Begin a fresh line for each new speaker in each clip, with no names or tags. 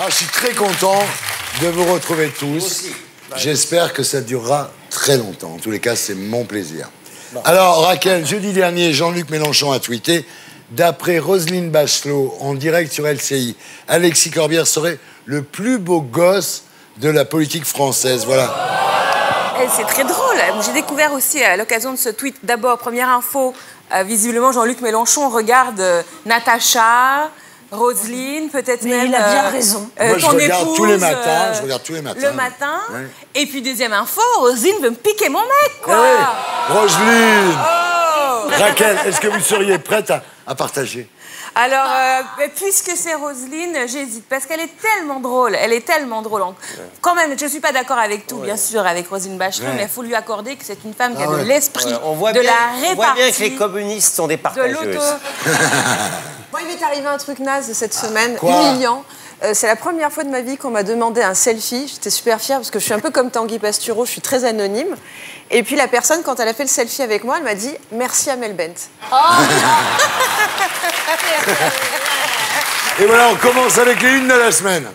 Ah, je suis très content de vous retrouver tous. J'espère que ça durera très longtemps. En tous les cas, c'est mon plaisir. Bon. Alors, Raquel, jeudi dernier, Jean-Luc Mélenchon a tweeté « D'après Roselyne Bachelot, en direct sur LCI, Alexis Corbière serait le plus beau gosse de la politique française. » Voilà.
C'est très drôle. J'ai découvert aussi à l'occasion de ce tweet, d'abord, première info, visiblement Jean-Luc Mélenchon regarde Natacha, Roselyne, peut-être même...
il a bien raison.
Moi, je
ton
regarde
épouse,
tous les matins. Je regarde tous les matins.
Le matin.
Ouais.
Et puis, deuxième info, Roselyne veut me piquer mon mec, quoi.
Ouais. Roselyne.
Oh.
Raquel, est-ce que vous seriez prête à partager?
Alors, puisque c'est Roselyne, j'hésite, parce qu'elle est tellement drôle. Elle est tellement drôle. Quand même, je ne suis pas d'accord avec tout, bien sûr, avec Roselyne Bachelot, mais il faut lui accorder que c'est une femme qui a de l'esprit, de la répartie.
On voit bien que les communistes sont des partageuses.
Moi, il m'est arrivé un truc naze cette semaine, humiliant. C'est la première fois de ma vie qu'on m'a demandé un selfie. J'étais super fière parce que je suis un peu comme Tanguy Pastureau, je suis très anonyme. Et puis la personne, quand elle a fait le selfie avec moi, elle m'a dit « Merci Amel Bent ».
Et voilà, on commence avec les unes de la semaine.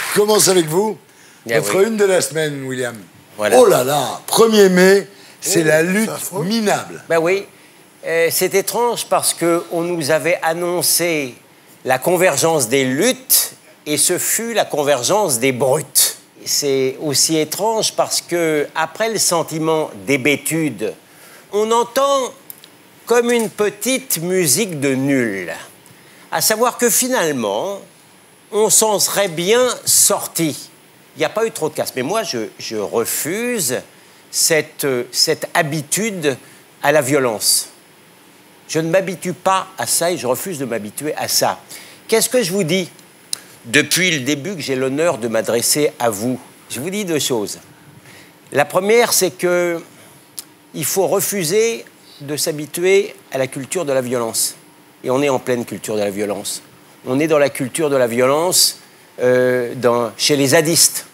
Je commence avec vous. Votre une de la semaine, William. Voilà. Oh là là, 1er mai, c'est la lutte minable.
Ben oui, c'est étrange parce qu'on nous avait annoncé la convergence des luttes et ce fut la convergence des brutes. C'est aussi étrange parce que après le sentiment d'hébétude, on entend comme une petite musique de nul. À savoir que finalement, on s'en serait bien sorti. Il n'y a pas eu trop de casse. Mais moi, je refuse cette habitude à la violence. Je ne m'habitue pas à ça et je refuse de m'habituer à ça. Qu'est-ce que je vous dis? Depuis le début que j'ai l'honneur de m'adresser à vous, je vous dis deux choses. La première, c'est que il faut refuser de s'habituer à la culture de la violence. Et on est en pleine culture de la violence. On est dans la culture de la violence chez les zadistes.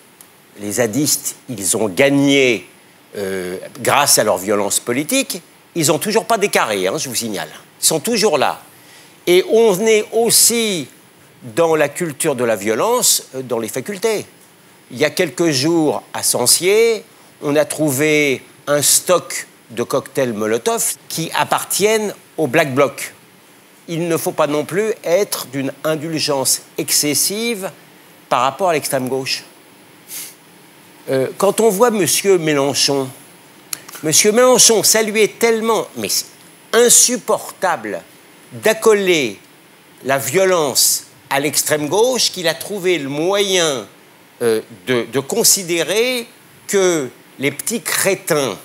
Les zadistes, ils ont gagné grâce à leur violence politique. Ils n'ont toujours pas décarré, je vous signale. Ils sont toujours là. Et on est aussi dans la culture de la violence dans les facultés. Il y a quelques jours, à Sancier, on a trouvé un stock de cocktails Molotov qui appartiennent au Black Bloc. Il ne faut pas non plus être d'une indulgence excessive par rapport à l'extrême gauche. Quand on voit M. Mélenchon, ça lui est tellement insupportable d'accoler la violence à l'extrême gauche qu'il a trouvé le moyen de considérer que les petits crétins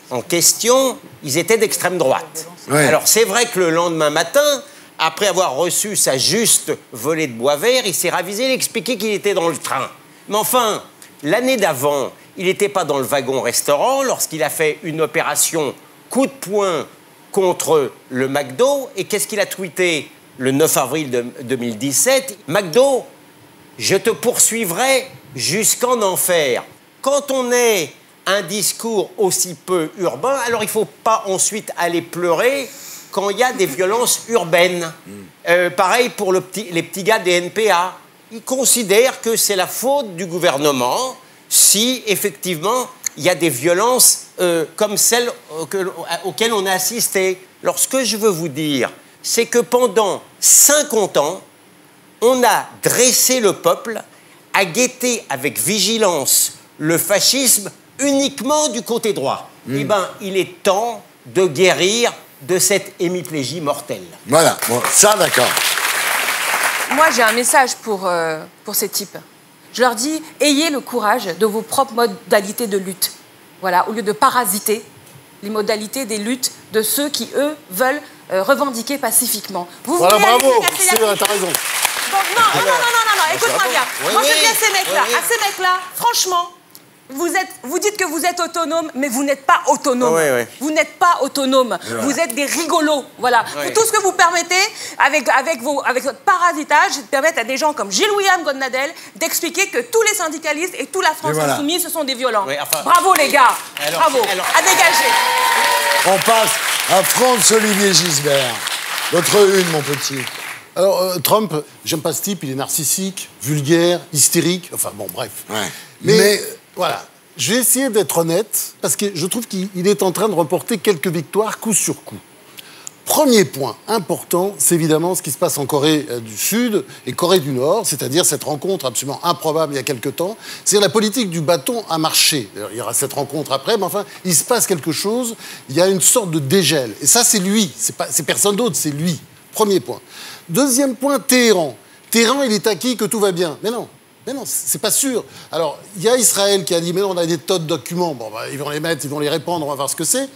en question, ils étaient d'extrême droite. Ouais. Alors c'est vrai que le lendemain matin, après avoir reçu sa juste volée de bois vert, il s'est ravisé, il a expliqué qu'il était dans le train. Mais enfin, l'année d'avant, il n'était pas dans le wagon-restaurant lorsqu'il a fait une opération coup de poing contre le McDo. Et qu'est-ce qu'il a tweeté le 9 avril 2017 ? McDo, je te poursuivrai jusqu'en enfer. Quand on est un discours aussi peu urbain, alors il ne faut pas ensuite aller pleurer quand il y a des violences urbaines. Pareil pour les petits gars des NPA. Ils considèrent que c'est la faute du gouvernement si, effectivement, il y a des violences comme celles auxquelles on a assisté. Alors, ce que je veux vous dire, c'est que pendant 50 ans, on a dressé le peuple à guetter avec vigilance le fascisme uniquement du côté droit. Eh bien, il est temps de guérir de cette hémiplégie mortelle.
Voilà, bon, ça, d'accord.
Moi, j'ai un message pour ces types. Je leur dis, ayez le courage de vos propres modalités de lutte. Voilà, au lieu de parasiter les modalités des luttes de ceux qui, eux, veulent revendiquer pacifiquement.
Voilà, bravo, t'as raison.
Donc, non, écoute-moi bien. Moi, je dis à ces mecs-là, franchement, vous dites que vous êtes autonome, mais vous n'êtes pas autonome. Vous n'êtes pas autonome. Vous êtes des rigolos. Voilà. Tout ce que vous permettez, avec votre parasitage, c'est de permettre à des gens comme Gilles-William Godnadel d'expliquer que tous les syndicalistes et toute la France insoumise, ce sont des violents. Bravo, les gars. Bravo. À dégager.
On passe à Franz-Olivier Gisbert. Votre une, mon petit.
Alors, Trump, j'aime pas ce type, il est narcissique, vulgaire, hystérique, enfin bon, bref.
Ouais.
Mais voilà, je vais essayer d'être honnête, parce que je trouve qu'il est en train de remporter quelques victoires coup sur coup. Premier point important, c'est évidemment ce qui se passe en Corée du Sud et Corée du Nord, c'est-à-dire cette rencontre absolument improbable il y a quelque temps. C'est-à-dire la politique du bâton a marché. Il y aura cette rencontre après, mais enfin, il se passe quelque chose, il y a une sorte de dégel. Et ça, c'est lui, c'est personne d'autre, c'est lui. Premier point. Deuxième point, Téhéran. Téhéran, il est acquis que tout va bien. Mais non, c'est pas sûr. Alors, il y a Israël qui a dit, mais non, on a des tas de documents, bon, bah, ils vont les mettre, ils vont les répandre, on va voir ce que c'est,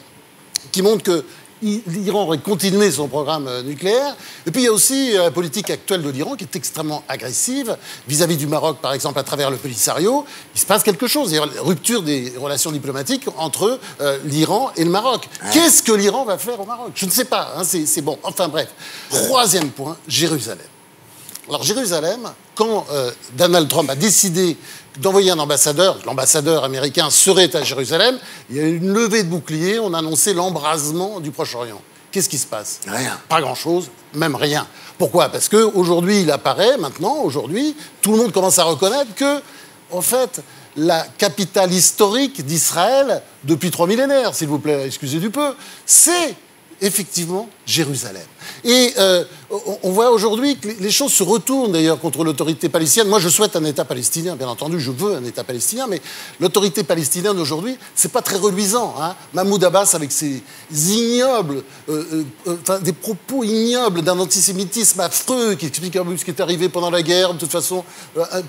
qui montrent que l'Iran aurait continué son programme nucléaire. Et puis il y a aussi la politique actuelle de l'Iran qui est extrêmement agressive vis-à-vis du Maroc, par exemple, à travers le Polisario. Il se passe quelque chose. Il y a une rupture des relations diplomatiques entre l'Iran et le Maroc. Ouais. Qu'est-ce que l'Iran va faire au Maroc? Je ne sais pas. Hein, c'est bon. Enfin bref. Troisième point, Jérusalem. Alors Jérusalem, quand Donald Trump a décidé d'envoyer un ambassadeur, l'ambassadeur américain serait à Jérusalem, il y a eu une levée de boucliers, on a annoncé l'embrasement du Proche-Orient. Qu'est-ce qui se passe?
Rien.
Pas grand-chose, même rien. Pourquoi? Parce qu'aujourd'hui, il apparaît, maintenant, aujourd'hui, tout le monde commence à reconnaître que, en fait, la capitale historique d'Israël, depuis 3 millénaires, s'il vous plaît, excusez du peu, c'est effectivement Jérusalem. Et on voit aujourd'hui que les choses se retournent d'ailleurs contre l'autorité palestinienne. Moi, je souhaite un État palestinien, bien entendu, je veux un État palestinien, mais l'autorité palestinienne aujourd'hui, c'est pas très reluisant. Hein. Mahmoud Abbas, avec ses ignobles, des propos ignobles d'un antisémitisme affreux, qui explique un peu ce qui est arrivé pendant la guerre, de toute façon,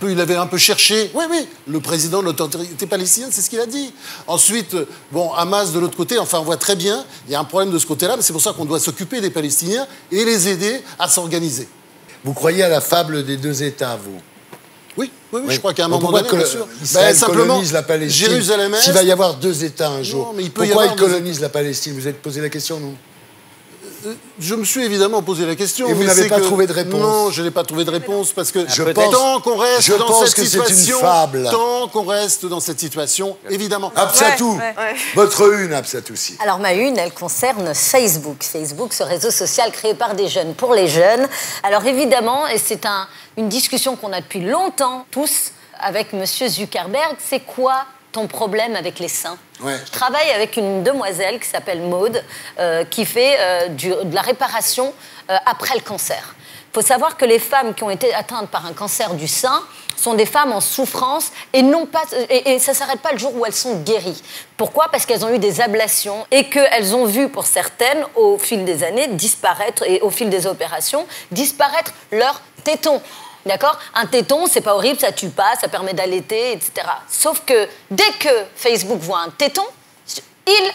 il avait un peu cherché. Oui, le président de l'autorité palestinienne, c'est ce qu'il a dit. Ensuite, bon, Hamas de l'autre côté, enfin, on voit très bien, il y a un problème de ce côté-là, mais c'est pour ça qu'on doit s'occuper des Palestiniens et les aider à s'organiser.
Vous croyez à la fable des 2 États, vous?
Oui, je crois qu'à un moment donné, bien sûr.
Israël colonise la Palestine.
Jérusalem-Est.
S'il va y avoir 2 États un jour,
non,
pourquoi il colonise la Palestine? Vous avez posé la question, non?
Je me suis évidemment posé la question.
Et vous n'avez pas trouvé de réponse?
Non, je n'ai pas trouvé de réponse parce que
tant qu'on reste dans cette situation,
tant qu'on reste dans cette situation, évidemment.
Absatou, votre une, Absatou aussi.
Alors ma une, elle concerne Facebook. Facebook, ce réseau social créé par des jeunes pour les jeunes. Alors évidemment, et c'est une discussion qu'on a depuis longtemps tous avec Monsieur Zuckerberg, c'est quoi ton problème avec les seins? Je travaille avec une demoiselle qui s'appelle Maude, qui fait de la réparation après le cancer. Il faut savoir que les femmes qui ont été atteintes par un cancer du sein sont des femmes en souffrance et ça ne s'arrête pas le jour où elles sont guéries. Pourquoi? Parce qu'elles ont eu des ablations et qu'elles ont vu, pour certaines, au fil des années, disparaître, et au fil des opérations, disparaître leurs tétons. D'accord? Un téton, c'est pas horrible, ça tue pas, ça permet d'allaiter, etc. Sauf que dès que Facebook voit un téton, il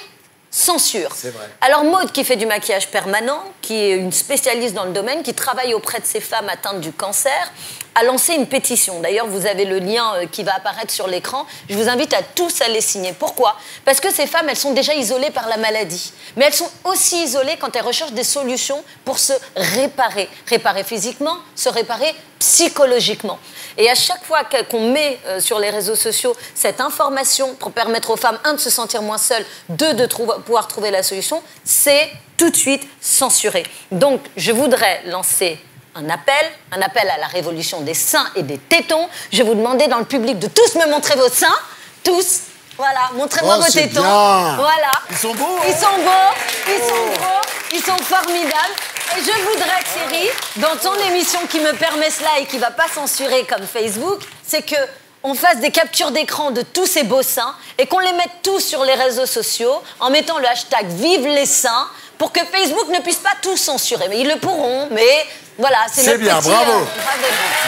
censure.
C'est vrai.
Alors Maude, qui fait du maquillage permanent, qui est une spécialiste dans le domaine, qui travaille auprès de ces femmes atteintes du cancer, a lancé une pétition. D'ailleurs, vous avez le lien qui va apparaître sur l'écran. Je vous invite à tous à les signer. Pourquoi? Parce que ces femmes, elles sont déjà isolées par la maladie. Mais elles sont aussi isolées quand elles recherchent des solutions pour se réparer. Réparer physiquement, se réparer psychologiquement. Et à chaque fois qu'on met sur les réseaux sociaux cette information pour permettre aux femmes, de se sentir moins seules, de pouvoir trouver la solution, c'est tout de suite censuré. Donc, je voudrais lancer un appel à la révolution des seins et des tétons. Je vais vous demander dans le public de tous me montrer vos seins. Tous. Voilà, montrez-moi vos tétons.
Bien.
Voilà.
Ils sont beaux.
Ils sont beaux, ils sont gros, ils sont formidables. Et je voudrais, Thierry, dans ton émission qui me permet cela et qui ne va pas censurer comme Facebook, c'est qu'on fasse des captures d'écran de tous ces beaux seins et qu'on les mette tous sur les réseaux sociaux en mettant le hashtag Vive les seins pour que Facebook ne puisse pas tout censurer. Mais ils le pourront, mais voilà, c'est notre
bien,
petit...
bravo.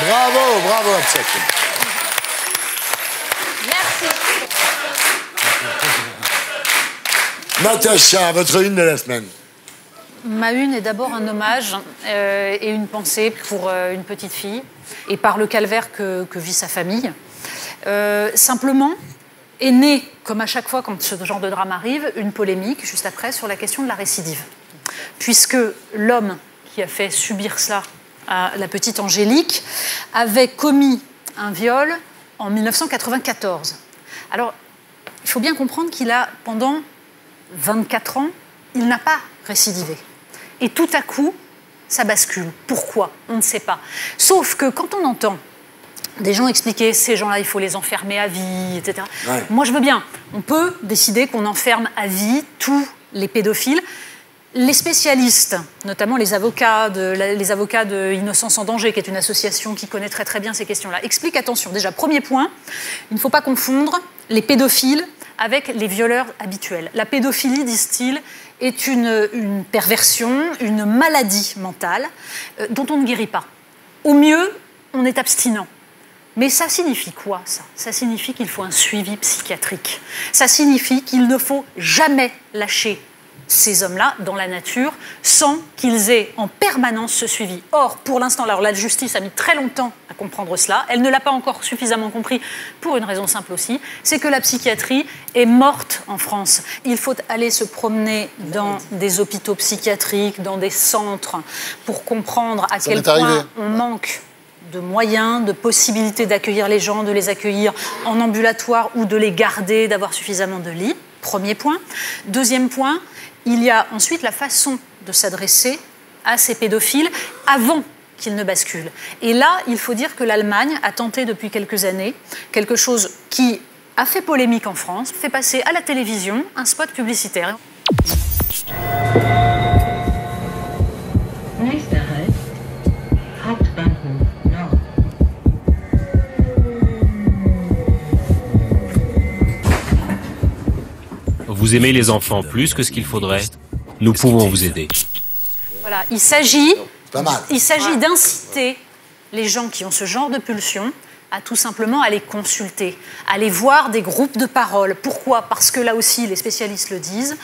Bravo,
Absatou.
Merci.
Natacha, votre une de la semaine.
Ma une est d'abord un hommage et une pensée pour une petite fille et par le calvaire que vit sa famille. Simplement, est née, comme à chaque fois quand ce genre de drame arrive, une polémique juste après sur la question de la récidive. Puisque l'homme qui a fait subir cela à la petite Angélique avait commis un viol en 1994. Alors, il faut bien comprendre qu'il a, pendant 24 ans, il n'a pas récidiver. Et tout à coup, ça bascule. Pourquoi? On ne sait pas. Sauf que quand on entend des gens expliquer, ces gens-là, il faut les enfermer à vie, etc. Ouais. Moi, je veux bien. On peut décider qu'on enferme à vie tous les pédophiles. Les spécialistes, notamment les avocats de Innocence en danger, qui est une association qui connaît très très bien ces questions-là, expliquent, attention, déjà, premier point, il ne faut pas confondre les pédophiles avec les violeurs habituels. La pédophilie, disent-ils, est une perversion, une maladie mentale dont on ne guérit pas. Au mieux, on est abstinent. Mais ça signifie quoi, ça? Ça signifie qu'il faut un suivi psychiatrique. Ça signifie qu'il ne faut jamais lâcher ces hommes-là dans la nature sans qu'ils aient en permanence ce suivi. Or, pour l'instant, alors la justice a mis très longtemps à comprendre cela. Elle ne l'a pas encore suffisamment compris pour une raison simple aussi, c'est que la psychiatrie est morte en France. Il faut aller se promener dans des hôpitaux psychiatriques, dans des centres, pour comprendre à quel point on manque de moyens, de possibilités d'accueillir les gens, de les accueillir en ambulatoire ou de les garder, d'avoir suffisamment de lits. Premier point. Deuxième point, il y a ensuite la façon de s'adresser à ces pédophiles avant qu'ils ne basculent. Et là, il faut dire que l'Allemagne a tenté depuis quelques années quelque chose qui a fait polémique en France, fait passer à la télévision un spot publicitaire.
Vous aimez les enfants plus que ce qu'il faudrait. Nous pouvons vous aider.
Voilà, il s'agit d'inciter les gens qui ont ce genre de pulsion à tout simplement aller consulter, aller voir des groupes de parole. Pourquoi? Parce que là aussi, les spécialistes le disent,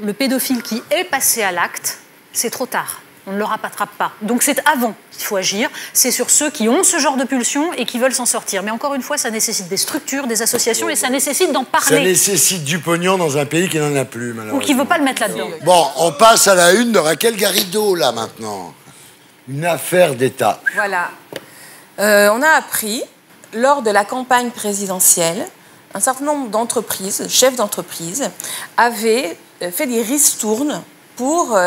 le pédophile qui est passé à l'acte, c'est trop tard. On ne le rattrape pas. Donc c'est avant qu'il faut agir, c'est sur ceux qui ont ce genre de pulsion et qui veulent s'en sortir. Mais encore une fois, ça nécessite des structures, des associations et ça nécessite d'en parler.
Ça nécessite du pognon dans un pays qui n'en a plus, malheureusement.
Ou qui ne veut pas le mettre là-dedans.
Bon, on passe à la une de Raquel Garrido, là, maintenant. Une affaire d'État.
Voilà. On a appris, lors de la campagne présidentielle, un certain nombre d'entreprises, chefs d'entreprise, avaient fait des ristournes pour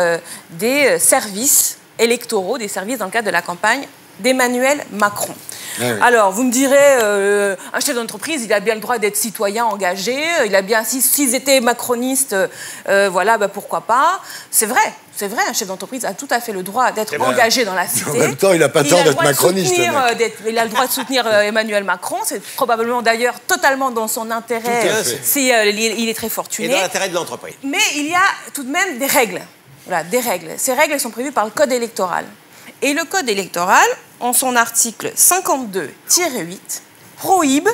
des services électoraux, des services dans le cadre de la campagne d'Emmanuel Macron. Ah oui. Alors, vous me direz, un chef d'entreprise, il a bien le droit d'être citoyen engagé, il a bien, s'ils étaient macronistes, voilà, pourquoi pas. C'est vrai, un chef d'entreprise a tout à fait le droit d'être engagé dans la cité.
En même temps, il n'a pas tort d'être macroniste.
Il a le droit de soutenir Emmanuel Macron, c'est probablement d'ailleurs totalement dans son intérêt, si il est très fortuné.
Et dans l'intérêt de l'entreprise.
Mais il y a tout de même des règles. Voilà, des règles. Ces règles sont prévues par le Code électoral. Et le Code électoral, en son article 52-8, prohibe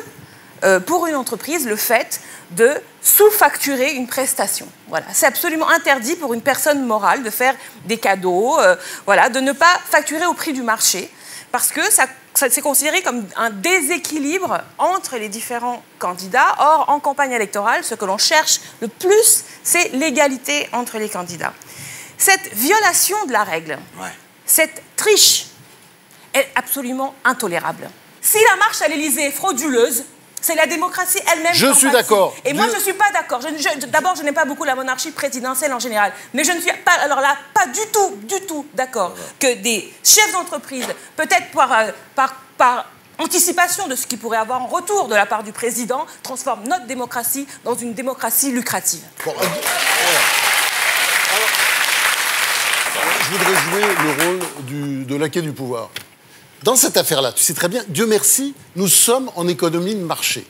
pour une entreprise le fait de sous-facturer une prestation. Voilà. C'est absolument interdit pour une personne morale de faire des cadeaux, voilà, de ne pas facturer au prix du marché, parce que ça c'est considéré comme un déséquilibre entre les différents candidats. Or, en campagne électorale, ce que l'on cherche le plus, c'est l'égalité entre les candidats. Cette violation de la règle, cette triche, est absolument intolérable. Si la marche à l'Élysée est frauduleuse, c'est la démocratie elle-même.
Je suis d'accord.
Et moi, je ne suis pas d'accord. D'abord, je n'aime pas beaucoup la monarchie présidentielle en général. Mais je ne suis pas, alors là, pas du tout d'accord que des chefs d'entreprise, peut-être par anticipation de ce qu'il pourrait avoir en retour de la part du président, transforment notre démocratie dans une démocratie lucrative.
Bon, je voudrais jouer le rôle de laquais du pouvoir. Dans cette affaire-là, tu sais très bien, Dieu merci, nous sommes en économie de marché.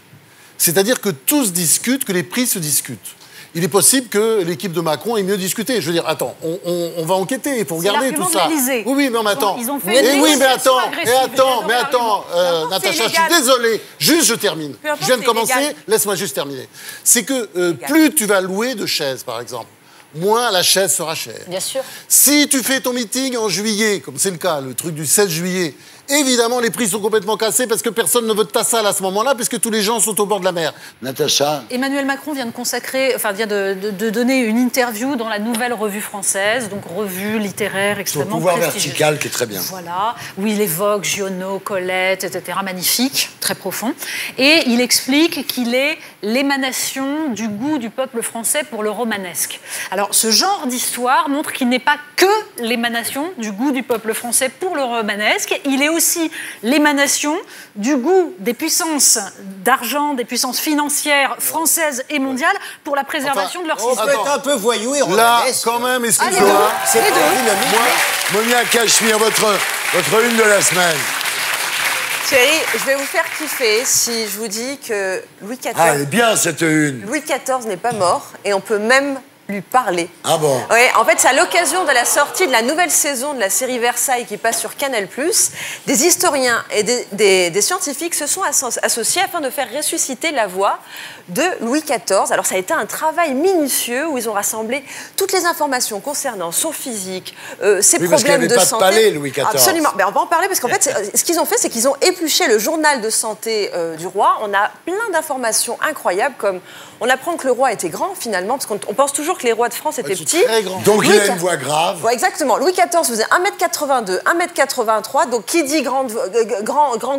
C'est-à-dire que tout se discute, que les prix se discutent. Il est possible que l'équipe de Macron ait mieux discuté. Je veux dire, attends, on va enquêter, il faut regarder tout ça. Oui, non, mais attends. Mais attends, Natacha, je suis désolé. Juste, je termine. Je viens de commencer, laisse-moi juste terminer. C'est que plus tu vas louer de chaises, par exemple, moins la chaise sera chère.
Bien sûr.
Si tu fais ton meeting en juillet, comme c'est le cas, le truc du 16 juillet, Évidemment, les prix sont complètement cassés parce que personne ne veut de ta salle à ce moment-là, puisque tous les gens sont au bord de la mer.
Natacha.
Emmanuel Macron vient de donner une interview dans la Nouvelle Revue Française, donc revue littéraire extrêmement
prestigieuse. Son pouvoir
prestigieuse.
vertical qui est très bien.
Voilà, où il évoque Giono, Colette, etc. Magnifique, très profond. Et il explique qu'il est l'émanation du goût du peuple français pour le romanesque. Alors, ce genre d'histoire montre qu'il n'est pas que l'émanation du goût du peuple français pour le romanesque, il est aussi l'émanation du goût des puissances d'argent, des puissances financières françaises et mondiales pour la préservation de leur système.
On peut être un peu voyou et romanesque.
Là, quand même, excusez-moi.
C'est pas dynamique.
Monia Cachemire, votre une de la semaine.
Thierry, je vais vous faire kiffer si je vous dis que Louis XIV...
Ah, elle est bien, cette une.
Louis XIV n'est pas mort et on peut même lui parler.
Ah bon?
Oui, en fait, c'est à l'occasion de la sortie de la nouvelle saison de la série Versailles qui passe sur Canal+. Des historiens et des scientifiques se sont associés afin de faire ressusciter la voix de Louis XIV. Alors, ça a été un travail minutieux où ils ont rassemblé toutes les informations concernant son physique, ses problèmes de santé.
Parce qu'il n'avait pas de palais, Louis XIV.
Absolument. Ben, on va en parler parce qu'en fait, ce qu'ils ont fait, c'est qu'ils ont épluché le journal de santé du roi. On a plein d'informations incroyables, comme on apprend que le roi était grand, finalement, parce qu'on pense toujours que les rois de France étaient petits.
Très grand.
Donc il a une voix grave.
Ouais, exactement. Louis XIV faisait 1m82, 1m83. Donc qui dit grand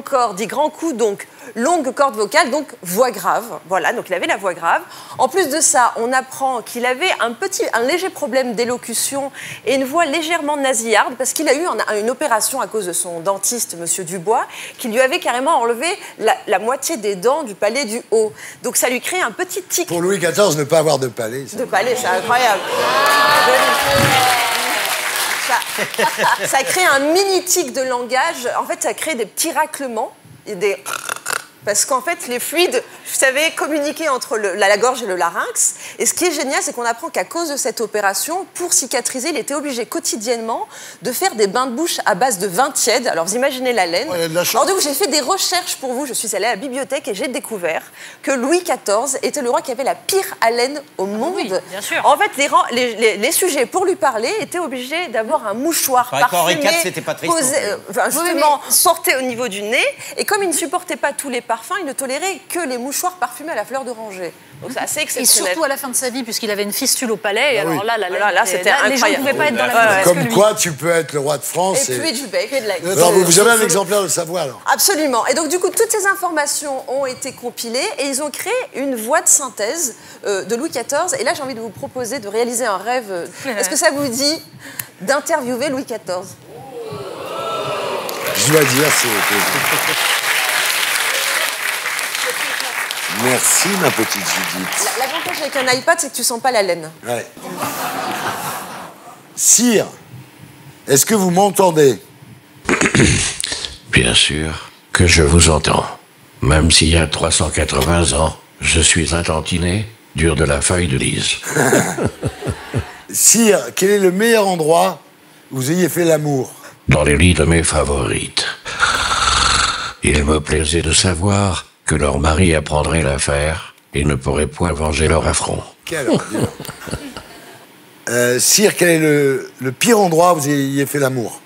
corps dit grand cou, donc longue corde vocale, donc voix grave. Voilà, donc il avait la voix grave. En plus de ça, on apprend qu'il avait un léger problème d'élocution et une voix légèrement nasillarde, parce qu'il a eu une opération à cause de son dentiste, Monsieur Dubois, qui lui avait carrément enlevé la moitié des dents du palais du haut. Donc ça lui crée un petit tic.
Pour Louis XIV, ne pas avoir de palais.
De palais, c'est incroyable. Ça crée un mini tic de langage. En fait, ça crée des petits raclements et des... Parce qu'en fait, les fluides, vous savez, communiquaient entre la gorge et le larynx. Et ce qui est génial, c'est qu'on apprend qu'à cause de cette opération, pour cicatriser, il était obligé quotidiennement de faire des bains de bouche à base de vin tiède. Alors, vous imaginez la laine.
Ouais,
alors, donc, j'ai fait des recherches pour vous. Je suis allée à la bibliothèque et j'ai découvert que Louis XIV était le roi qui avait la pire haleine au monde.
Oui, bien sûr.
En fait, les sujets, pour lui parler, étaient obligés d'avoir un mouchoir parfumé.
Henri IV, c'était pas triste.
Justement, sortait au niveau du nez. Et comme il ne supportait pas tous les parfums, il ne tolérait que les mouchoirs parfumés à la fleur d'oranger. Donc c'est assez exceptionnel.
Et surtout à la fin de sa vie, puisqu'il avait une fistule au palais. Et alors là,
c'était
les gens ne pouvaient pas être dans la même
Comme quoi, tu peux être le roi de France.
Et puis du bec et de la...
Alors, vous avez un exemplaire de sa voix, alors?
Absolument. Et donc, du coup, toutes ces informations ont été compilées et ils ont créé une voix de synthèse de Louis XIV. Et là, j'ai envie de vous proposer de réaliser un rêve. Est-ce que ça vous dit d'interviewer Louis XIV?
Je dois dire, c'est plaisir. Merci, ma petite Judith.
L'avantage avec un iPad, c'est que tu sens pas la laine.
Ouais. Sire, est-ce que vous m'entendez?
Bien sûr que je vous entends. Même s'il y a 380 ans, je suis un tantinet, dur de la feuille de lys.
Sire, quel est le meilleur endroit où vous ayez fait l'amour?
Dans les lits de mes favorites. Il me plaisait de savoir que leur mari apprendrait l'affaire et ne pourrait point venger leur affront.
Quelle ordure. Sire, quel est le pire endroit où vous ayez fait l'amour?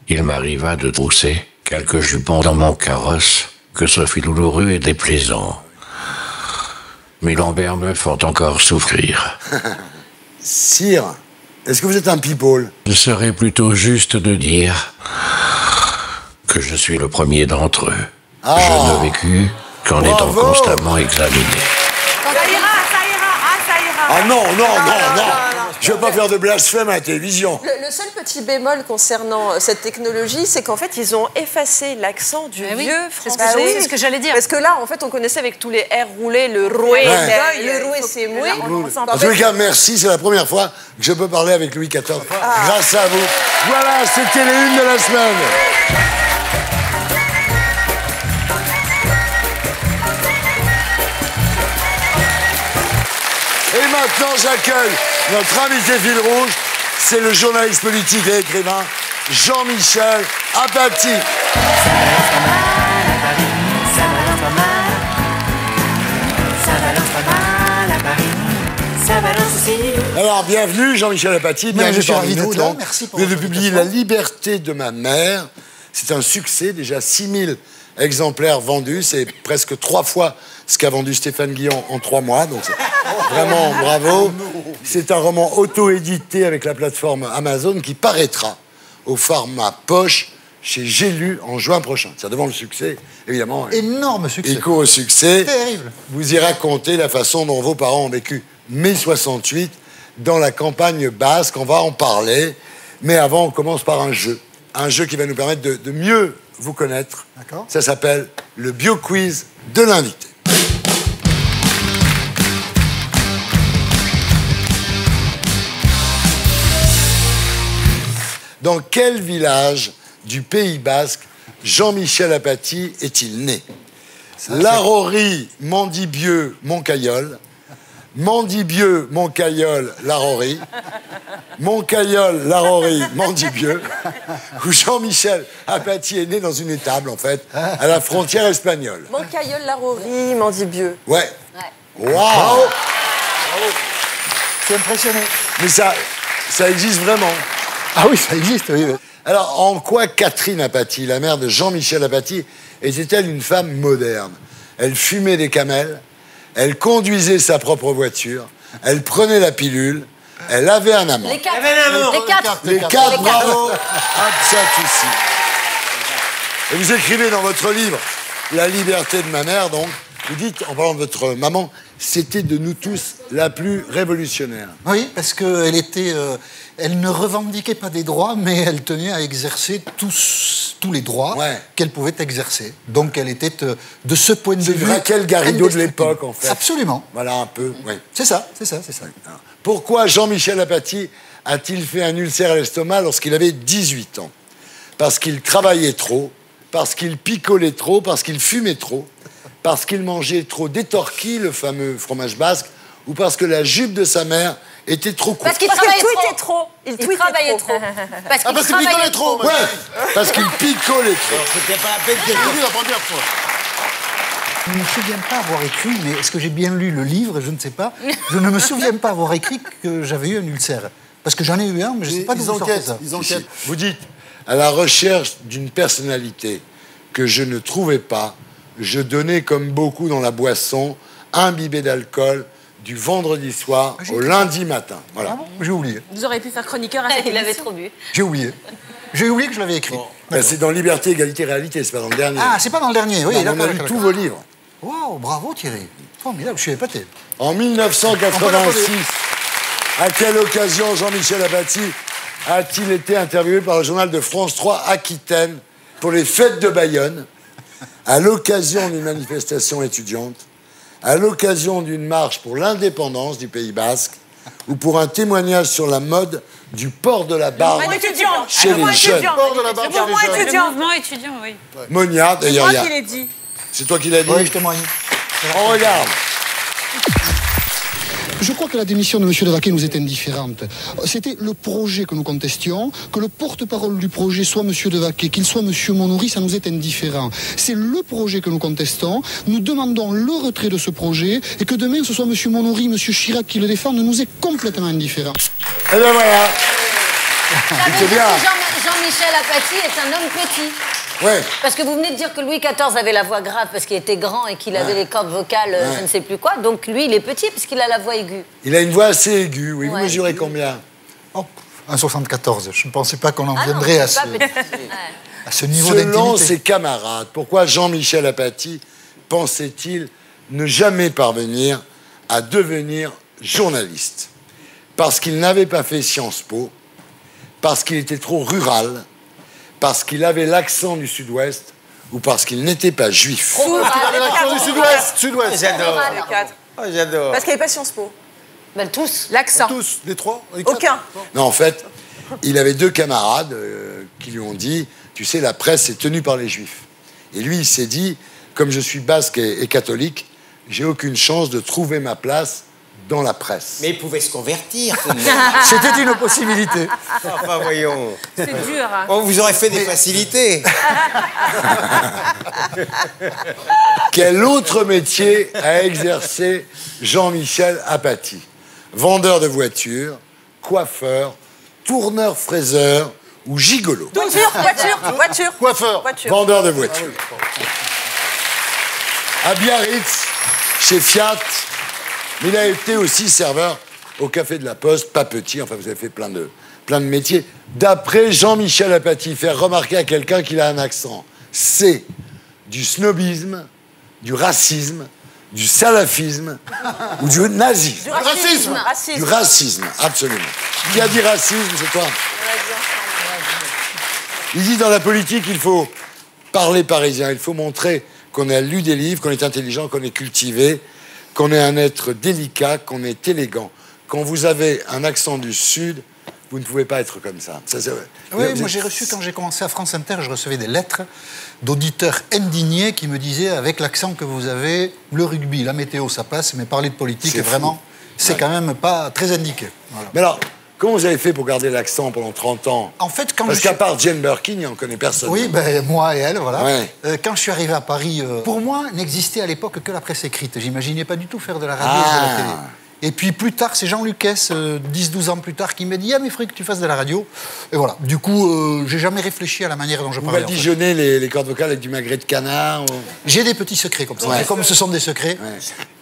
Il m'arriva de trousser quelques jupons dans mon carrosse, que ce fut douloureux et déplaisant. Mes lombaires me font encore souffrir.
Sire, est-ce que vous êtes un people?
Il serait plutôt juste de dire que je suis le premier d'entre eux.
Ah.
Je ne vécus qu'en étant constamment examiné.
Ça ira.
Ah non. Je ne vais pas faire de blasphème à la télévision.
Le seul petit bémol concernant cette technologie, c'est qu'en fait, ils ont effacé l'accent du vieux français.
C'est ce que j'allais dire.
Parce que là, en fait, on connaissait avec tous les R roulés, le roué, le roué, c'est moué.
En tous les cas, merci, c'est la première fois que je peux parler avec Louis XIV. Grâce à vous. Voilà, c'était les unes de la semaine. Et maintenant, j'accueille notre invité fil rouge. C'est le journaliste politique et écrivain Jean-Michel Apathy. Alors, bienvenue Jean-Michel Apathy. Bienvenue
je suis
parmi
ravi
nous.
d'être là. Merci pour
vous avez
votre
publié
invitation.
La liberté de ma mère. C'est un succès, déjà 6000 exemplaires vendus. C'est presque 3 fois ce qu'a vendu Stéphane Guillon en 3 mois. Donc vraiment bravo. C'est un roman auto-édité avec la plateforme Amazon qui paraîtra au format poche chez J'ai lu en juin prochain. C'est devant le succès, évidemment.
Énorme succès.
Il court au succès.
Terrible.
Vous y racontez la façon dont vos parents ont vécu mai 68 dans la campagne basque. On va en parler. Mais avant, on commence par un jeu. Un jeu qui va nous permettre de mieux vous connaître.
D'accord.
Ça s'appelle le bio-quiz de l'invité. Dans quel village du Pays Basque Jean-Michel Apathy est-il né? Larori, Mandibieux, Montcaillol. Mandibieux, Montcaillol, Larori. Montcaillol, Larori, Mandibieux. Où Jean-Michel Apathy est né dans une étable, en fait, à la frontière espagnole.
Montcaillol, Larori, Mandibieux.
Ouais. Waouh!
Bravo. Je suis impressionné.
Mais ça existe vraiment.
Ah oui, ça existe, oui.
Alors, en quoi Catherine Apathy, la mère de Jean-Michel Apathy, était-elle une femme moderne? Elle fumait des camels, elle conduisait sa propre voiture, elle prenait la pilule, elle avait un amant.
Les 4.
Les quatre, bravo. Absatouci. Et vous écrivez dans votre livre La liberté de ma mère, donc, vous dites, en parlant de votre maman, c'était de nous tous la plus révolutionnaire.
Oui, parce qu'elle était... elle ne revendiquait pas des droits, mais elle tenait à exercer tous les droits qu'elle pouvait exercer. Donc elle était, de ce point de vue...
C'est Raquel Garrido de l'époque, en fait.
Absolument.
Voilà, un peu, oui.
C'est ça.
Pourquoi Jean-Michel Apathy a-t-il fait un ulcère à l'estomac lorsqu'il avait 18 ans? Parce qu'il travaillait trop, parce qu'il picolait trop, parce qu'il fumait trop, parce qu'il mangeait trop d'étorquis, le fameux fromage basque, ou parce que la jupe de sa mère était trop courte.
Parce qu'il tweetait trop. Il
travaillait trop.
Parce
qu'il picolait trop.
Ouais, parce qu'il picolait trop.
C'était pas la peine de
J'ai lu la première fois.
Je ne me souviens pas avoir écrit, mais est-ce que j'ai bien lu le livre? Je ne sais pas. Je ne me souviens pas avoir écrit que j'avais eu un ulcère. Parce que j'en ai eu un, mais je ne sais pas d'où vous sortez ça.
Ils enquêtent.
Vous dites, à la recherche d'une personnalité que je ne trouvais pas, je donnais, comme beaucoup dans la boisson, imbibé d'alcool du vendredi soir au lundi matin. Voilà.
Ah bon, j'ai oublié.
Vous auriez pu faire chroniqueur à cette
Il avait
émission.
trop bu.
J'ai oublié. J'ai oublié que je l'avais écrit.
Ben, c'est dans Liberté, Égalité, Réalité, c'est pas dans le dernier.
Ah, c'est pas dans le dernier, oui.
Non, on a lu tous vos livres.
Waouh, bravo Thierry. Formidable, je suis épaté.
En 1986, à quelle occasion Jean-Michel Apathy a-t-il été interviewé par le journal de France 3 Aquitaine pour les fêtes de Bayonne, à l'occasion d'une manifestation étudiante, à l'occasion d'une marche pour l'indépendance du Pays Basque, ou pour un témoignage sur la mode du port de la barbe chez les jeunes?
Le mouvement étudiant, oui.
Monia,
C'est
d'ailleurs,
moi qui l'ai dit.
c'est toi qui l'as dit?
Oui, je témoigne.
On regarde.
Je crois que la démission de M. Devaquet nous est indifférente. C'était le projet que nous contestions, que le porte-parole du projet soit M. Devaquet, qu'il soit M. Monori, ça nous est indifférent. C'est le projet que nous contestons, nous demandons le retrait de ce projet, et que demain ce soit M. Monori, M. Chirac qui le défendent, nous est complètement indifférent.
Et bien voilà.
Ça veut
C'est
dire
bien.
que Jean-Michel Apathy est un homme petit.
Ouais.
Parce que vous venez de dire que Louis XIV avait la voix grave parce qu'il était grand et qu'il avait les cordes vocales, je ne sais plus quoi. Donc lui, il est petit puisqu'il a la voix aiguë.
Il a une voix assez aiguë, oui. Vous
Ouais.
mesurez combien?
Oh, 1,74. Je ne pensais pas qu'on en viendrait à ce niveau
Selon
d'intimité.
ses camarades, pourquoi Jean-Michel Apathy pensait-il ne jamais parvenir à devenir journaliste? Parce qu'il n'avait pas fait Sciences Po, parce qu'il était trop rural, parce qu'il avait l'accent du Sud-Ouest ou parce qu'il n'était pas juif?
L'accent du Sud-Ouest.
J'adore.
Les 4.
Oh, j'adore.
Parce qu'il n'y avait pas Sciences Po.
Ben, tous.
L'accent.
Tous, les trois? Les quatre?
Aucun.
Non, en fait, il avait 2 camarades qui lui ont dit, tu sais, la presse est tenue par les juifs. Et lui, il s'est dit, comme je suis basque et catholique, j'ai aucune chance de trouver ma place dans la presse.
Mais il pouvait se convertir.
C'était une possibilité.
Enfin, voyons.
C'est dur. Hein.
On vous aurait fait des facilités.
Quel autre métier a exercé Jean-Michel Apathy? Vendeur de voitures, coiffeur, tourneur-fraiseur ou gigolo?
Voiture.
Coiffeur.
Vendeur de voitures. À Biarritz, chez Fiat, mais il a été aussi serveur au Café de la Poste, pas petit, enfin vous avez fait plein de métiers. D'après Jean-Michel Apathy, faire remarquer à quelqu'un qu'il a un accent, c'est du snobisme, du racisme, du salafisme ou du nazisme. Du racisme, absolument. Qui a dit racisme, c'est toi? Il dit dans la politique, il faut parler parisien, il faut montrer qu'on a lu des livres, qu'on est intelligent, qu'on est cultivé, qu'on est un être délicat, qu'on est élégant. Quand vous avez un accent du Sud, vous ne pouvez pas être comme ça.
Oui, moi j'ai reçu, quand j'ai commencé à France Inter, je recevais des lettres d'auditeurs indignés qui me disaient, avec l'accent que vous avez, le rugby, la météo, ça passe, mais parler de politique, vraiment, c'est quand même pas très indiqué. Voilà.
Mais alors, comment vous avez fait pour garder l'accent pendant 30 ans?
En fait,
Parce qu'à part Jane Birkin, il n'en connaît personne.
Oui, ben, moi et elle, voilà.
Ouais.
Quand je suis arrivé à Paris, pour moi, n'existait à l'époque que la presse écrite. J'imaginais pas du tout faire de la radio et de la télé. Et puis plus tard, c'est Jean Lucas, 10-12 ans plus tard, qui m'a dit « Ah, mais il faudrait que tu fasses de la radio ». Et voilà. Du coup, j'ai jamais réfléchi à la manière dont je parlais.
Vous badigeonnez les cordes vocales avec du magret de canard ou...
J'ai des petits secrets comme ça. Et comme ce sont des secrets...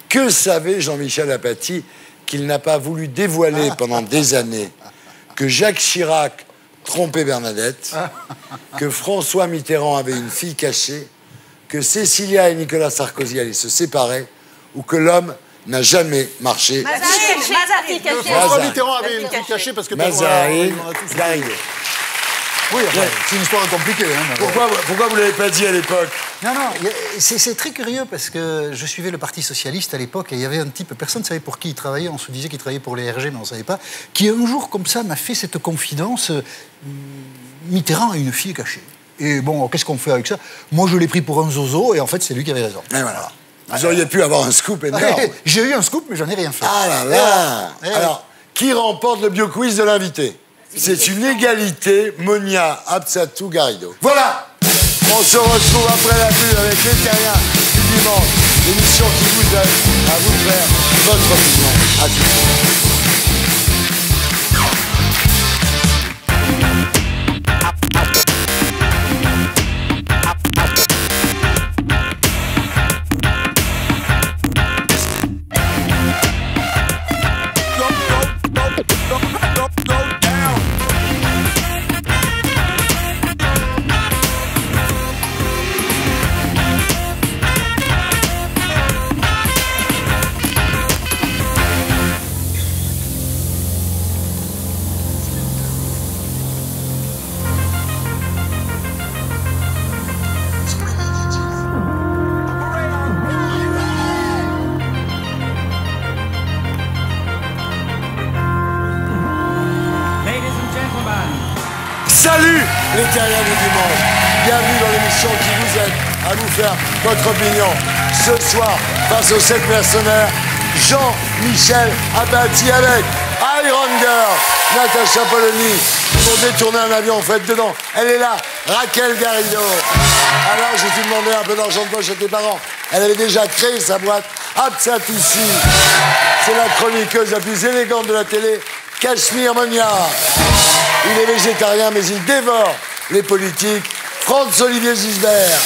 Que savait Jean-Michel Apathy qu'il n'a pas voulu dévoiler pendant des années? Que Jacques Chirac trompait Bernadette, que François Mitterrand avait une fille cachée, que Cécilia et Nicolas Sarkozy allaient se séparer, ou que l'homme n'a jamais marché.
François Mitterrand avait une fille cachée parce que...
Mazarine, Garrido.
Oui, enfin, c'est une histoire compliquée. Hein,
pourquoi vous ne l'avez pas dit à l'époque?
Non, c'est très curieux parce que je suivais le Parti Socialiste à l'époque et il y avait un type, personne ne savait pour qui il travaillait, on se disait qu'il travaillait pour les RG, mais on ne savait pas, qui un jour comme ça m'a fait cette confidence, Mitterrand a une fille cachée. Et bon, qu'est-ce qu'on fait avec ça? Moi, je l'ai pris pour un zozo et en fait, c'est lui qui avait raison.
Et voilà. Vous auriez pu avoir un scoop énorme.
J'ai eu un scoop, mais j'en ai rien fait.
Ah là là. Alors, qui remporte le bio-quiz de l'invité? C'est une égalité, Monia Absatou Garrido. Voilà. On se retrouve après la pub avec les terriens du dimanche. L'émission qui vous aide à vous faire votre opinion. À tout de suite. Salut les terriens du dimanche. Bienvenue dans l'émission qui vous aide à nous faire votre opinion. Ce soir, face aux 7 mercenaires, Jean-Michel Apathy avec Iron Girl, Natacha Polony, pour détourner un avion, en fait, dedans. Elle est là, Raquel Garrido. Alors, je t'ai demandé un peu d'argent de poche à tes parents. Elle avait déjà créé sa boîte, Absatoussi. C'est la chroniqueuse la plus élégante de la télé, Cachemire Monia. Il est végétarien, mais il dévore les politiques. Franz-Olivier Gisbert,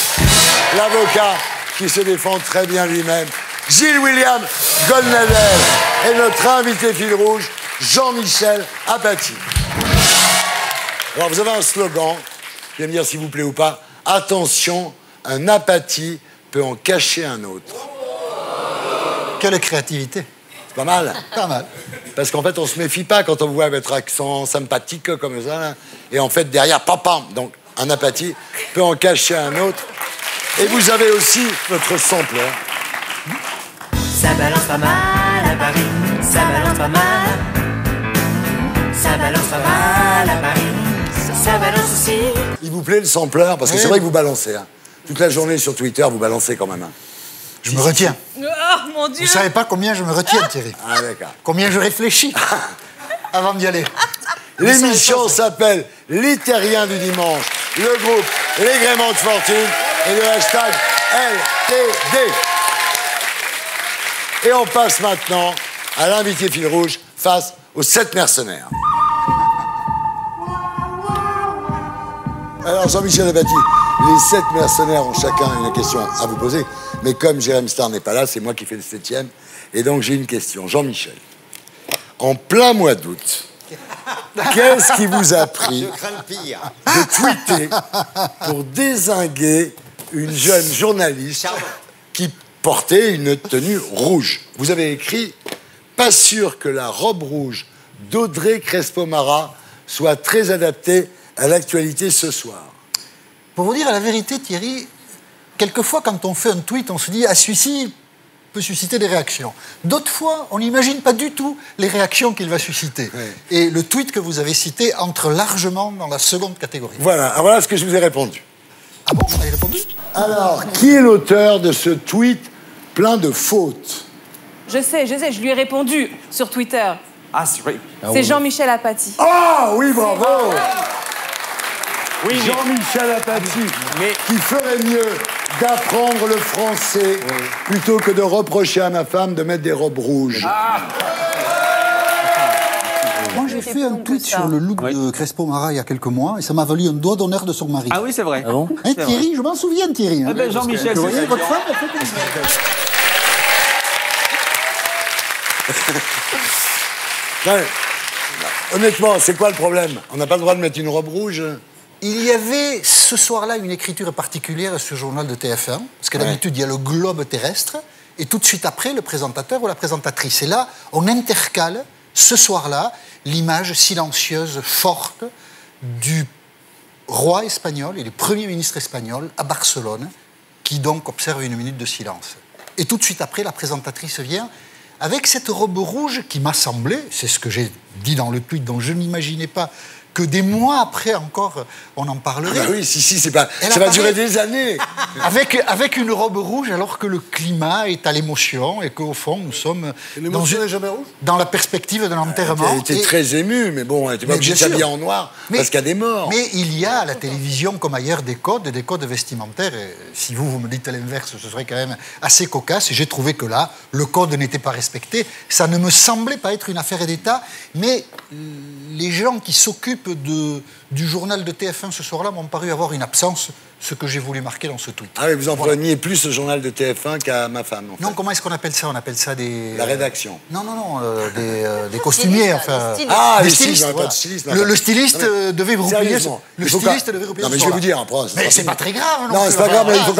l'avocat qui se défend très bien lui-même. Gilles William Goldnadel et notre invité fil rouge, Jean-Michel Apathy. Alors, vous avez un slogan, je vais me dire s'il vous plaît ou pas. Attention, un Apathy peut en cacher un autre.
Quelle créativité.
Pas mal.
Pas mal.
Parce qu'en fait, on se méfie pas quand on vous voit avec votre accent sympathique comme ça. Là. Et en fait, derrière, pam. Donc, un Apathy peut en cacher un autre. Et vous avez aussi votre sample.
Ça balance pas mal à Paris. Ça balance pas mal. Ça balance pas mal à Paris. Ça balance aussi.
Il vous plaît le sampleur? Parce que c'est vrai que vous balancez. Hein. Toute la journée sur Twitter, vous balancez quand même. Hein.
Je me retiens.
Oh mon Dieu!
Vous savez pas combien je me retiens, Thierry.
Ah d'accord.
Combien je réfléchis avant d'y aller.
L'émission s'appelle Les Terriens du dimanche. Le groupe Les Gréments de Fortune et le hashtag LTD. Et on passe maintenant à l'invité fil rouge face aux 7 mercenaires. Alors, Jean-Michel Apathy, les 7 mercenaires ont chacun une question à vous poser. Mais comme Jérém Starr n'est pas là, c'est moi qui fais le 7e. Et donc, j'ai une question. Jean-Michel, en plein mois d'août, qu'est-ce qui vous a pris de tweeter pour dézinguer une jeune journaliste qui portait une tenue rouge? Vous avez écrit « Pas sûr que la robe rouge d'Audrey Crespo-Mara soit très adaptée à l'actualité ce soir. »
Pour vous dire la vérité, Thierry, quelquefois, quand on fait un tweet, on se dit « Ah, celui-ci peut susciter des réactions ». D'autres fois, on n'imagine pas du tout les réactions qu'il va susciter. Oui. Et le tweet que vous avez cité entre largement dans la seconde catégorie.
Voilà, alors voilà ce que je vous ai répondu.
Ah bon, vous avez répondu?
Alors, qui est l'auteur de ce tweet plein de fautes?
Je sais, je lui ai répondu sur Twitter.
Ah, c'est vrai.
C'est Jean-Michel Apathy.
Ah oui, bravo. Oui, Jean-Michel Apathy, qui ferait mieux d'apprendre le français plutôt que de reprocher à ma femme de mettre des robes rouges. Ah.
Moi, j'ai fait un tweet sur le look de Crespo-Mara il y a quelques mois et ça m'a valu un doigt d'honneur de son mari.
Ah oui, c'est vrai.
Ah bon, Thierry, je m'en souviens, Thierry.
Eh ben, Jean-Michel,
vous voyez, votre femme a fait
Ouais. Honnêtement, c'est quoi le problème? On n'a pas le droit de mettre une robe rouge?
Il y avait ce soir-là une écriture particulière sur le journal de TF1, parce que d'habitude, il y a le globe terrestre, et tout de suite après, le présentateur ou la présentatrice. Et là, on intercale, ce soir-là, l'image silencieuse, forte, du roi espagnol et du premier ministre espagnol à Barcelone, qui donc observe une minute de silence. Et tout de suite après, la présentatrice vient avec cette robe rouge qui m'a semblé, c'est ce que j'ai dit dans le tweet, dont je n'imaginais pas que des mois après encore, on en parlerait.
Ah bah oui, c'est pas, ça va durer des années.
Avec une robe rouge, alors que le climat est à l'émotion et qu'au fond, nous sommes dans la perspective de l'enterrement.
Elle était très émue, mais bon, elle n'était pas obligée de s'habiller en noir parce qu'il y a des morts.
Mais il y a à la télévision, comme ailleurs, des codes vestimentaires. Et si vous me dites l'inverse, ce serait quand même assez cocasse. Et j'ai trouvé que là, le code n'était pas respecté. Ça ne me semblait pas être une affaire d'État, mais les gens qui s'occupent du journal de TF1 ce soir-là m'ont paru avoir une absence, ce que j'ai voulu marquer dans ce tweet.
Ah oui, vous en preniez plus ce journal de TF1 qu'à ma femme.
Non, comment est-ce qu'on appelle ça? On appelle ça des...
La rédaction.
Non, des costumiers, enfin...
Des stylistes. Voilà.
Le styliste devait vous replier... Le styliste devait replier.
Non, mais je vais vous dire, après...
Mais c'est pas très grave,
non, c'est pas grave, mais il faut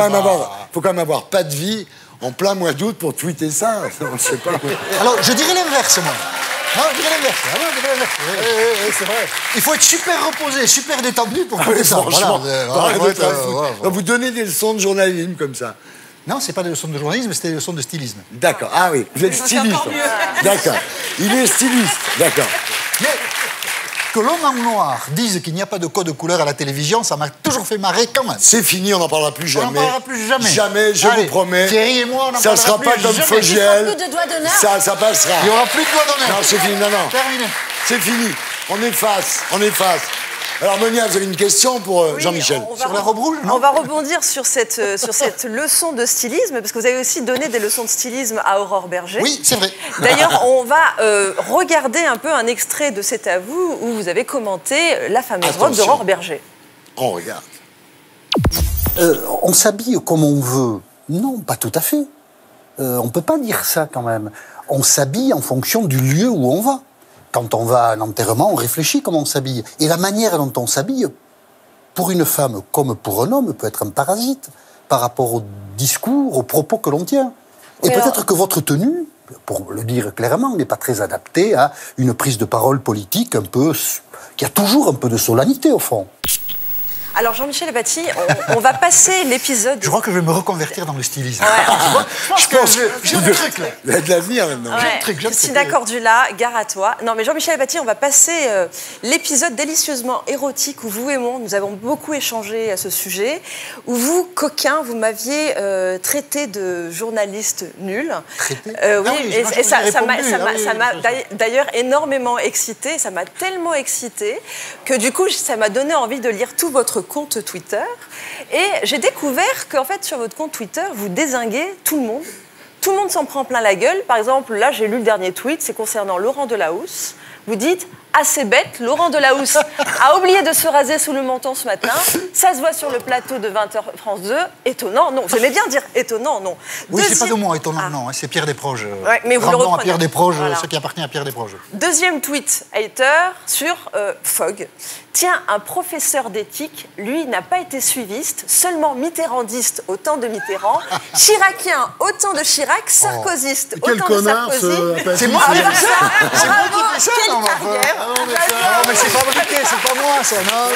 quand même avoir pas de vie en plein mois d'août pour tweeter ça. Je sais pas.
Alors, je dirais l'inverse, moi. Non, je dirais l'inverse. C'est vrai. Il faut être super reposé, super détendu pour faire ça.
Franchement, vous donnez des leçons de journalisme comme ça.
Non, c'est pas des leçons de journalisme, c'est des leçons de stylisme.
D'accord. Ah oui, vous êtes styliste. D'accord. Il est styliste. D'accord.
Mais que l'homme en noir dise qu'il n'y a pas de code de couleur à la télévision, ça m'a toujours fait marrer quand même.
C'est fini, on n'en parlera plus jamais.
On n'en parlera plus jamais.
Jamais, je vous promets.
Thierry et moi, on n'en
ça
parlera
plus jamais. Ça sera pas comme Fogiel. Ça passera.
Il n'y aura plus de doigts d'honneur.
Non, c'est fini, non.
Terminé.
C'est fini. On efface. Alors, Monia, vous avez une question pour Jean-Michel?
Sur la robe rouge, on va rebondir sur cette leçon de stylisme, parce que vous avez aussi donné des leçons de stylisme à Aurore Berger.
Oui, c'est vrai.
D'ailleurs, on va regarder un peu un extrait de C'est à vous, où vous avez commenté la fameuse robe d'Aurore Berger.
On regarde.
On s'habille comme on veut. Non, pas tout à fait. On ne peut pas dire ça quand même. On s'habille en fonction du lieu où on va. Quand on va à un enterrement, on réfléchit comment on s'habille. Et la manière dont on s'habille, pour une femme comme pour un homme, peut être un parasite par rapport au discours, aux propos que l'on tient. Et peut-être que votre tenue, pour le dire clairement, n'est pas très adaptée à une prise de parole politique un peu... qui a toujours un peu de solennité, au fond.
Alors, Jean-Michel Apathy, on va passer l'épisode...
Je crois que je vais me reconvertir dans le stylisme.
Ouais.
Je pense que j'ai un truc, là.
Il y a de l'avenir, maintenant.
Ouais. J'ai un truc. Christina Cordula, gare à toi. Non, mais Jean-Michel Apathy, on va passer l'épisode délicieusement érotique où vous et moi, nous avons beaucoup échangé à ce sujet, où vous, coquin, vous m'aviez traité de journaliste nul.
Traité
oui, et ça m'a d'ailleurs énormément excité. Ça m'a tellement excité que du coup, ça m'a donné envie de lire tout votre compte Twitter. Et j'ai découvert qu'en fait, sur votre compte Twitter, vous dézinguez tout le monde tout le monde s'en prend plein la gueule. Par exemple, là, j'ai lu le dernier tweet, c'est concernant Laurent Delahousse. Vous dites, assez bête, Laurent Delahousse a oublié de se raser sous le menton ce matin. Ça se voit sur le plateau de 20h France 2. Étonnant, non. Vous aimez bien dire étonnant, non.
Oui, c'est pas de moi, étonnant, non. C'est Pierre Desproges.
Ouais, mais vous le reprenez.
À Pierre Desproges,
Voilà.
ce qui appartient à Pierre Desproges.
Deuxième tweet hater sur Fogg. Tiens, un professeur d'éthique, lui, n'a pas été suiviste, seulement mitterrandiste au temps de Mitterrand, chiracien au temps de Chirac, sarkozyste au
Quel
temps de
connard,
Sarkozy.
C'est moi qui fais ça. C'est moi qui fais ça.
Quelle
Non, mais enfin,
carrière.
non, mais c'est fabriqué, c'est pas moi, ça. Non.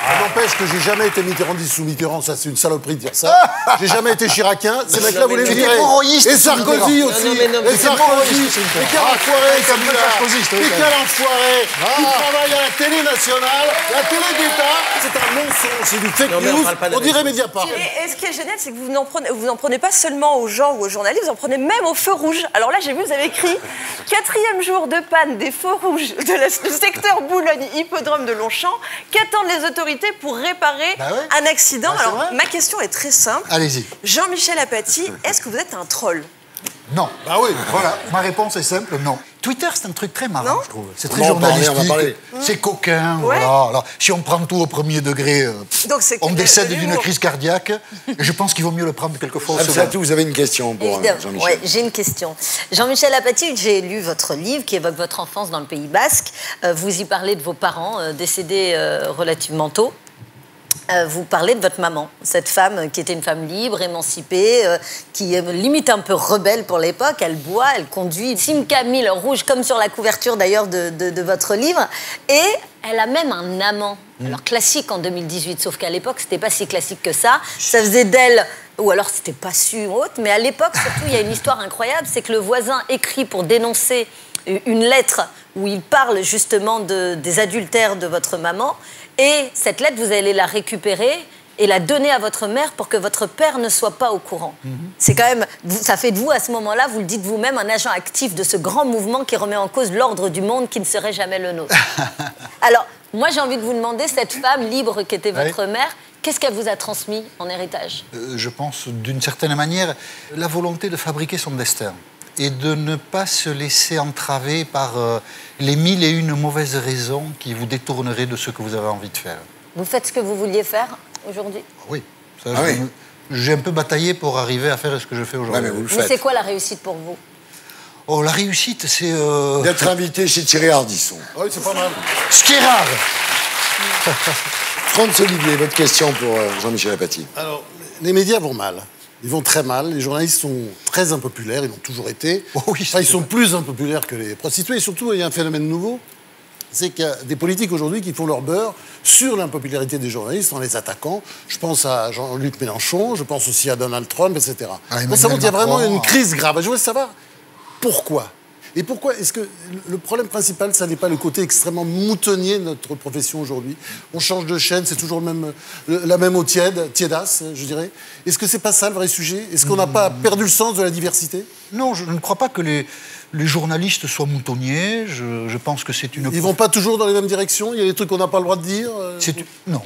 Ça n'empêche que j'ai jamais été mitterrandiste sous Mitterrand, ça c'est une saloperie de dire ça. J'ai jamais été chiracien, ces mecs-là voulaient me virer. Et Sarkozy aussi. Et Sarkozy. Et quel enfoiré, et quel enfoiré. Il travaille à la télé nationale, la télé d'État. C'est un mensonge, c'est du fake news. On dirait Mediapart.
Et ce qui est génial, c'est que vous n'en prenez pas seulement aux gens ou aux journalistes, vous en prenez même aux feux rouges. Alors là, j'ai vu, vous avez écrit 4e jour de panne des feux rouges du secteur Boulogne-Hippodrome de Longchamp. Qu'attendent les autorités pour réparer un accident? Alors, ma question est très simple.
Allez-y.
Jean-Michel Apathy, est-ce que vous êtes un troll?
Non.
Bah oui.
Voilà, ma réponse est simple, non. Twitter, c'est un truc très marrant,
Non.
je trouve. C'est très
On va en parler,
journalistique,
on va parler.
c'est coquin,
Ouais.
voilà. Alors, si on prend tout au premier degré,
Donc, c'est
on
que
décède
de
d'une
l'humour.
crise cardiaque. Et je pense qu'il vaut mieux le prendre quelquefois au second.
Absatou, vous avez une question pour
Évidemment.
Jean-Michel.
Ouais, j'ai une question. Jean-Michel Apathy, j'ai lu votre livre qui évoque votre enfance dans le Pays Basque. Vous y parlez de vos parents décédés relativement tôt. Vous parlez de votre maman, cette femme qui était une femme libre, émancipée, qui est limite un peu rebelle pour l'époque. Elle boit, elle conduit. Simca Mille rouge, comme sur la couverture d'ailleurs de votre livre. Et elle a même un amant. Alors classique en 2018, sauf qu'à l'époque, c'était pas si classique que ça. Ça faisait d'elle, ou alors c'était pas su ou autre, mais à l'époque, surtout, il y a une histoire incroyable, c'est que le voisin écrit pour dénoncer une lettre où il parle justement des adultères de votre maman. Et cette lettre, vous allez la récupérer et la donner à votre mère pour que votre père ne soit pas au courant. C'est quand même, ça fait de vous, à ce moment-là, vous le dites vous-même, un agent actif de ce grand mouvement qui remet en cause l'ordre du monde qui ne serait jamais le nôtre. Alors, moi, j'ai envie de vous demander, cette femme libre qui était votre mère, qu'est-ce qu'elle vous a transmis en héritage?
Je pense, d'une certaine manière, la volonté de fabriquer son destin et de ne pas se laisser entraver par les 1001 mauvaises raisons qui vous détourneraient de ce que vous avez envie de faire.
Vous faites ce que vous vouliez faire aujourd'hui?
Oui. J'ai un peu bataillé pour arriver à faire ce que je fais aujourd'hui.
Ouais, mais vous le
Mais
faites.
c'est quoi la réussite pour vous?
Oh, la réussite, c'est...
D'être invité chez Thierry Ardisson.
Oui, c'est pas mal.
Ce qui est rare.
Franz Olivier, votre question pour Jean-Michel Apathy.
Alors, les médias vont mal. Ils vont très mal. Les journalistes sont très impopulaires. Ils l'ont toujours été.
Oh oui,
Enfin, ils sont plus impopulaires que les prostituées. Et surtout, il y a un phénomène nouveau. C'est qu'il y a des politiques aujourd'hui qui font leur beurre sur l'impopularité des journalistes en les attaquant. Je pense à Jean-Luc Mélenchon, je pense aussi à Donald Trump, etc. Donc ça montre qu'il y a vraiment une crise grave. Je voudrais savoir pourquoi. Et pourquoi est-ce que le problème principal, ça n'est pas le côté extrêmement moutonnier de notre profession aujourd'hui? On change de chaîne, c'est toujours la même eau tiédasse, je dirais. Est-ce que c'est pas ça le vrai sujet? Est-ce qu'on n'a pas perdu le sens de la diversité?
Non, je ne crois pas que les journalistes soient moutonniers. Je pense que c'est une...
Ils vont pas toujours dans les mêmes directions? Il y a des trucs qu'on n'a pas le droit de dire?
Non.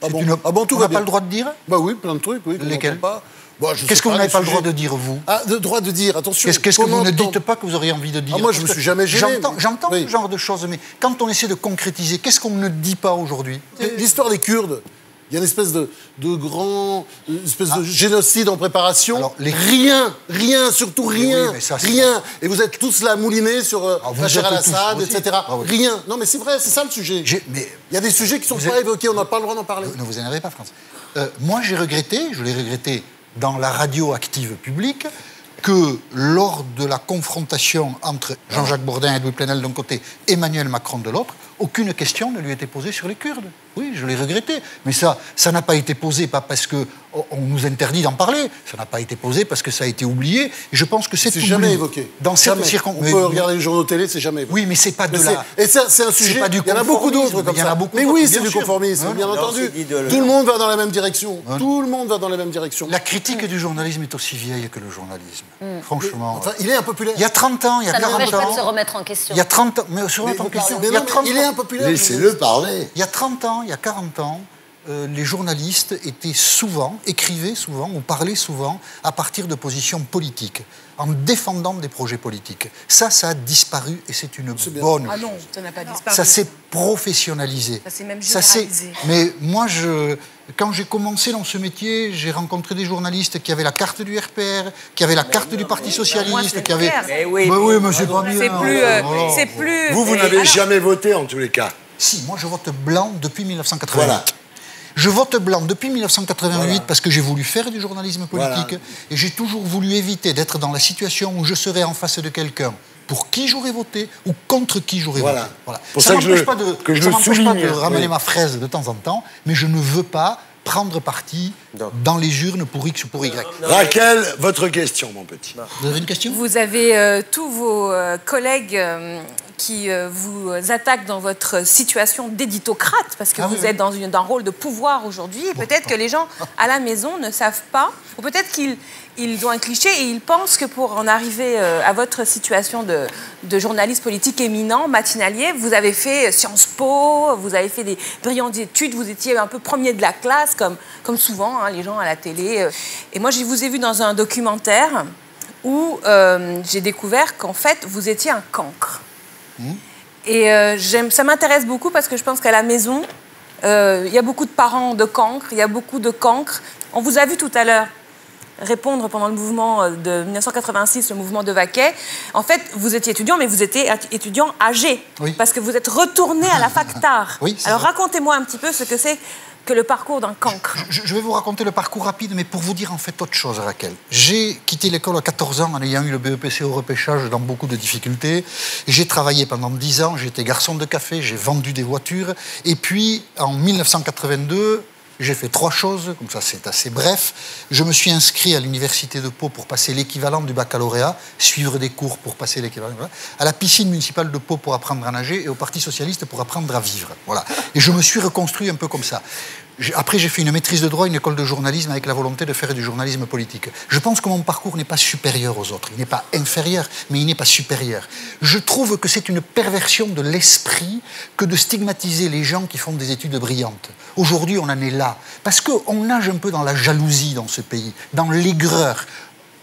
Ah bon, tout
on
va
n'a
bien.
pas le droit de dire?
Bah oui, plein de trucs, oui. qu'on
Lesquels?
n'entend pas. Bon, je sais
Qu'est-ce que vous
pas,
n'avez
les
pas le droit
sujets.
de dire, vous?
Ah, le droit de dire, attention.
Qu'est-ce que vous ne dites pas que vous auriez envie de dire?
Ah, moi, je me suis jamais gêné.
J'entends
Oui.
ce genre de choses, mais quand on essaie de concrétiser, qu'est-ce qu'on ne dit pas aujourd'hui?
L'histoire des Kurdes, il y a une espèce de génocide en préparation.
Alors,
Rien, surtout rien,
oui, mais ça, c'est
rien. Et vous êtes tous là moulinés sur
vous
Bachar
êtes
al-Assad,
tous aussi.
etc.
Ah oui.
Rien. Non, mais c'est vrai, c'est ça le sujet.
Mais
il y a des sujets qui ne sont pas évoqués, on n'a pas le droit d'en parler.
ne vous énervez pas, France. Moi, je l'ai regretté dans la radio active publique, que lors de la confrontation entre Jean-Jacques Bourdin et Louis Plenel d'un côté, Emmanuel Macron de l'autre, aucune question ne lui était posée sur les Kurdes. Oui, je l'ai regretté. Mais ça n'a pas été posé, pas parce qu'on nous interdit d'en parler, ça n'a pas été posé parce que ça a été oublié. Et je pense que c'est
jamais évoqué.
Dans cette
On
circonstance.
peut regarder les journaux télé, c'est jamais évoqué.
Oui, mais c'est pas de la...
Et ça, c'est un sujet,
pas du
il y en a beaucoup d'autres comme ça. Mais oui, c'est du conformisme, bien entendu. Tout le monde va dans la même direction. Tout le monde va dans la même direction.
La critique du journalisme est aussi vieille que le journalisme. Franchement.
Enfin, il est impopulaire.
Il y a 30 ans, il y a 40 ans.
Ça n'empêche pas de se remettre en question.
Il y a 30 ans, mais se remettre en question.
Il est impopulaire.
Laissez-le parler.
Il y a 30 ans, il y a 40 ans, les journalistes écrivaient souvent ou parlaient souvent à partir de positions politiques, en défendant des projets politiques. Ça a disparu et c'est une bonne...
Ah non, ça n'a pas disparu.
Ça s'est professionnalisé.
Ça s'est même généralisé.
Mais moi, quand j'ai commencé dans ce métier, j'ai rencontré des journalistes qui avaient la carte du RPR, qui avaient la carte du Parti Socialiste, qui avaient...
Mais oui,
mais c'est pas bien.
C'est plus...
Vous n'avez jamais voté en tous les cas.
Si, moi je vote blanc depuis 1988.
Voilà.
Je vote blanc depuis 1988 parce que j'ai voulu faire du journalisme politique et j'ai toujours voulu éviter d'être dans la situation où je serais en face de quelqu'un pour qui j'aurais voté ou contre qui j'aurais voté. Voilà.
Pour
ça
ça
m'empêche pas
souligne,
de ramener ma fraise de temps en temps, mais je ne veux pas prendre parti dans les urnes pour X ou pour Y.
Raquel, votre question, mon petit.
Vous avez une question?
Vous avez tous vos collègues qui vous attaquent dans votre situation d'éditocrate, parce que vous êtes dans un rôle de pouvoir aujourd'hui, et peut-être que les gens à la maison ne savent pas, ou peut-être qu'ils ont un cliché et ils pensent que pour en arriver à votre situation de journaliste politique éminent, matinalier, vous avez fait Sciences Po, vous avez fait des brillantes études, vous étiez un peu premier de la classe, comme souvent les gens à la télé. Et moi, je vous ai vu dans un documentaire où j'ai découvert qu'en fait, vous étiez un cancre. Et ça m'intéresse beaucoup parce que je pense qu'à la maison, il y a beaucoup de parents de cancres, il y a beaucoup de cancres. On vous a vu tout à l'heure répondre pendant le mouvement de 1986, le mouvement de Vaquet. En fait, vous étiez étudiant, mais vous étiez étudiant âgé, parce que vous êtes retourné à la fac tard. Alors racontez-moi un petit peu ce que c'est que le parcours d'un cancre.
Je vais vous raconter le parcours rapide, mais pour vous dire en fait autre chose, Raquel. J'ai quitté l'école à 14 ans en ayant eu le BEPC au repêchage dans beaucoup de difficultés. J'ai travaillé pendant 10 ans, j'ai été garçon de café, j'ai vendu des voitures. Et puis, en 1982... j'ai fait 3 choses, comme ça c'est assez bref. Je me suis inscrit à l'université de Pau pour passer l'équivalent du baccalauréat, suivre des cours pour passer l'équivalent, à la piscine municipale de Pau pour apprendre à nager et au Parti Socialiste pour apprendre à vivre. Voilà. Et je me suis reconstruit un peu comme ça. Après, j'ai fait une maîtrise de droit, une école de journalisme avec la volonté de faire du journalisme politique. Je pense que mon parcours n'est pas supérieur aux autres. Il n'est pas inférieur, mais il n'est pas supérieur. Je trouve que c'est une perversion de l'esprit que de stigmatiser les gens qui font des études brillantes. Aujourd'hui, on en est là. Parce qu'on nage un peu dans la jalousie dans ce pays, dans l'aigreur.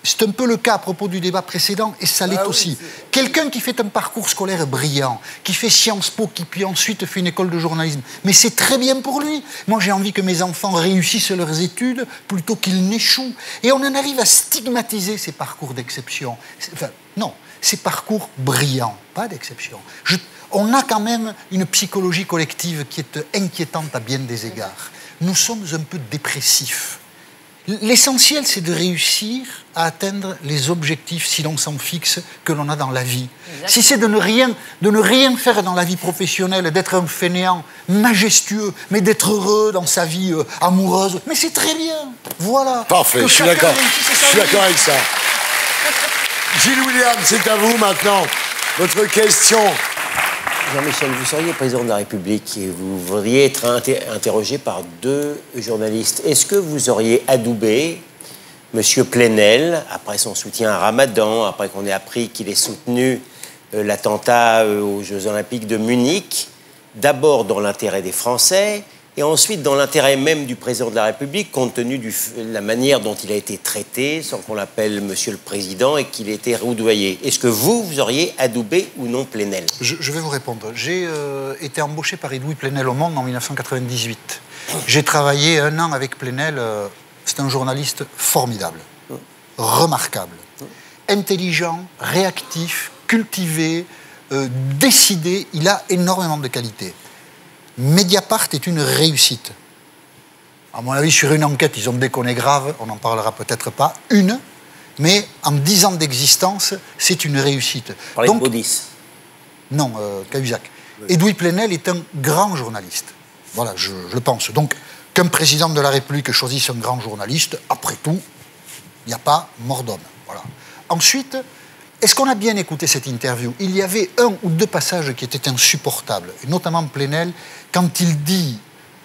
C'est un peu le cas à propos du débat précédent, et ça l'est aussi. Quelqu'un qui fait un parcours scolaire brillant, qui fait Sciences Po, qui puis ensuite fait une école de journalisme, mais c'est très bien pour lui. Moi, j'ai envie que mes enfants réussissent leurs études plutôt qu'ils n'échouent. Et on en arrive à stigmatiser ces parcours d'exception. Enfin, non, ces parcours brillants, pas d'exception. On a quand même une psychologie collective qui est inquiétante à bien des égards. Nous sommes un peu dépressifs. L'essentiel, c'est de réussir à atteindre les objectifs, si l'on s'en fixe, que l'on a dans la vie. Exactement. Si c'est de ne rien faire dans la vie professionnelle, d'être un fainéant majestueux, mais d'être heureux dans sa vie amoureuse, mais c'est très bien. Voilà.
Parfait, je suis d'accord. Je suis d'accord avec ça. Gilles William, c'est à vous maintenant. Votre question.
Jean-Michel, vous seriez président de la République et vous voudriez être interrogé par 2 journalistes. Est-ce que vous auriez adoubé M. Plenel, après son soutien à Ramadan, après qu'on ait appris qu'il ait soutenu l'attentat aux Jeux Olympiques de Munich, d'abord dans l'intérêt des Français et ensuite dans l'intérêt même du président de la République, compte tenu de la manière dont il a été traité, sans qu'on l'appelle Monsieur le Président, et qu'il ait été roudoyé. Est-ce que vous auriez adoubé ou non Plenel?
Je vais vous répondre. J'ai été embauché par Edoui Plenel au Monde en 1998. J'ai travaillé 1 an avec Plenel. C'est un journaliste formidable, remarquable, intelligent, réactif, cultivé, décidé. Il a énormément de qualités. Mediapart est une réussite. À mon avis, sur une enquête, ils ont déconné grave, on n'en parlera peut-être pas, mais en 10 ans d'existence, c'est une réussite.
Parlez de Baudis.
Non, Cahuzac. Oui. Edoui Plenel est un grand journaliste. Voilà, je le pense. Donc, qu'un président de la République choisisse un grand journaliste, après tout, il n'y a pas mort d'homme. Voilà. Ensuite, est-ce qu'on a bien écouté cette interview? Il y avait 1 ou 2 passages qui étaient insupportables, et notamment Plenel, quand il dit,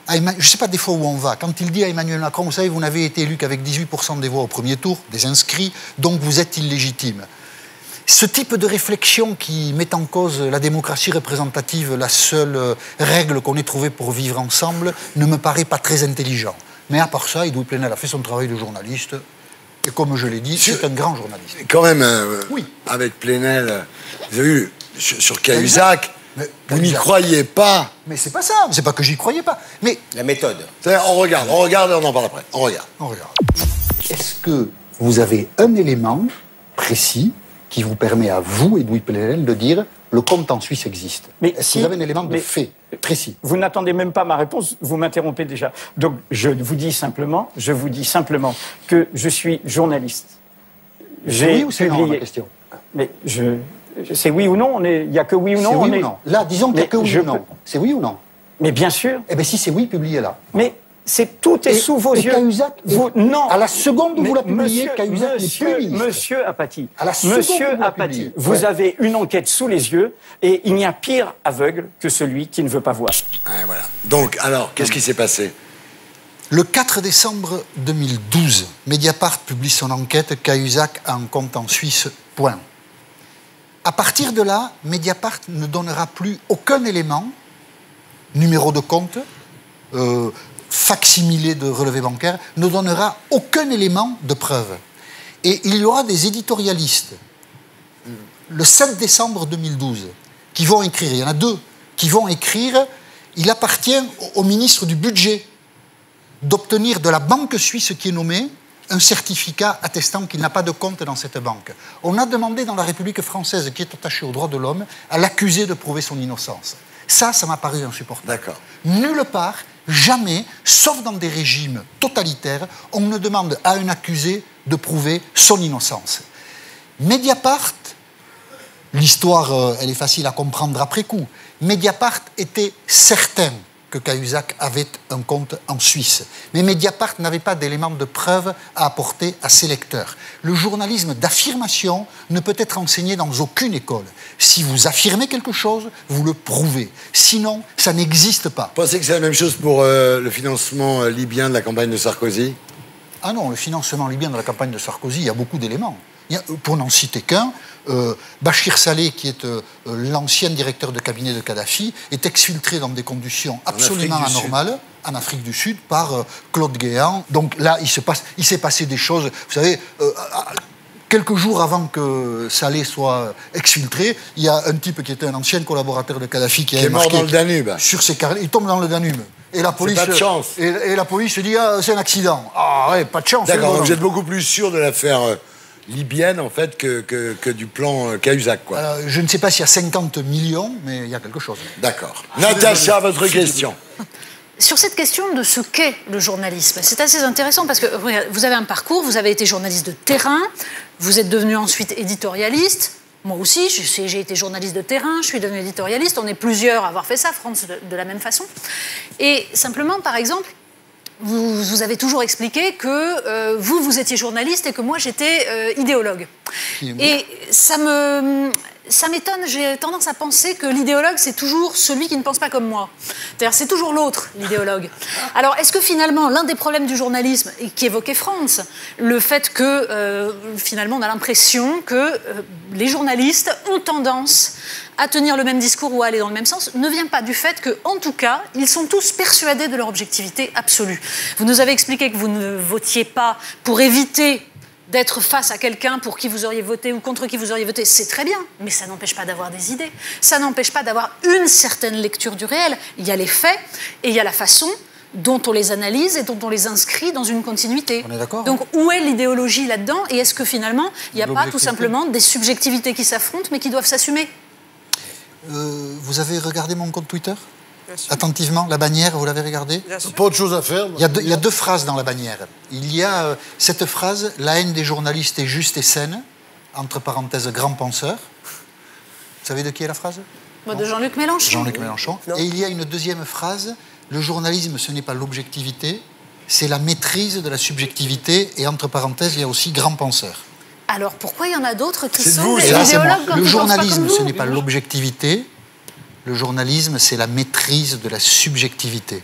je ne sais pas des fois où on va, quand il dit à Emmanuel Macron, vous savez, vous n'avez été élu qu'avec 18% des voix au premier tour, des inscrits, donc vous êtes illégitime. ce type de réflexion qui met en cause la démocratie représentative, la seule règle qu'on ait trouvée pour vivre ensemble, ne me paraît pas très intelligent. Mais à part ça, Edoui Plenel a fait son travail de journaliste. Et comme je l'ai dit, c'est un grand journaliste.
Quand même, oui. Avec Plenel, vous avez vu, sur Cahuzac, vous n'y croyez pas.
Mais c'est pas ça, c'est pas que j'y croyais pas. Mais
la méthode.
On regarde et on en parle après. On regarde.
Est-ce que vous avez un élément précis qui vous permet à vous, Edoui Plenel, de dire le compte en Suisse existe? Est-ce que vous avez un élément de fait précis?
Vous n'attendez même pas ma réponse, vous m'interrompez déjà. Donc je vous dis simplement que je suis journaliste.
Oui ou c'est non, ma question?
Mais c'est oui ou non? Il n'y a que oui ou non?
C'est oui ou non? Là, disons qu'il n'y a que oui ou non. C'est oui ou non?
Mais bien sûr.
Eh bien, si c'est oui, publiez-la.
Mais tout est sous vos yeux.
Cahuzac,
non.
À la seconde où vous la publiez, Cahuzac n'est plus ministre.
Monsieur Apathy,
Apathy,
vous avez une enquête sous les yeux et il n'y a pire aveugle que celui qui ne veut pas voir.
Voilà. Donc, alors, qu'est-ce qui s'est passé?
Le 4 décembre 2012, Mediapart publie son enquête « Cahuzac a un compte en Suisse, point ». À partir de là, Mediapart ne donnera plus aucun élément, numéro de compte, facsimilé de relevé bancaire, ne donnera aucun élément de preuve. Et il y aura des éditorialistes, le 7 décembre 2012, qui vont écrire, il y en a deux, qui vont écrire « Il appartient au ministre du Budget d'obtenir de la banque suisse qui est nommée un certificat attestant qu'il n'a pas de compte dans cette banque. » On a demandé dans la République française, qui est attachée aux droits de l'homme, à l'accusé de prouver son innocence. Ça m'a paru insupportable.
D'accord.
Nulle part, jamais, sauf dans des régimes totalitaires, on ne demande à un accusé de prouver son innocence. Mediapart, l'histoire, elle est facile à comprendre après coup. Mediapart était certain que Cahuzac avait un compte en Suisse. Mais Mediapart n'avait pas d'éléments de preuve à apporter à ses lecteurs. Le journalisme d'affirmation ne peut être enseigné dans aucune école. Si vous affirmez quelque chose, vous le prouvez. Sinon, ça n'existe pas.
Vous pensez que c'est la même chose pour le financement libyen de la campagne de Sarkozy?
Ah non, le financement libyen de la campagne de Sarkozy, il y a beaucoup d'éléments. Pour n'en citer qu'un, Bachir Saleh, qui est l'ancien directeur de cabinet de Kadhafi, est exfiltré dans des conditions absolument anormales en Afrique du Sud par Claude Guéant. Donc là, il s'est passé des choses. Vous savez, quelques jours avant que Saleh soit exfiltré, il y a un type qui était un ancien collaborateur de Kadhafi qui est
mort dans le Danube.
Sur ses carrières. Il tombe dans le Danube. Et la police,
pas de chance.
Et la police dit c'est un accident. Ah ouais, pas de chance.
D'accord, donc vous êtes beaucoup plus sûr de l'affaire libyenne, en fait, que du plan Cahuzac, quoi.
Alors, je ne sais pas s'il y a 50 millions, mais il y a quelque chose.
D'accord. Natacha, votre question.
Sur cette question de ce qu'est le journalisme, c'est assez intéressant parce que vous avez un parcours, vous avez été journaliste de terrain, vous êtes devenu ensuite éditorialiste. Moi aussi, j'ai été journaliste de terrain, je suis devenu éditorialiste. On est plusieurs à avoir fait ça, France, de la même façon. Et simplement, par exemple, vous avez toujours expliqué que vous étiez journaliste et que moi, j'étais idéologue. Et ça m'étonne, j'ai tendance à penser que l'idéologue, c'est toujours celui qui ne pense pas comme moi. C'est-à-dire, c'est toujours l'autre, l'idéologue. Alors, est-ce que finalement, l'un des problèmes du journalisme, qui évoquait France, le fait que, finalement, on a l'impression que les journalistes ont tendance à tenir le même discours ou à aller dans le même sens, ne vient pas du fait que, en tout cas, ils sont tous persuadés de leur objectivité absolue. Vous nous avez expliqué que vous ne votiez pas pour éviter d'être face à quelqu'un pour qui vous auriez voté ou contre qui vous auriez voté, c'est très bien, mais ça n'empêche pas d'avoir des idées. Ça n'empêche pas d'avoir une certaine lecture du réel. Il y a les faits et il y a la façon dont on les analyse et dont on les inscrit dans une continuité.
On est d'accord.
Donc, où est l'idéologie là-dedans? Et est-ce que finalement, il n'y a pas tout simplement des subjectivités qui s'affrontent mais qui doivent s'assumer?
Vous avez regardé mon compte Twitter? Attentivement, la bannière, vous l'avez regardée?
Pas autre chose à faire.
Il y a deux phrases dans la bannière. Il y a cette phrase « La haine des journalistes est juste et saine », entre parenthèses, grand penseur. Vous savez de qui est la phrase?
De Jean-Luc Mélenchon.
Jean-Luc Mélenchon. Et il y a une deuxième phrase « Le journalisme, ce n'est pas l'objectivité, c'est la maîtrise de la subjectivité », et entre parenthèses, il y a aussi grand penseur.
Alors pourquoi il y en a d'autres qui sont
des idéologues quand ils pensent pas comme vous? Le journalisme, ce n'est pas l'objectivité. Le journalisme, c'est la maîtrise de la subjectivité.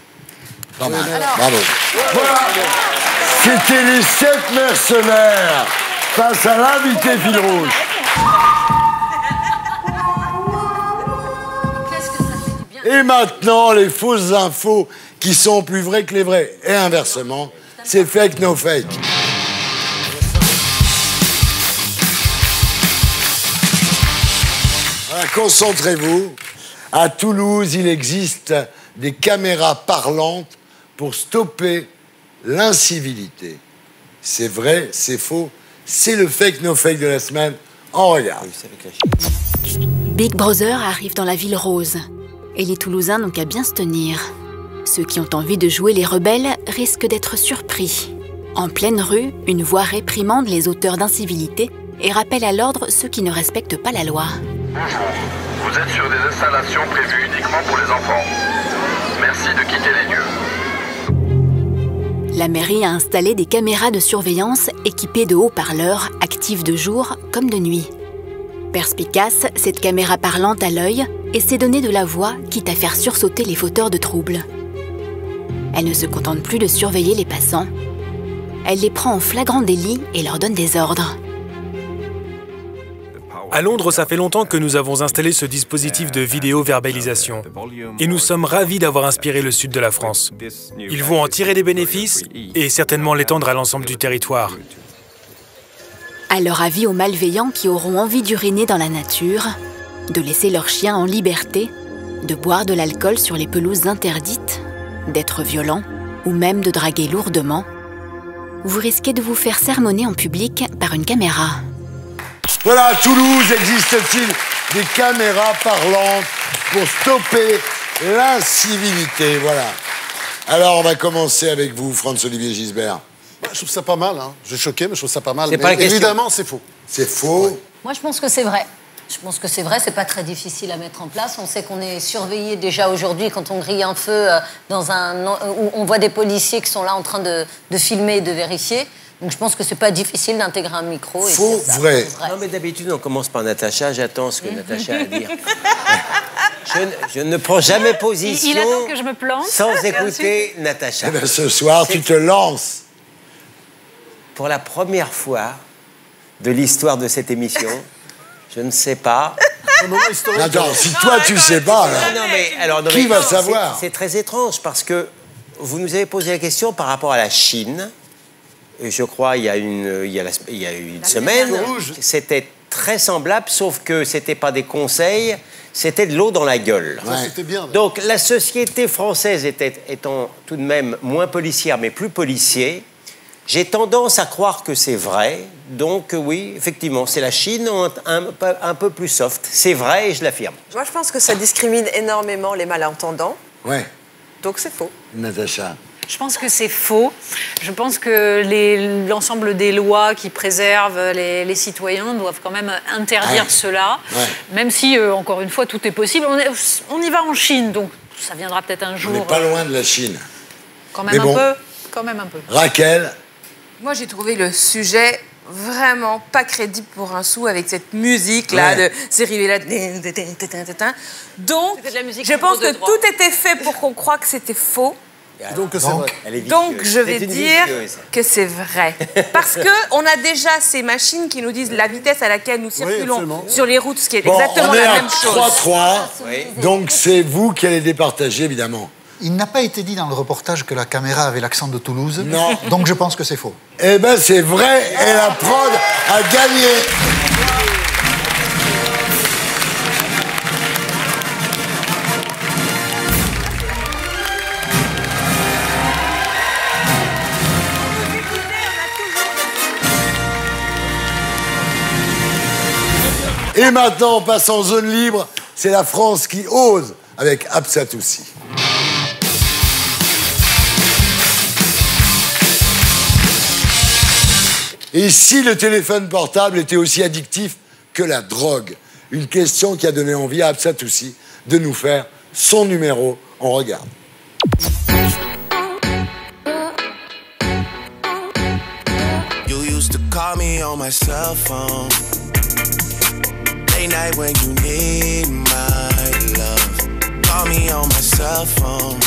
Bravo. Bravo. Voilà. C'était les 7 mercenaires face à l'invité fil rouge. Et maintenant, les fausses infos qui sont plus vraies que les vraies. Et inversement, c'est fake, no fake. Alors, concentrez-vous. À Toulouse, il existe des caméras parlantes pour stopper l'incivilité. C'est vrai, c'est faux, c'est le fake, no fake de la semaine. On regarde.
Big Brother arrive dans la ville rose. Et les Toulousains n'ont qu'à bien se tenir. Ceux qui ont envie de jouer les rebelles risquent d'être surpris. En pleine rue, une voix réprimande les auteurs d'incivilité et rappelle à l'ordre ceux qui ne respectent pas la loi.
Bonjour, vous êtes sur des installations prévues uniquement pour les enfants. Merci de quitter les lieux.
La mairie a installé des caméras de surveillance équipées de haut-parleurs actives de jour comme de nuit. Perspicace, cette caméra parlante à l'œil essaie de donner de la voix, quitte à faire sursauter les fauteurs de troubles. Elle ne se contente plus de surveiller les passants. Elle les prend en flagrant délit et leur donne des ordres.
À Londres, ça fait longtemps que nous avons installé ce dispositif de vidéo-verbalisation. Et nous sommes ravis d'avoir inspiré le sud de la France. Ils vont en tirer des bénéfices et certainement l'étendre à l'ensemble du territoire.
Alors avis aux malveillants qui auront envie d'uriner dans la nature, de laisser leurs chiens en liberté, de boire de l'alcool sur les pelouses interdites, d'être violents ou même de draguer lourdement, vous risquez de vous faire sermonner en public par une caméra.
Voilà, à Toulouse, existe-t-il des caméras parlantes pour stopper l'incivilité? Voilà. Alors, on va commencer avec vous, Franz-Olivier Gisbert.
Je trouve ça pas mal, hein. Je suis choqué, mais je trouve ça pas mal.
C'est pas la question.
Évidemment, c'est faux.
C'est faux.
Ouais. Moi, je pense que c'est vrai. Je pense que c'est vrai, c'est pas très difficile à mettre en place. On sait qu'on est surveillé déjà aujourd'hui quand on grille un feu où on voit des policiers qui sont là en train de filmer et de vérifier. Donc je pense que c'est pas difficile d'intégrer un micro.
Faux, vrai.
Non, mais d'habitude, on commence par Natacha. J'attends ce que Natacha a à dire. Je ne prends jamais position
Il attend que je me plante.
sans écouter Natacha.
Eh bien, ce soir, tu te lances.
Pour la première fois de l'histoire de cette émission, je ne sais pas.
Attends, si toi tu sais pas, alors, qui va savoir?
C'est très étrange parce que vous nous avez posé la question par rapport à la Chine. Et je crois il y a une semaine, c'était très semblable, sauf que c'était pas des conseils, c'était de l'eau dans la gueule.
C'était bien.
Donc la société française étant tout de même moins policière, mais plus policier, j'ai tendance à croire que c'est vrai. Donc oui, effectivement, c'est la Chine un peu plus soft. C'est vrai et je l'affirme.
Moi, je pense que ça discrimine énormément les malentendants.
Ouais.
Donc c'est faux.
Natacha.
Je pense que c'est faux. Je pense que l'ensemble des lois qui préservent les citoyens doivent quand même interdire cela. Ouais. Même si, encore une fois, tout est possible. On y va en Chine, donc ça viendra peut-être un jour.
On n'est pas loin de la Chine.
Quand même un peu. Quand même un peu.
Raquel.
Moi, j'ai trouvé le sujet vraiment pas crédible pour un sou avec cette musique-là de série là. Donc, je pense que tout était fait pour qu'on croie que c'était faux.
Donc c'est vrai.
Donc je vais dire que c'est vrai. Parce qu'on a déjà ces machines qui nous disent la vitesse à laquelle nous circulons sur les routes, ce qui est exactement la même chose.
On est à 3-3, donc c'est vous qui allez départager, évidemment.
Il n'a pas été dit dans le reportage que la caméra avait l'accent de Toulouse.
Non.
Donc je pense que c'est faux.
Eh bien c'est vrai, et la prod a gagné. Et maintenant, on passe en zone libre. C'est la France qui ose avec Absatoussi. Et si le téléphone portable était aussi addictif que la drogue? Une question qui a donné envie à Absatoussi de nous faire son numéro. On regarde.
You used to call me on my cell phone. Night when you need my love. Call me on my cell phone.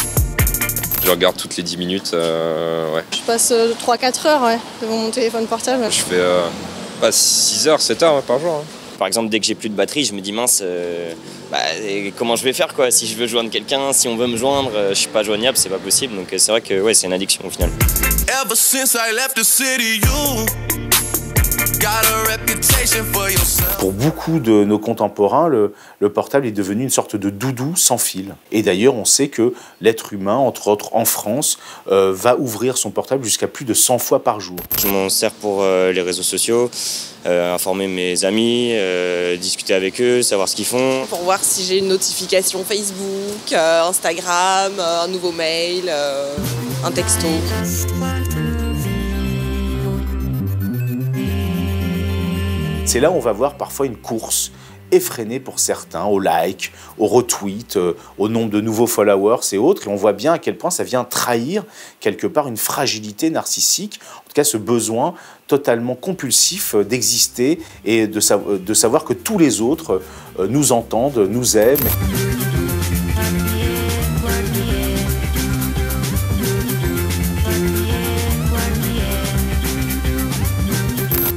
Je regarde toutes les 10 minutes, ouais.
Je passe 3-4 heures devant mon téléphone portable.
Je fais pas 6 heures, 7 heures par jour. Hein.
Par exemple, dès que j'ai plus de batterie, je me dis mince, comment je vais faire quoi? Si je veux joindre quelqu'un, si on veut me joindre, je suis pas joignable, c'est pas possible. Donc c'est vrai que c'est une addiction au final.
Ever since I left the city, you got a reputation for yourself.
Pour beaucoup de nos contemporains, le portable est devenu une sorte de doudou sans fil. Et d'ailleurs, on sait que l'être humain, entre autres en France, va ouvrir son portable jusqu'à plus de 100 fois par jour.
Je m'en sers pour les réseaux sociaux, informer mes amis, discuter avec eux, savoir ce qu'ils font.
Pour voir si j'ai une notification Facebook, Instagram, un nouveau mail, un texto.
C'est là où on va voir parfois une course effrénée pour certains, au like, au retweet, au nombre de nouveaux followers et autres. Et on voit bien à quel point ça vient trahir quelque part une fragilité narcissique, en tout cas ce besoin totalement compulsif d'exister et de savoir que tous les autres nous entendent, nous aiment.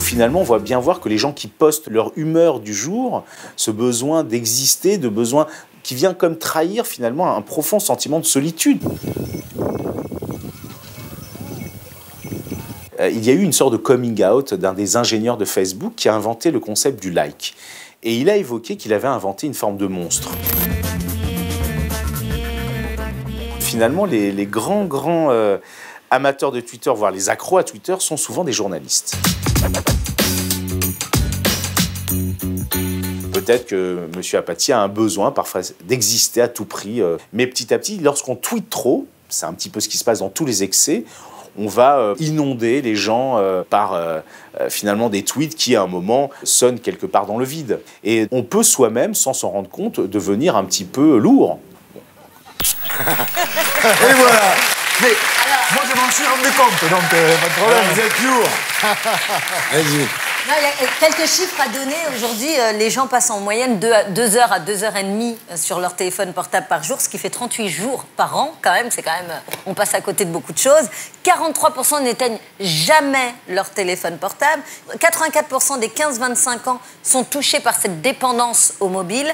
Finalement, on voit bien voir que les gens qui postent leur humeur du jour, ce besoin d'exister, de besoin qui vient comme trahir finalement un profond sentiment de solitude. Il y a eu une sorte de coming out d'un des ingénieurs de Facebook qui a inventé le concept du like. Et il a évoqué qu'il avait inventé une forme de monstre. Finalement, les grands amateurs de Twitter, voire les accros à Twitter, sont souvent des journalistes. Peut-être que M. Apathy a un besoin parfois d'exister à tout prix. Mais petit à petit, lorsqu'on tweete trop, c'est un petit peu ce qui se passe dans tous les excès, on va inonder les gens par finalement des tweets qui, à un moment, sonnent quelque part dans le vide. Et on peut soi-même, sans s'en rendre compte, devenir un petit peu lourd.
Et voilà.
Mais moi, je m'en suis rendu compte, donc pas de problème.
Vous êtes lourd. Vas-y.
Non, il y a quelques chiffres à donner. Aujourd'hui, les gens passent en moyenne 2 heures à 2 heures et demie sur leur téléphone portable par jour, ce qui fait 38 jours par an. Quand même, on passe à côté de beaucoup de choses. 43% n'éteignent jamais leur téléphone portable. 84% des 15-25 ans sont touchés par cette dépendance au mobile.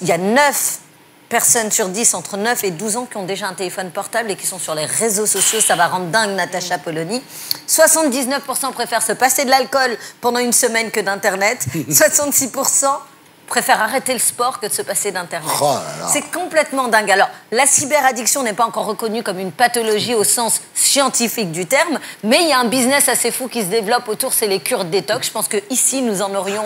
Il y a 9 personnes sur 10 entre 9 et 12 ans qui ont déjà un téléphone portable et qui sont sur les réseaux sociaux. Ça va rendre dingue Natacha Polony. 79% préfèrent se passer de l'alcool pendant une semaine que d'Internet. 66% préfèrent arrêter le sport que de se passer d'Internet.
Oh là là.
C'est complètement dingue. Alors, la cyberaddiction n'est pas encore reconnue comme une pathologie au sens scientifique du terme, mais il y a un business assez fou qui se développe autour, c'est les cures détox. Je pense qu'ici, nous en aurions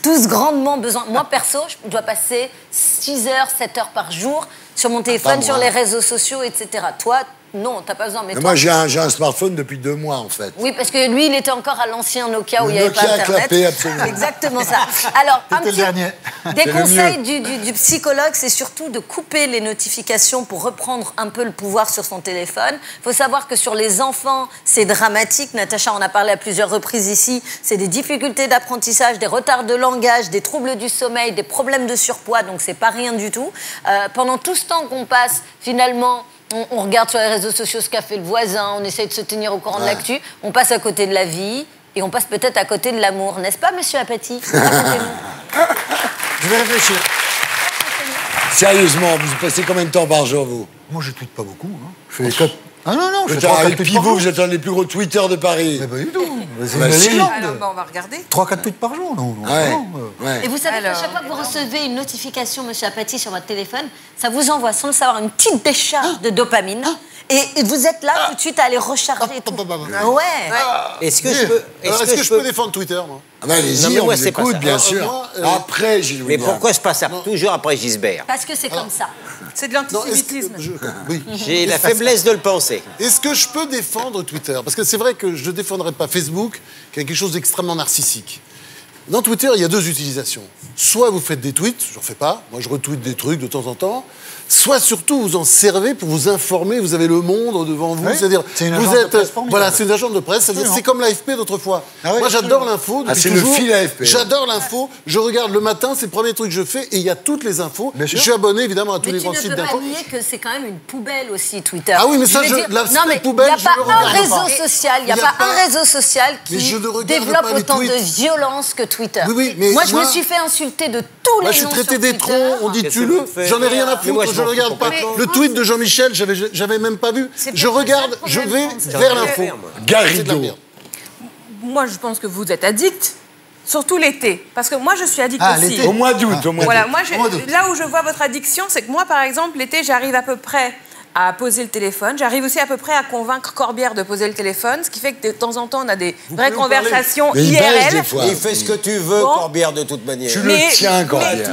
tous grandement besoin. Moi, perso, je dois passer 6 heures, 7 heures par jour sur mon téléphone, sur les réseaux sociaux, etc. Toi, non, t'as pas besoin. Mais toi,
moi, j'ai un smartphone depuis 2 mois, en fait.
Oui, parce que lui, il était encore à l'ancien Nokia où il n'y avait pas Internet.
Clapé, absolument.
Exactement ça. Alors, des conseils du psychologue, c'est surtout de couper les notifications pour reprendre un peu le pouvoir sur son téléphone. Il faut savoir que sur les enfants, c'est dramatique. Natacha en a parlé à plusieurs reprises ici. C'est des difficultés d'apprentissage, des retards de langage, des troubles du sommeil, des problèmes de surpoids. Donc, c'est pas rien du tout. Pendant tout ce temps qu'on passe, finalement, on regarde sur les réseaux sociaux ce qu'a fait le voisin, on essaye de se tenir au courant de l'actu, on passe à côté de la vie et on passe peut-être à côté de l'amour, n'est-ce pas, monsieur Apathy?
Je vais réfléchir.
Sérieusement, vous passez combien de temps par jour, vous?
Moi, je ne tweete pas beaucoup. Hein. Je fais les codes. Ah non, je fais
3-4 tweets par jour. Vous êtes un des plus gros tweeters de Paris.
Mais pas du tout. C'est
une légende.
Alors, on va regarder.
3-4 tweets par jour, non.
Ouais.
Et vous savez qu'à chaque fois que vous recevez une notification, monsieur Apathy, sur votre téléphone, ça vous envoie, sans le savoir, une petite décharge de dopamine. Et vous êtes là tout de suite à aller recharger tout. Ouais.
Est-ce que
je peux défendre Twitter, moi?
Allez-y, on vous écoute, bien sûr. Après, Gilles.
Mais pourquoi je passe toujours après Gisbert?
Parce que c'est comme ça.
C'est de l'antisémitisme.
Oui.
J'ai la faiblesse de le penser.
Est-ce que je peux défendre Twitter? Parce que c'est vrai que je ne défendrai pas Facebook, qui est quelque chose d'extrêmement narcissique. Dans Twitter, il y a 2 utilisations. Soit vous faites des tweets, j'en fais pas, moi je retweete des trucs de temps en temps, soit surtout vous en servez pour vous informer, vous avez le monde devant vous, c'est-à-dire vous êtes... Voilà, c'est une agence de presse, c'est comme l'AFP d'autrefois. Moi j'adore l'info depuis
c'est
toujours.
le fil AFP.
J'adore l'info, je regarde le matin, c'est le premier truc que je fais, et il y a toutes les infos. Je suis abonné évidemment à tous les grands sites d'info.
Mais tu ne peux pas nier que c'est quand même une poubelle aussi, Twitter.
Ah oui, mais ça, la poubelle, je le regarde pas.
Il n'y a pas un réseau social qui développe autant de violence que Twitter. Twitter.
Oui, mais
moi, je me suis fait insulter de tous les noms.
Je suis traité
sur Twitter.
d'étron, on dit tue-le. J'en ai rien à foutre, je ne regarde pas. Le tweet de Jean-Michel, j'avais même pas vu. Je regarde, je vais vers l'info.
Garrido.
Moi, je pense que vous êtes addict. Surtout l'été, parce que moi je suis addict aussi.
Au mois d'août,
Voilà, moi là où je vois votre addiction, c'est que moi par exemple l'été j'arrive à peu près à poser le téléphone, j'arrive aussi à peu près à convaincre Corbière de poser le téléphone, ce qui fait que de temps en temps on a des vraies conversations IRL.
Il fait ce que tu veux, Corbière, de toute manière.
Tu le tiens, Corbière.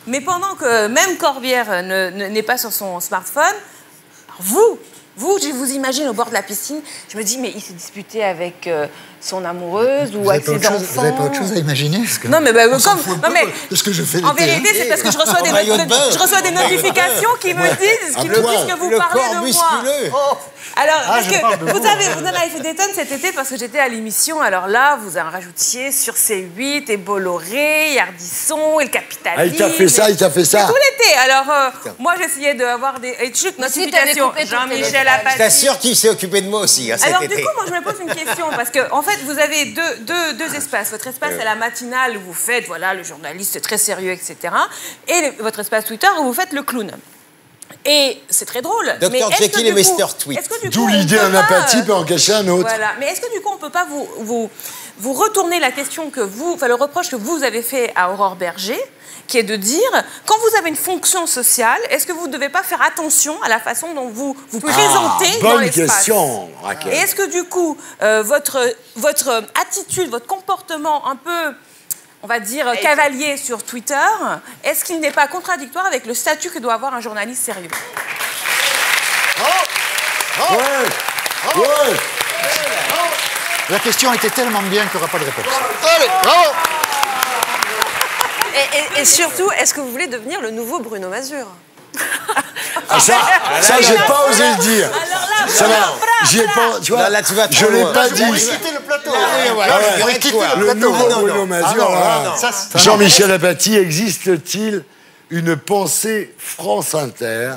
Mais pendant que même Corbière n'est pas sur son smartphone, je vous imagine au bord de la piscine, je me dis, mais il s'est disputé avec son amoureuse ou avec ses enfants.
Vous n'avez pas autre chose à imaginer
Non, mais
de ce que je fais
en vérité, c'est parce que je reçois des notifications qui me disent que vous parlez de moi. Alors, parce que vous en avez fait des tonnes cet été parce que j'étais à l'émission. Alors là, vous en rajoutiez sur C8 et Bolloré, et Ardisson et le capitalisme.
Ah, il t'a fait ça, il t'a fait ça.
Tout l'été. Alors, moi, j'essayais d'avoir des notifications. Jean-Michel Apathy.
Je t'assure qu'il s'est occupé de moi aussi cet été.
Alors, du coup, moi, je me pose une question parce que, en fait, vous avez deux espaces. Votre espace, c'est la matinale où vous faites, voilà, le journaliste très sérieux, etc. Et votre espace Twitter où vous faites le clown. Et c'est très drôle.
Dr Jekyll et Mr Tweet.
D'où l'idée d'un apathie peut en cacher un autre.
Voilà. Mais est-ce que du coup, on ne peut pas vous retourner la question que le reproche que vous avez fait à Aurore Berger, qui est de dire, quand vous avez une fonction sociale, est-ce que vous ne devez pas faire attention à la façon dont vous vous présentez dans l'espace ?
Bonne question, Raquel.
Et est-ce que du coup, votre attitude, votre comportement un peu, on va dire, cavalier sur Twitter, est-ce qu'il n'est pas contradictoire avec le statut que doit avoir un journaliste sérieux ?
La question était tellement bien qu'il n'y aura pas de réponse.
Et surtout, est-ce que vous voulez devenir le nouveau Bruno Mazur ?
Ça, j'ai pas osé le dire. Ça va, j'y ai pas, tu vois, je l'ai pas dit. Le nouveau Bruno Mazur, Jean-Michel Apathy, existe-t-il une pensée France Inter ?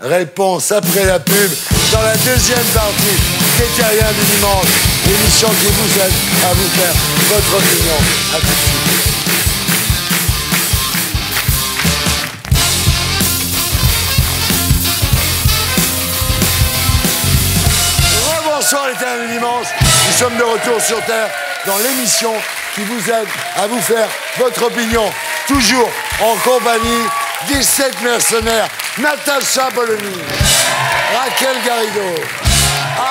Réponse après la pub dans la deuxième partie des Terriens du dimanche, l'émission qui vous aide à vous faire votre opinion. À tout de suite. Bonsoir les Terriens du dimanche, nous sommes de retour sur Terre dans l'émission qui vous aide à vous faire votre opinion, toujours en compagnie des 7 mercenaires, Natacha Polony, Raquel Garrido,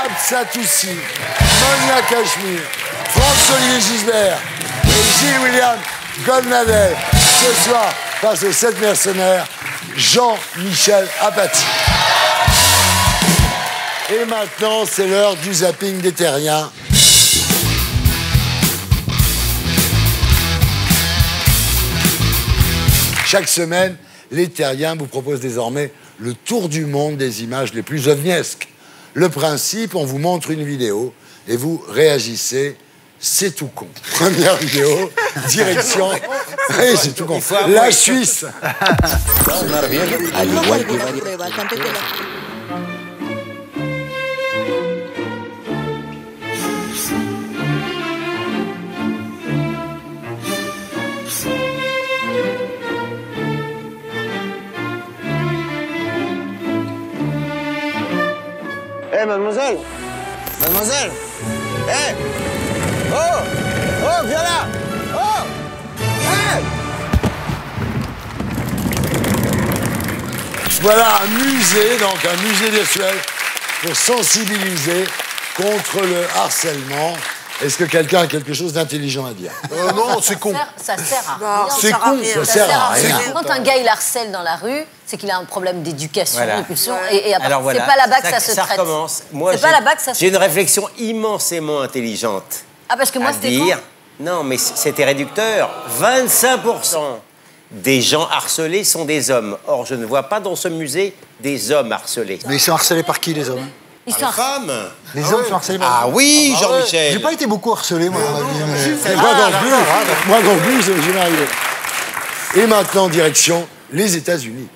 Abd Satoussi, Monia Cachemire, François-Olivier Gisbert et Gilles-William Goldnadel. Ce soir, face aux 7 mercenaires, Jean-Michel Apathy. Et maintenant, c'est l'heure du zapping des Terriens. Chaque semaine, les Terriens vous proposent désormais le tour du monde des images les plus ovniesques. Le principe, on vous montre une vidéo et vous réagissez, c'est tout con. Première vidéo, direction, oui, c'est tout con. La Suisse.
Hé, mademoiselle! Mademoiselle! Hé! Oh! Oh, viens là! Oh! Hé!
Voilà un musée, donc un musée virtuel pour sensibiliser contre le harcèlement. Est-ce que quelqu'un a quelque chose d'intelligent à dire?
Non, c'est con.
Ça sert à rien.
C'est con, ça sert à rien.
Quand un gars il harcèle dans la rue, c'est qu'il a un problème d'éducation,
Voilà.
d'impulsion, et après,
Alors voilà,
c'est pas là-bas que ça se
ça
traite.
recommence. Moi,
C'est pas là-bas que ça se
j'ai une
traite.
réflexion immensément intelligente.
Ah, parce que moi,
à
c'était
dire.
con.
Non, mais c'était réducteur. 25% des gens harcelés sont des hommes. Or, je ne vois pas dans ce musée des hommes harcelés.
Mais ils sont harcelés par qui, les hommes?
Ils
Par les femmes.
Les hommes sont harcelés par
Ah oui,
Ah ouais.
Jean-Michel.
J'ai pas été beaucoup harcelé, moi, dans ma vie. mais-
Moi non plus, c'est jamais arrivé. Et maintenant, direction les États-Unis.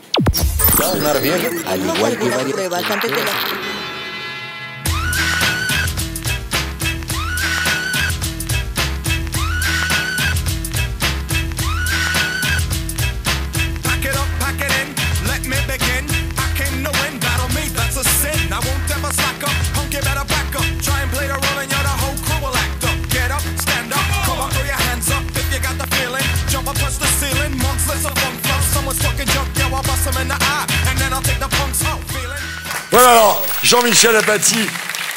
Voilà alors, Jean-Michel Apathy,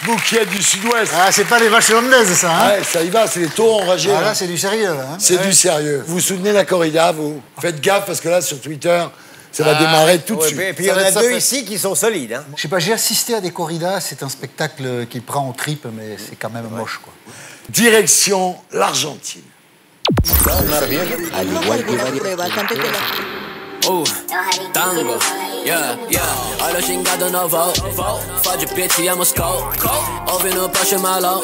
bouquier du Sud-Ouest.
Ah, c'est pas les vaches hollandaises, ça, hein?
Ouais, ça y va, c'est les taureaux enragés.
Ah, là, c'est du sérieux, là. Hein?
C'est du sérieux. Vous soutenez la corrida, vous? Faites gaffe, parce que là, sur Twitter, ça va démarrer tout de suite.
Et puis il y en a deux ici qui sont solides. Hein.
Je sais pas, j'ai assisté à des corridas, c'est un spectacle qui prend en tripes, mais c'est quand même moche, quoi.
Direction l'Argentine.
Oh, tango, yeah, yeah. Olha o gingado no voo, fode pitch e Moscou. Ouvindo o Porsche malão,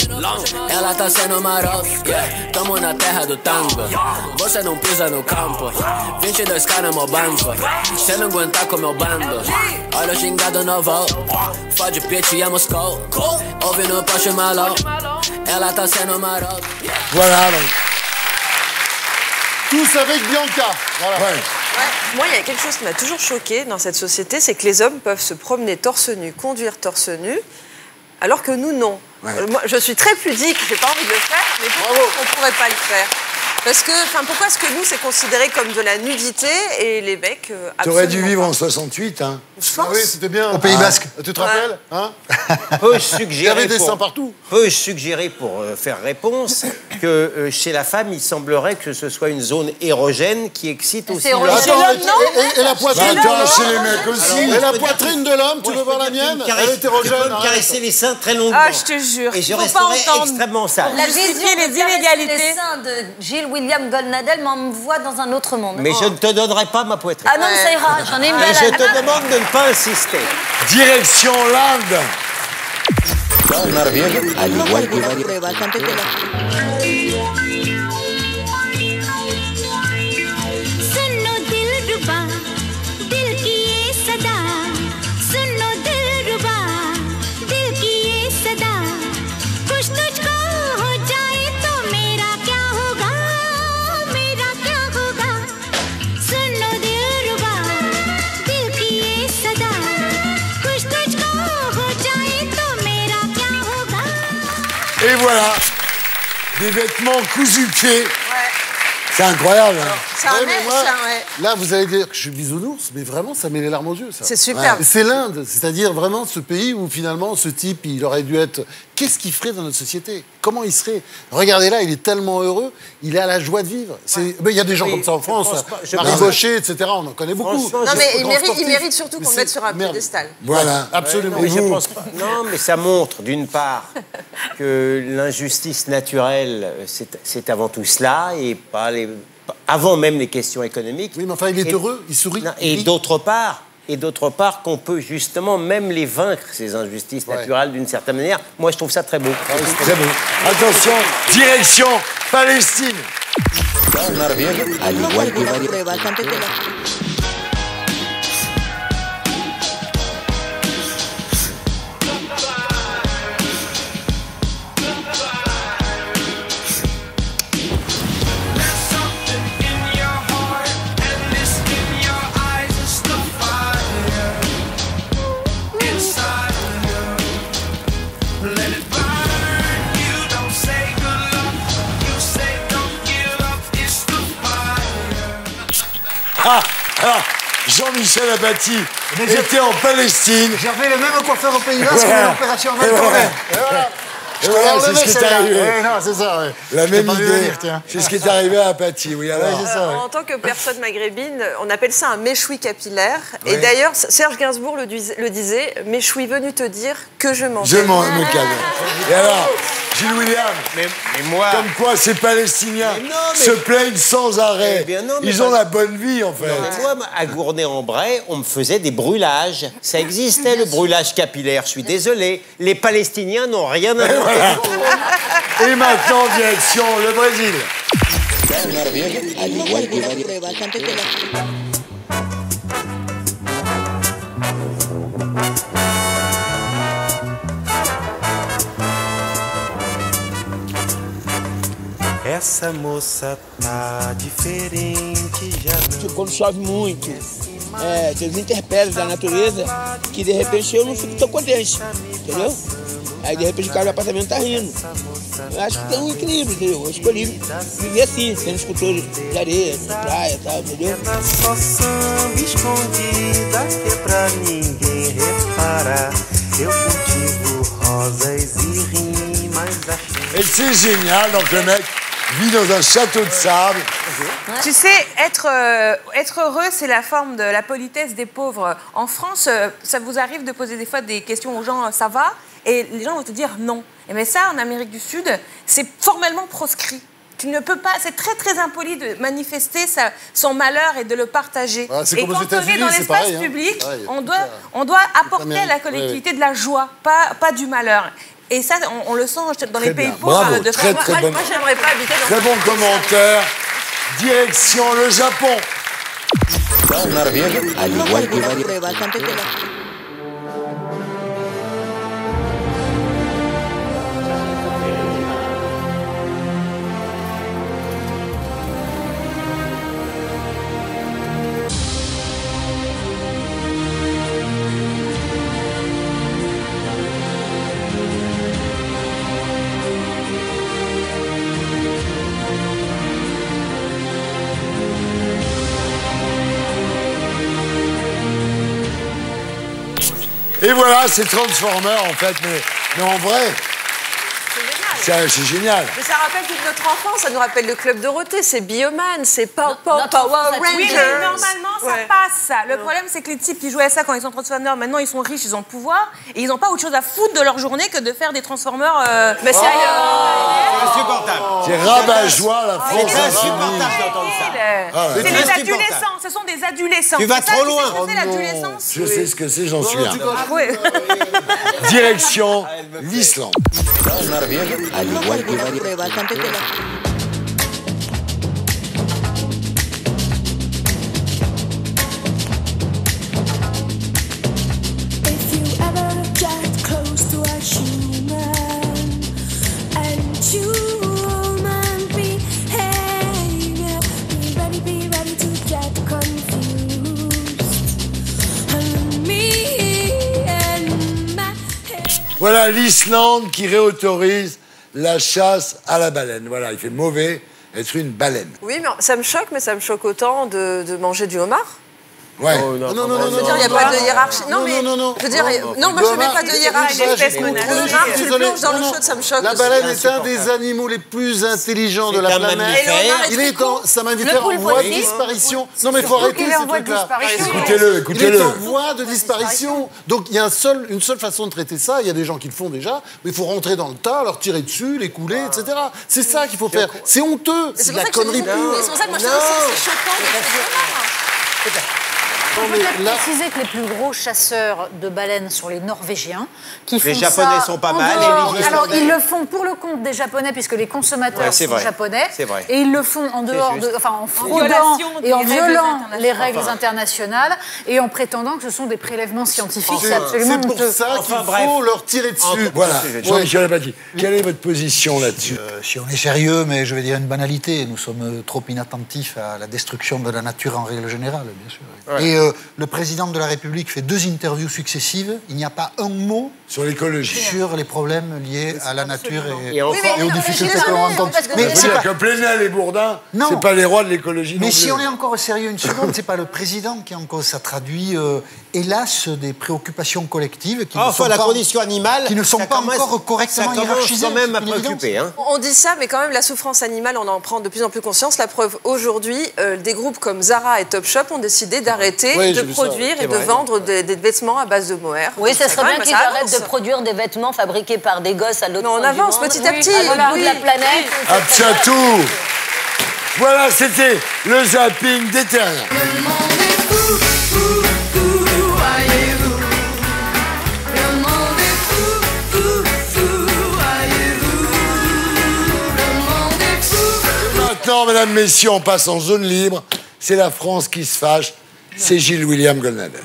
ela tá sendo marota, yeah. Tamo na terra do tango, você não pisa no campo. 22k no meu banco, cê não aguentar com meu bando. Olha o gingado no voo, fode pitch e Moscou. Ouvindo o Porsche malão, ela tá sendo marota.
Voilà donc.
Tous avec Bianca. Voilà.
Ouais.
Ouais. Moi, il y a quelque chose qui m'a toujours choquée dans cette société, c'est que les hommes peuvent se promener torse nu, conduire torse nu, alors que nous, non.
Ouais.
Moi, je suis très pudique, j'ai pas envie de le faire, mais pourquoi on ne pourrait pas le faire? Parce que, pourquoi est-ce que nous, c'est considéré comme de la nudité et les mecs,
T'aurais dû vivre en 68, hein.
Je pense.
Ah oui, c'était bien.
Au Pays Basque.
Tu te rappelles, hein?
Il
y avait des seins partout.
Peux-je suggérer, pour faire réponse, que chez la femme, il semblerait que ce soit une zone érogène qui excite aussi l'homme.
Et la poitrine
chez les mecs aussi.
Et la poitrine de l'homme, tu veux voir la mienne? Elle est érogène.
Tu peux me caresser les seins très longuement.
Ah, je te jure.
Et je
faut pas
resterai
entendre.
extrêmement sage.
La vision
les
de
inégalités.
les seins de Gilles William Goldnadel m'envoie dans un autre monde.
Mais je ne te donnerai pas ma poitrine.
Ah non, ça ira, j'en ai une
Et
belle.
je te demande de ne pas insister.
Direction l'Inde. Et voilà, des vêtements cousus pieds. C'est incroyable. Hein.
C'est un mec, ça, ouais.
Là, vous allez dire que je suis bisounours, mais vraiment, ça met les larmes aux yeux, ça.
C'est superbe.
Ouais. C'est l'Inde, c'est-à-dire vraiment ce pays où finalement ce type, il aurait dû être... Qu'est-ce qu'il ferait dans notre société? Comment il serait? Regardez là, il est tellement heureux, il a la joie de vivre. Il y a des gens comme ça en France, Marie Bochet, etc., on en connaît beaucoup.
Non, mais il mérite surtout qu'on le mette sur un piédestal.
Voilà,
absolument.
Oui, je pense pas. Non, mais ça montre, d'une part, que l'injustice naturelle, c'est avant tout cela, et pas avant même les questions économiques.
Oui, mais enfin, il est heureux, il sourit.
Non, et d'autre part, qu'on peut justement même les vaincre, ces injustices naturelles, d'une certaine manière. Moi, je trouve ça très beau.
Très beau. Attention, direction Palestine. Alors, Jean-Michel Apathy était en Palestine.
J'avais le même coiffeur au Pays Basque que l'opération Mal tournée.
Et voilà, c'est ce qui est arrivé.
Non, c'est ça, ouais.
La même idée. C'est ce qui est arrivé à Apathy, oui. Alors.
En tant que personne maghrébine, on appelle ça un méchoui capillaire. Et d'ailleurs, Serge Gainsbourg le disait, méchoui venu te dire que je m'en
Je m'en me calme. Et alors, Gilles William,
mais moi...
comme quoi ces Palestiniens se plaignent sans arrêt. Ils ont la bonne vie, en fait.
Moi, à Gournay-en-Bray, on me faisait des brûlages. Ça existait, le brûlage capillaire. Je suis désolé. Les Palestiniens n'ont rien à voir.
Et maintenant, direction le Brésil.
Essa moça tá diferente já. Quando chove muito, tem os intempéries da natureza que de repente eu não fico tão contente, entendeu? Aí de repente o cara do apartamento tá rindo. Eu acho que tem um equilíbrio, entendeu? Eu escolhi viver assim, sendo escultor de areia, na praia e tal, entendeu? Só samba escondido.
Et c'est génial. Donc le mec vit dans un château de sable.
Tu sais, être heureux, c'est la forme de la politesse des pauvres. En France, ça vous arrive de poser des fois des questions aux gens, ça va? Et les gens vont te dire non. Mais ça, en Amérique du Sud, c'est formellement proscrit. Tu ne peux pas, c'est très très impoli de manifester son malheur et de le partager.
Ah,
et quand on est dans l'espace public, on doit apporter à la collectivité de la joie, pas du malheur. Et ça, on le sent dans les pays pauvres.
Bravo, très bon.
Moi, j'aimerais pas habiter dans
Très bon commentaire. Direction le Japon. Et voilà, c'est Transformers en fait, mais en vrai, c'est génial.
Mais ça rappelle toute notre enfance, ça nous rappelle le Club Dorothée, c'est Bioman, c'est Power Rangers.
Oui, mais normalement, ça passe, ça. Le problème, c'est que les types qui jouaient à ça quand ils sont Transformers, maintenant, ils sont riches, ils ont le pouvoir, et ils n'ont pas autre chose à foutre de leur journée que de faire des Transformers...
Mais c'est ailleurs.
Insupportable.
C'est rabat-joie, la France insoumise.
C'est des adolescents, ce sont des adolescents.
Tu vas trop loin.
C'est l'adolescence.
Je sais ce que c'est, j'en suis un. Direction l'Islande. Voilà l'Islande qui réautorise la chasse à la baleine. Voilà, il fait mauvais être une baleine.
Oui, mais ça me choque, mais ça me choque autant de manger du homard.
Ouais.
Non,
je veux dire, il n'y a pas de hiérarchie. Non, mais je veux dire, non, moi je ne mets pas de hiérarchie. Le homard, tu le plonges dans l'eau chaude, ça me choque.
La baleine est un des animaux les plus intelligents de la planète. Il est un mammifère en voie de disparition. Non, mais il faut arrêter ces trucs-là.
Écoutez-le.
Il est en voie de disparition. Donc il y a une seule façon de traiter ça. Il y a des gens qui le font déjà, mais il faut rentrer dans le tas, leur tirer dessus, les couler, etc. C'est ça qu'il faut faire. C'est honteux. C'est de la connerie pure.
C'est pour ça que moi je trouve que c'est choquant.
On peut peut-être préciser que les plus gros chasseurs de baleines sont les Norvégiens, qui font
les Japonais
ça
sont pas
en
mal.
dehors.
Les
Alors ils le font pour le compte des Japonais, puisque les consommateurs sont japonais, et ils le font en dehors en fraudant et en violant les règles internationales et en prétendant que ce sont des prélèvements scientifiques. C'est absolument
honteux. C'est pour ça qu'il faut leur tirer dessus.
Voilà. Jean-Michel Apathy, quelle est votre position là-dessus?
Si on est sérieux, mais je vais dire une banalité, nous sommes trop inattentifs à la destruction de la nature en règle générale, bien sûr.
Ouais.
Et le président de la République fait 2 interviews successives. Il n'y a pas un mot
sur l'écologie,
sur les problèmes liés à la nature et aux
aux
difficultés que l'on rencontre.
Mais c'est pas que Plenel et Bourdin, c'est pas les rois de l'écologie.
Mais si on est encore sérieux une seconde, c'est pas le président qui est en cause. Ça traduit, hélas, des préoccupations collectives qui ne sont
la
pas,
condition animale,
qui ne sont pas encore correctement hiérarchisées.
Ça commence quand même à préoccuper.
On dit ça, mais quand même, la souffrance animale, on en prend de plus en plus conscience. La preuve, aujourd'hui, des groupes comme Zara et Topshop ont décidé d'arrêter de produire et de vendre des vêtements à base de mohair.
Oui, ça serait bien qu'ils arrêtent de produire des vêtements fabriqués par des gosses à l'autre bout du monde.
On avance petit à petit.
À l'autre bout de la planète.
Abchatou. Voilà, c'était le zapping des terriens. Maintenant, mesdames, messieurs, on passe en zone libre. C'est la France qui se fâche. C'est Gilles William Goldnadel.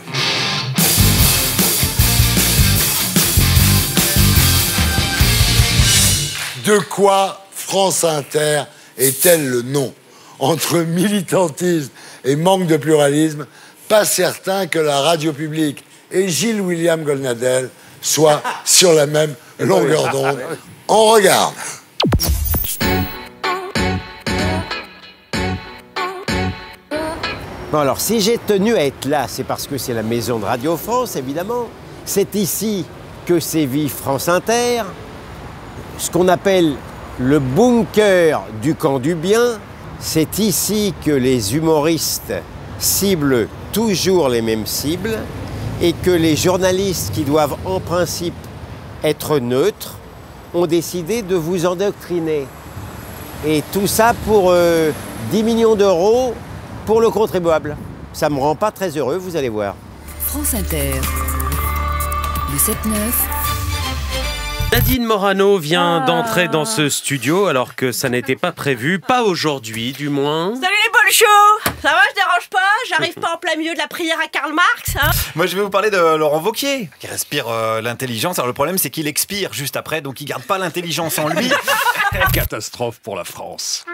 De quoi France Inter est-elle le nom? Entre militantisme et manque de pluralisme, pas certain que la radio publique et Gilles William Goldnadel soient sur la même longueur d'onde. On regarde.
Bon alors, si j'ai tenu à être là, c'est parce que c'est la maison de Radio France, évidemment. C'est ici que sévit France Inter, ce qu'on appelle le bunker du camp du bien. C'est ici que les humoristes ciblent toujours les mêmes cibles et que les journalistes qui doivent en principe être neutres ont décidé de vous endoctriner. Et tout ça pour 10 millions d'euros pour le contribuable. Ça ne me rend pas très heureux, vous allez voir.
France Inter, le 7-9.
Nadine Morano vient d'entrer dans ce studio alors que ça n'était pas prévu, pas aujourd'hui du moins.
Salut les bolchos! Ça va, je dérange pas? J'arrive pas en plein milieu de la prière à Karl Marx, hein?
Moi je vais vous parler de Laurent Wauquiez, qui respire l'intelligence. Alors le problème c'est qu'il expire juste après, donc il garde pas l'intelligence en lui.
Catastrophe pour la France.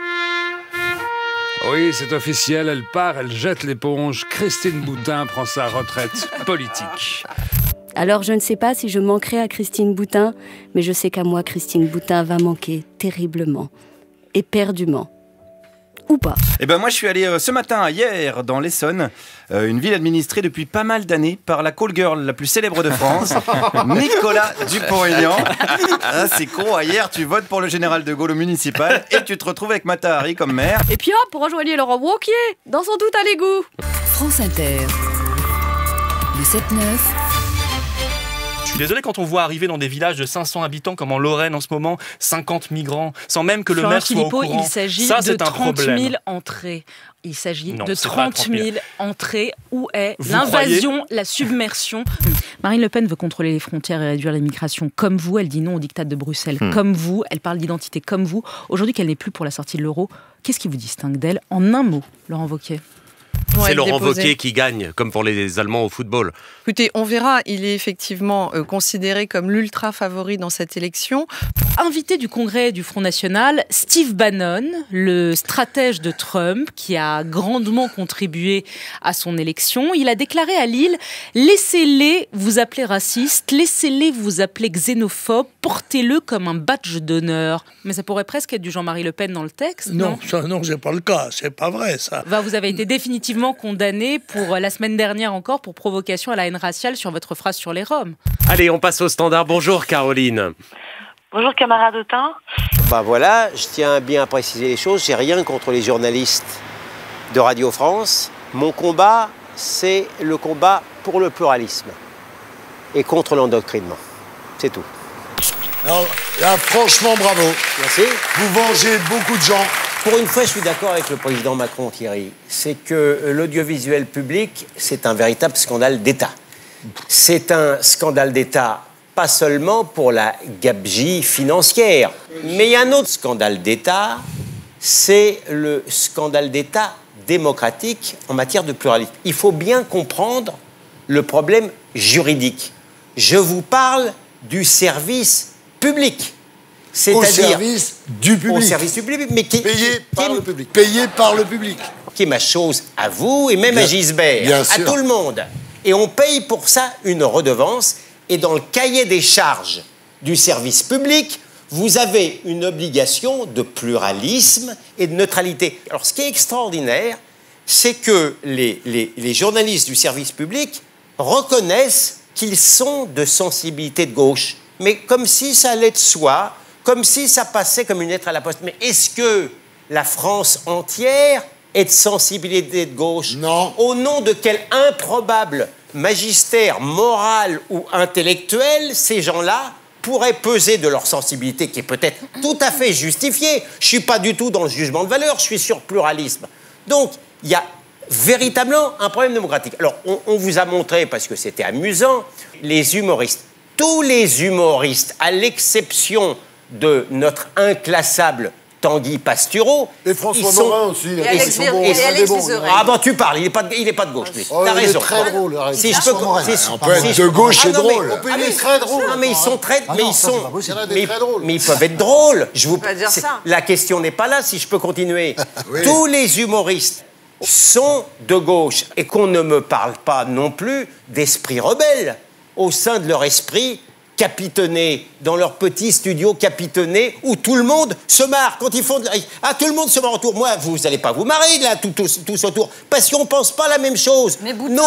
Oui, c'est officiel, elle part, elle jette l'éponge. Christine Boutin prend sa retraite politique.
Alors je ne sais pas si je manquerai à Christine Boutin, mais je sais qu'à moi, Christine Boutin va manquer terriblement, éperdument. Ou pas.
Eh ben moi je suis allé ce matin, hier, dans l'Essonne, une ville administrée depuis pas mal d'années par la call girl la plus célèbre de France, Nicolas Dupont-Aignan. Ah, c'est con, hier tu votes pour le général de Gaulle au municipal et tu te retrouves avec Mata Hari comme maire.
Et puis hop, rejoignez Laurent Wauquiez, dans son doute à l'égout.
France Inter, le 7-9.
Je suis désolé quand on voit arriver dans des villages de 500 habitants comme en Lorraine en ce moment, 50 migrants, sans même que le maire soit au courant.
Il s'agit de 30 000 entrées. Il s'agit de 30 000 entrées. Où est l'invasion, la submersion? Marine Le Pen veut contrôler les frontières et réduire l'immigration comme vous. Elle dit non au diktat de Bruxelles comme vous. Elle parle d'identité comme vous. Aujourd'hui qu'elle n'est plus pour la sortie de l'euro, qu'est-ce qui vous distingue d'elle? En un mot, Laurent Wauquiez.
C'est Laurent Wauquiez qui gagne, comme pour les Allemands au football.
Écoutez, on verra. Il est effectivement considéré comme l'ultra favori dans cette élection.
Invité du Congrès du Front National, Steve Bannon, le stratège de Trump, qui a grandement contribué à son élection. Il a déclaré à Lille « Laissez-les vous appeler racistes, laissez-les vous appeler xénophobes, portez-le comme un badge d'honneur ». Mais ça pourrait presque être du Jean-Marie Le Pen dans le texte, non?
Non, c'est pas le cas. C'est pas vrai, ça.
Vous avez été définitivement condamné pour la semaine dernière encore pour provocation à la haine raciale sur votre phrase sur les Roms.
Allez, on passe au standard. Bonjour Caroline.
Bonjour camarade Autain.
Voilà, je tiens bien à préciser les choses. J'ai rien contre les journalistes de Radio France. Mon combat, c'est le combat pour le pluralisme et contre l'endoctrinement. C'est tout.
Alors, là, franchement, bravo.
Merci.
Vous vengez beaucoup de gens.
Pour une fois, je suis d'accord avec le président Macron, Thierry. C'est que l'audiovisuel public, c'est un véritable scandale d'État. C'est un scandale d'État, pas seulement pour la gabegie financière, mais il y a un autre scandale d'État, c'est le scandale d'État démocratique en matière de pluralisme. Il faut bien comprendre le problème juridique. Je vous parle du service public.
Au service du public.
Au service du public, mais
payé par le public. Payé par le public.
Qui est ma chose à vous et même à Gisbert, à tout le monde. Et on paye pour ça une redevance. Et dans le cahier des charges du service public, vous avez une obligation de pluralisme et de neutralité. Alors, ce qui est extraordinaire, c'est que les journalistes du service public reconnaissent qu'ils sont de sensibilité de gauche. Mais comme si ça allait de soi, comme si ça passait comme une lettre à la poste. Mais est-ce que la France entière est de sensibilité de gauche?
Non.
Au nom de quel improbable magistère moral ou intellectuel ces gens-là pourraient peser de leur sensibilité, qui est peut-être tout à fait justifiée? Je ne suis pas du tout dans le jugement de valeur, je suis sur pluralisme. Donc, il y a véritablement un problème démocratique. Alors, on vous a montré, parce que c'était amusant, les humoristes. Tous les humoristes, à l'exception de notre inclassable Tanguy Pastureau.
Et François Morin aussi.
Et Alex Vizorek. Ah bon, tu parles, il n'est pas de gauche, lui. T'as raison.
Il est très drôle.
Si je peux...
On peut être de gauche et drôle.
Il est très drôle. Non, mais ils sont très... Mais ils peuvent être drôles. Je vous
pas dire ça.
La question n'est pas là, si je peux continuer. Tous les humoristes sont de gauche. Et qu'on ne me parle pas non plus d'esprit rebelle. Au sein de leur esprit, capitonnés, dans leur petit studio capitonné, où tout le monde se marre. Quand ils font tout le monde se marre autour. Moi, vous n'allez pas vous marrer, là, tous autour, parce qu'on ne pense pas la même chose.
Mais
nous,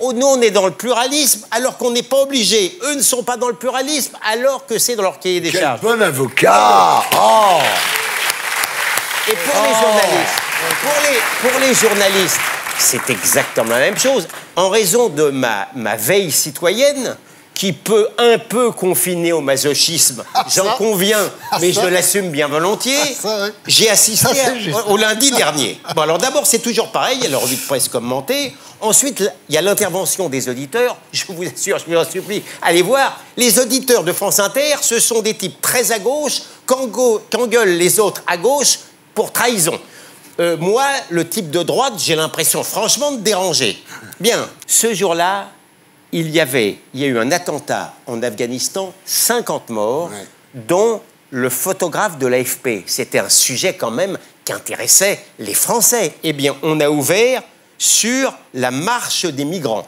on est dans le pluralisme, alors qu'on n'est pas obligé. Eux ne sont pas dans le pluralisme, alors que c'est dans leur cahier des charges.
Quel bon avocat. Oh.
Et pour les journalistes, c'est exactement la même chose. En raison de ma veille citoyenne, qui peut un peu confiner au masochisme, j'en conviens, mais je l'assume bien volontiers, j'ai assisté au lundi dernier. Bon, alors d'abord, c'est toujours pareil, il y a la revue de presse commentée. Ensuite, il y a l'intervention des auditeurs. Je vous assure, je vous en supplie, allez voir. Les auditeurs de France Inter, ce sont des types très à gauche, qu'engueulent les autres à gauche pour trahison. Moi, le type de droite, j'ai l'impression franchement de déranger. Bien, ce jour-là, il y a eu un attentat en Afghanistan, 50 morts, dont le photographe de l'AFP. C'était un sujet quand même qui intéressait les Français. Eh bien, on a ouvert sur la marche des migrants.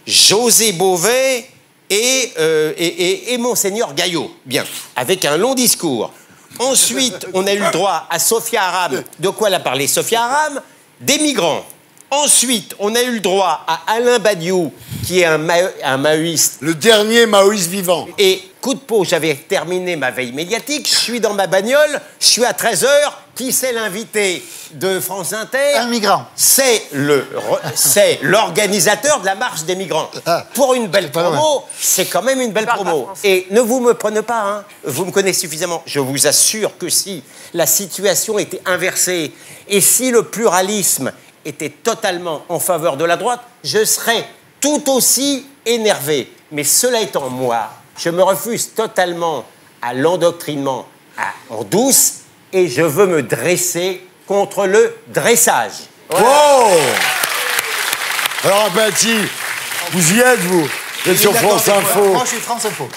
José Bové et Monseigneur Gaillot. Bien, avec un long discours. Ensuite, on a eu le droit à Sophia Aram. De quoi elle a parlé, Sophia Aram? Des migrants. Ensuite, on a eu le droit à Alain Badiou, qui est un maoïste.
Le dernier maoïste vivant.
Et coup de peau, j'avais terminé ma veille médiatique, je suis dans ma bagnole, je suis à 13h, qui c'est l'invité de France Inter?
Un migrant.
C'est l'organisateur de la marche des migrants. Pour une belle promo, c'est quand même une belle promo. Et ne vous me prenez pas, hein, vous me connaissez suffisamment. Je vous assure que si la situation était inversée, et si le pluralisme était totalement en faveur de la droite, je serais tout aussi énervé. Mais cela étant, moi, je me refuse totalement à l'endoctrinement en douce et je veux me dresser contre le dressage.
Voilà. Wow. Alors, Bapti, vous y êtes, vous? Vous êtes sur France Info.
Moi, je suis France Info.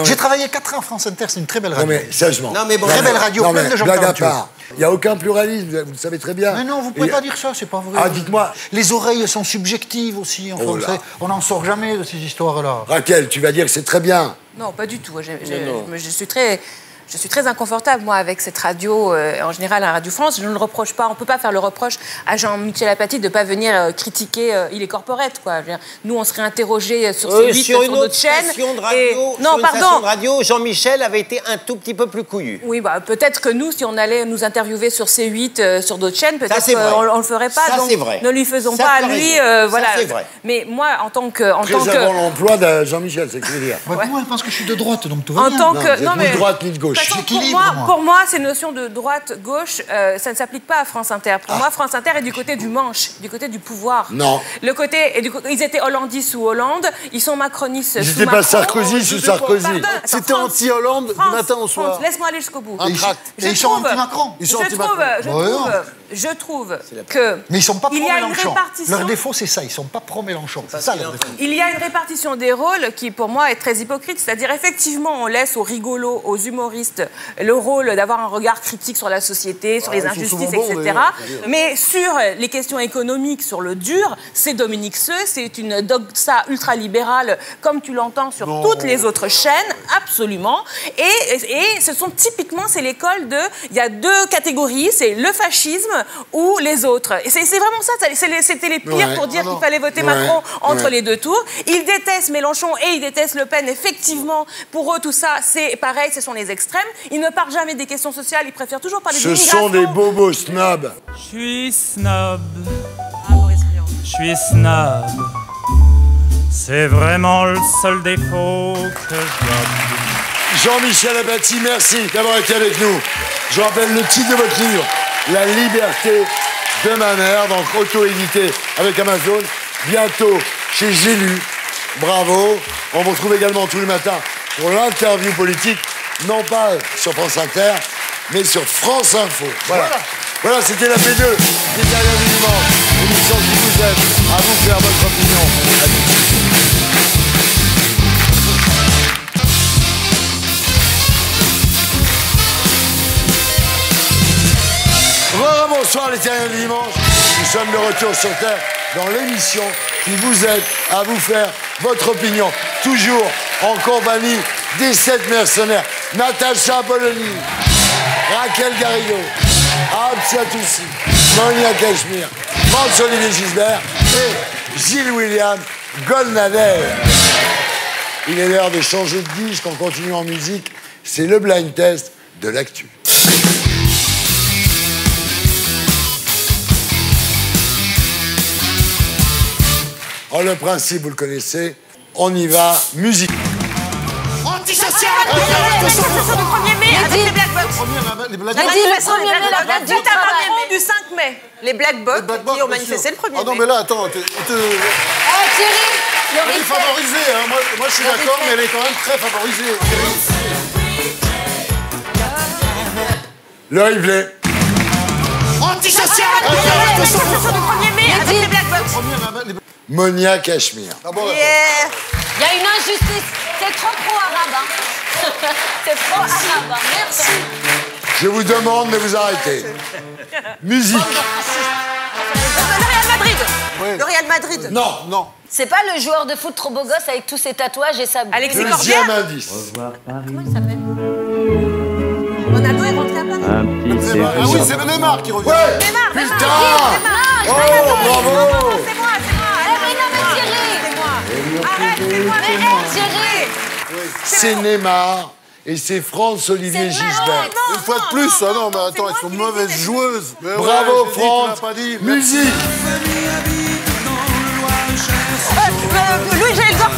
J'ai travaillé 4 ans à France Inter, c'est une très belle radio.
Non, mais sérieusement.
Non, mais bon, très belle radio, plein de gens talentueux.
Il n'y a aucun pluralisme, vous le savez très bien.
Mais non, vous ne pouvez pas dire ça, c'est pas vrai.
Ah, dites-moi.
Les oreilles sont subjectives aussi. Enfin, on n'en sort jamais de ces histoires-là.
Raquel, tu vas dire que c'est très bien.
Non, pas du tout. Je suis très inconfortable, moi, avec cette radio, en général, à Radio France. Je ne le reproche pas. On ne peut pas faire le reproche à Jean-Michel Apathy de ne pas venir critiquer Il est corporate, quoi. Nous, on serait interrogés sur ces 8 sur notre chaîne.
Non, pardon. De radio, Jean-Michel avait été un tout petit peu plus couillu.
Oui, bah, peut-être que nous, si on allait nous interviewer sur C8, sur d'autres chaînes, peut-être qu'on ne le ferait pas.
Ça,
donc,
vrai.
ne lui faisons pas à lui. Voilà.
Ça, c'est vrai.
Mais moi, en tant que...
avant l'emploi de Jean-Michel, c'est ce que je veux dire.
Moi, je pense que je suis de droite, donc tout va bien.
Ni de droite, ni de gauche.
Pour moi, ces notions de droite-gauche, ça ne s'applique pas à France Inter. Pour moi, France Inter est du côté du manche, du côté du pouvoir.
Non.
Ils étaient hollandistes sous Hollande, ils sont macronistes
sous
Macron.
Ils n'étaient pas Sarkozy sous Sarkozy.
C'était anti-Hollande du matin au soir.
Laisse-moi aller jusqu'au bout.
Et ils sont anti-Macron.
Je trouve que...
Mais ils ne sont pas pro-Mélenchon.
Répartition...
Leur défaut, c'est ça. Ils ne sont pas pro-Mélenchon. C'est ça leur défaut.
Il y a une répartition des rôles qui, pour moi, est très hypocrite. C'est-à-dire, effectivement, on laisse aux rigolos, aux humoristes, le rôle d'avoir un regard critique sur la société, sur les injustices, etc. Mais sur les questions économiques, sur le dur, c'est Dominique Seux, c'est une doxa ultralibérale, comme tu l'entends sur toutes les autres chaînes, absolument. Et ce sont typiquement, c'est l'école de... Il y a 2 catégories, c'est le fascisme ou les autres. Et c'est vraiment ça, c'était les pires pour dire qu'il fallait voter Macron entre les 2 tours. Ils détestent Mélenchon et ils détestent Le Pen. Effectivement, pour eux, tout ça, c'est pareil, ce sont les extrêmes. Ils ne parlent jamais des questions sociales, ils préfèrent toujours parler d'immigration.
Ce sont des bobos snobs.
Je suis snob. Je suis snob. C'est vraiment le seul défaut que je
Jean-Michel Apathy, merci d'avoir été avec nous. Je rappelle le titre de votre livre, La liberté de ma mère, donc auto-édité avec Amazon. Bientôt chez J'ai lu. Bravo. On vous retrouve également tous les matins pour l'interview politique, non pas sur France Inter, mais sur France Info. Voilà, c'était la P2, les derniers du dimanche. Émission qui vous aide à vous faire votre opinion. À tout de suite. Bonsoir les terriens du dimanche. Nous sommes de retour sur Terre dans l'émission qui vous aide à vous faire votre opinion, toujours en compagnie des 7 mercenaires. Natacha Polony, Raquel Garrido, Absia Toussi, Monia Cachemire, François-Olivier Gisbert et Gilles William Goldnadel. Il est l'heure de changer de disque, on continue en musique. C'est le blind test de l'actu. Oh, le principe, vous le connaissez. On y va, musique.
Antisocial. Manifestation du 1er mai avec les Black Box.
Les Black Box.
Du 5 mai.
Les Black Box qui ont manifesté le 1er mai.
Ah non, mais là, attends.
Thierry,
elle est favorisée, hein. Moi, je suis d'accord, mais elle est quand même très favorisée.
Le replay.
Antisocial. Manifestation du 1er mai avec les Black Box.
Monia Cachemire.
Il y a une injustice. C'est trop pro-arabe. Hein. C'est pro-arabe. Hein. Merci.
Je vous demande de vous arrêter. Musique.
Le Real Madrid. Le Real Madrid.
Non.
C'est pas le joueur de foot trop beau gosse avec tous ses tatouages et sa...
Alexis
Deuxième indice.
Comment il s'appelle?
Ronaldo est rentré à Paris.
Ah oui, c'est Neymar qui revient.
Ouais.
Neymar.
Putain. Oh, bravo.
C'est moi. Arrête, c'est moi.
C'est Neymar et c'est France-Olivier Gisbert.
Une fois de plus, ah non, mais attends, elles sont mauvaises joueuses. Mais
bravo,
ouais,
France. Musique.
Édouard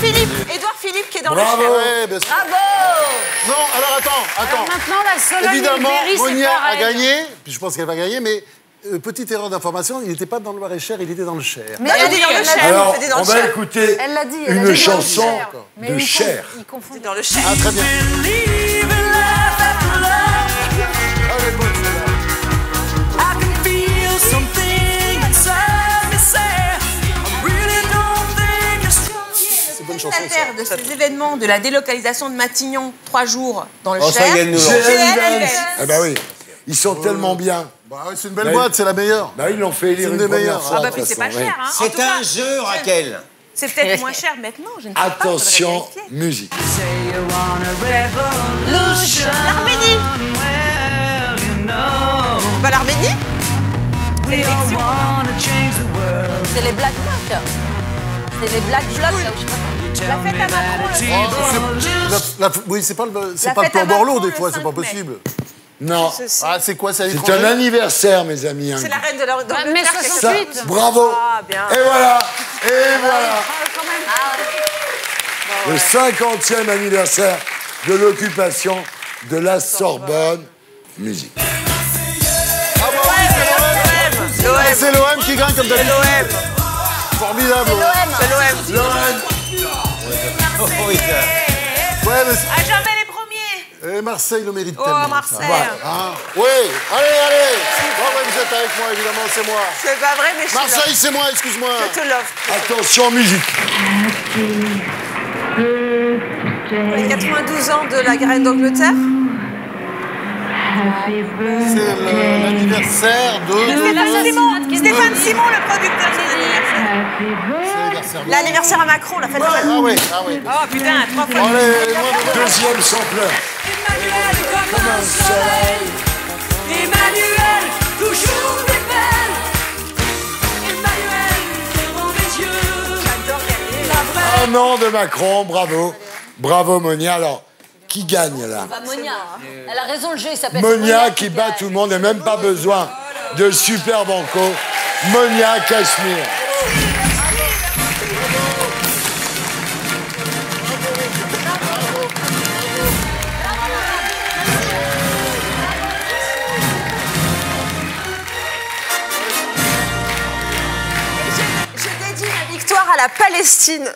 Philippe qui est dans
bravo.
le chef.
Ouais, bien sûr.
Bravo.
Non, alors attends.
Maintenant, la Sologne
Évidemment,
et le Berry,
Monia
c'est
a
pareil.
gagné, puis je pense qu'elle va gagner, mais petite erreur d'information, il n'était pas dans le Loir-et-Cher, il était dans le Cher.
Mais elle dit dans le Cher.
Alors, on va écouter
Elle l'a dit.
une chanson de Cher.
Il confond dans le Cher.
Ah, très bien.
bonne chanson.
Signataire de ces événements de la délocalisation de Matignon, 3 jours dans le
Oh, ça
Cher.
y est, nous
C'est
Evans. Ah bah oui, ils sont tellement bien.
Bah oui, c'est une belle boîte, c'est la meilleure.
Bah ils l'ont fait élire
une
une
des
première
meilleures.
fois.
Ah bah
de
puis
toute
c'est pas
façon,
cher,
ouais.
hein.
C'est un jeu, Raquel.
C'est peut-être moins cher maintenant, je ne sais pas.
Attention, musique.
L'Arménie. Pas l'Arménie.
C'est l'élection.
C'est les Black Blocs. C'est les Black Blocs, là où je sais pas.
La fête à Macron.
Oui, c'est pas le
La fête
plan
à
Borloo,
Macron,
des fois,
le
c'est pas
5 mai.
possible.
Non.
Ah, c'est quoi, c'est à
C'est
l'étranger
un anniversaire, mes amis. hein.
C'est la reine de l'Angleterre.
Mais
qui a
68.
Ça, bravo.
Ah, bien.
Et voilà. Et voilà.
Quand même.
Le 50e anniversaire de l'occupation de la Sorbonne. Musique.
C'est l'OM qui gagne comme d'habitude. Formidable.
C'est l'OM.
Ouais, mais
À jamais les premiers.
et Marseille le mérite
Oh,
tellement.
Marseille.
Hein. Oui, allez. Oh, ouais, vous êtes avec moi, évidemment, c'est moi.
C'est pas vrai, mais je te
Marseille, c'est moi, excuse-moi.
Je te l'offre.
Attention, musique.
Les 92 ans de la reine d'Angleterre.
C'est l'anniversaire de...
Stéphane Simon, le producteur de l'anniversaire.
L'anniversaire à Macron, la fête à Macron.
Ah oui.
Oh putain, 3 fois.
Allez,
Deuxième sampleur.
Comme un soleil. Emmanuel, toujours des belles. Emmanuel, devant mes yeux. J'adore la vraie.
Un an de Macron, bravo. Bravo, Monia. Alors, qui gagne là?
Bah, Monia. Elle a raison, le jeu, il s'appelle
Monia qui bat tout le monde et même pas besoin de super banco. Monia Cachemire.
Je dédie ma victoire à la Palestine.